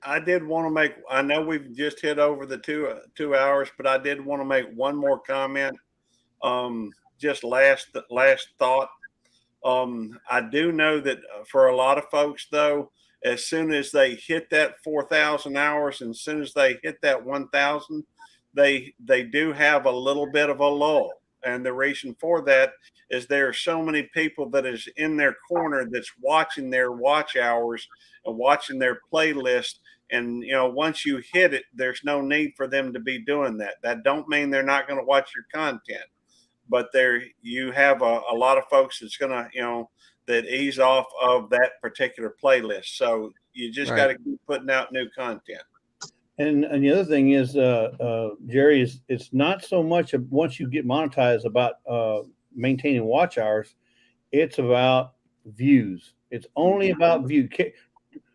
I did want to make, I know we've just hit over the 2 hours, but I did want to make one more comment. Just last thought. I do know that for a lot of folks, though, as soon as they hit that 4,000 hours, and as soon as they hit that 1,000, they do have a little bit of a lull. And the reason for that is there are so many people that is in their corner that's watching their watch hours and watching their playlist. And, you know, once you hit it, there's no need for them to be doing that. That don't mean they're not going to watch your content. But you have a lot of folks that's going to, you know, that ease off of that particular playlist. So you just got to keep putting out new content. And the other thing is, Jerry, it's not so much once you get monetized about maintaining watch hours. It's about views. It's only about views.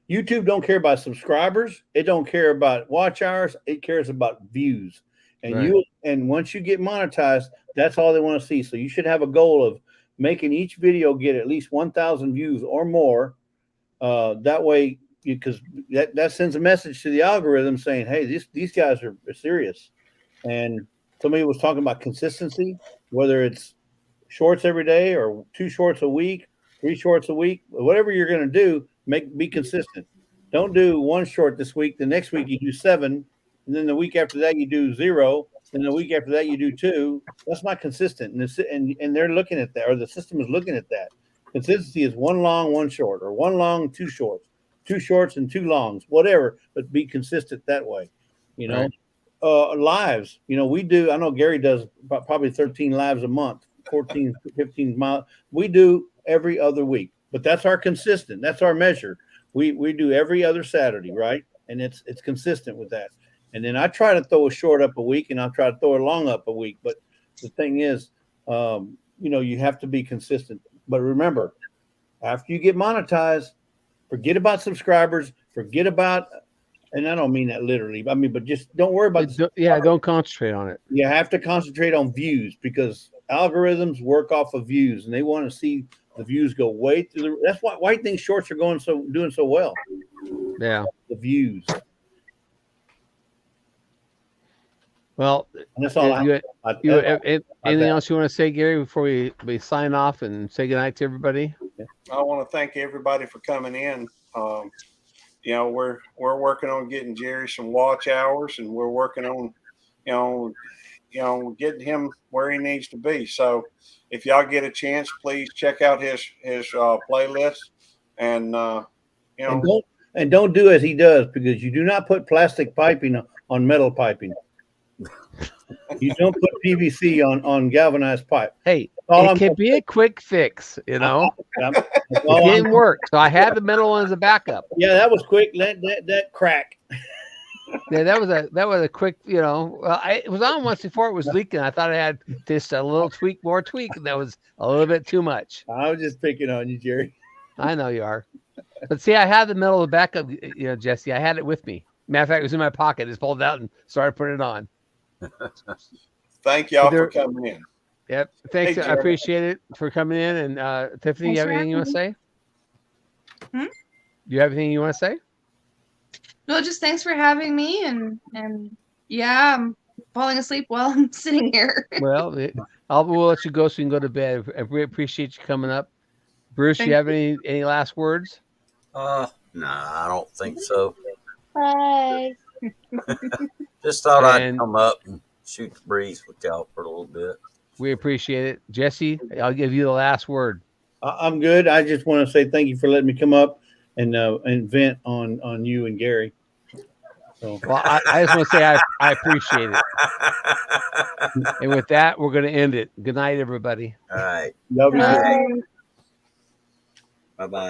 YouTube don't care about subscribers. It don't care about watch hours. It cares about views. And and once you get monetized, that's all they want to see. So you should have a goal of making each video get at least 1,000 views or more. That way, because that sends a message to the algorithm saying, hey, these guys are serious. And somebody was talking about consistency, whether it's shorts every day or 2 shorts a week, 3 shorts a week, whatever you're going to do, be consistent. Don't do 1 short this week. The next week you do 7. And then the week after that, you do 0. And the week after that, you do 2. That's not consistent. And they're looking at that, or the system is looking at that. Consistency is 1 long, 1 short, or 1 long, 2 shorts, 2 shorts and 2 longs, whatever, but be consistent that way. You know, lives, you know, we do, I know Gary does probably 13 lives a month, 14, 15 miles. We do every other week, but that's our consistent. That's our measure. We do every other Saturday, right? And it's consistent with that. And then I try to throw a short up a week, and I'll try to throw a long up a week. But the thing is, you know, you have to be consistent. But remember, after you get monetized, forget about subscribers, forget about, and I don't mean that literally, I mean, but just don't worry about don't concentrate on it. You have to concentrate on views, because algorithms work off of views, and they want to see the views go way through that's why I think shorts are doing so well. Yeah. The views. Well, and that's all anything else you want to say, Gary, before we sign off and say goodnight to everybody? I want to thank everybody for coming in. You know, we're working on getting Jerry some watch hours, and we're working on, you know, getting him where he needs to be. So if y'all get a chance, please check out his playlist, and you know, and don't do as he does, because you do not put plastic piping on metal piping. You don't put PVC on galvanized pipe. Hey, it can be a quick fix, you know. It didn't work, so I had the metal one as a backup. Yeah, that was quick. That crack. Yeah, that was a quick, you know. It was on once before it was leaking. I thought I had just a little more tweak, and that was a little bit too much. I was just picking on you, Jerry. I know you are, but see, I had the metal of the backup. You know, Jesse, I had it with me. Matter of fact, it was in my pocket. Just pulled it out and started putting it on. Thank y'all for coming in. Yep. Thanks. Hey, I appreciate it for coming in. And Tiffany, you have anything you want to say? Hmm? Do you have anything you want to say? No, just thanks for having me. And yeah, I'm falling asleep while I'm sitting here. Well, we'll let you go so you can go to bed. I really appreciate you coming up. Bruce, you have any last words? Nah, I don't think so. Bye. Just thought I'd come up and shoot the breeze with y'all for a little bit. We appreciate it. Jesse, I'll give you the last word. I'm good. I just want to say thank you for letting me come up and vent on you and Gary. So. Well, I just want to say I appreciate it. And with that, we're going to end it. Good night, everybody. All right. Love you. Bye-bye.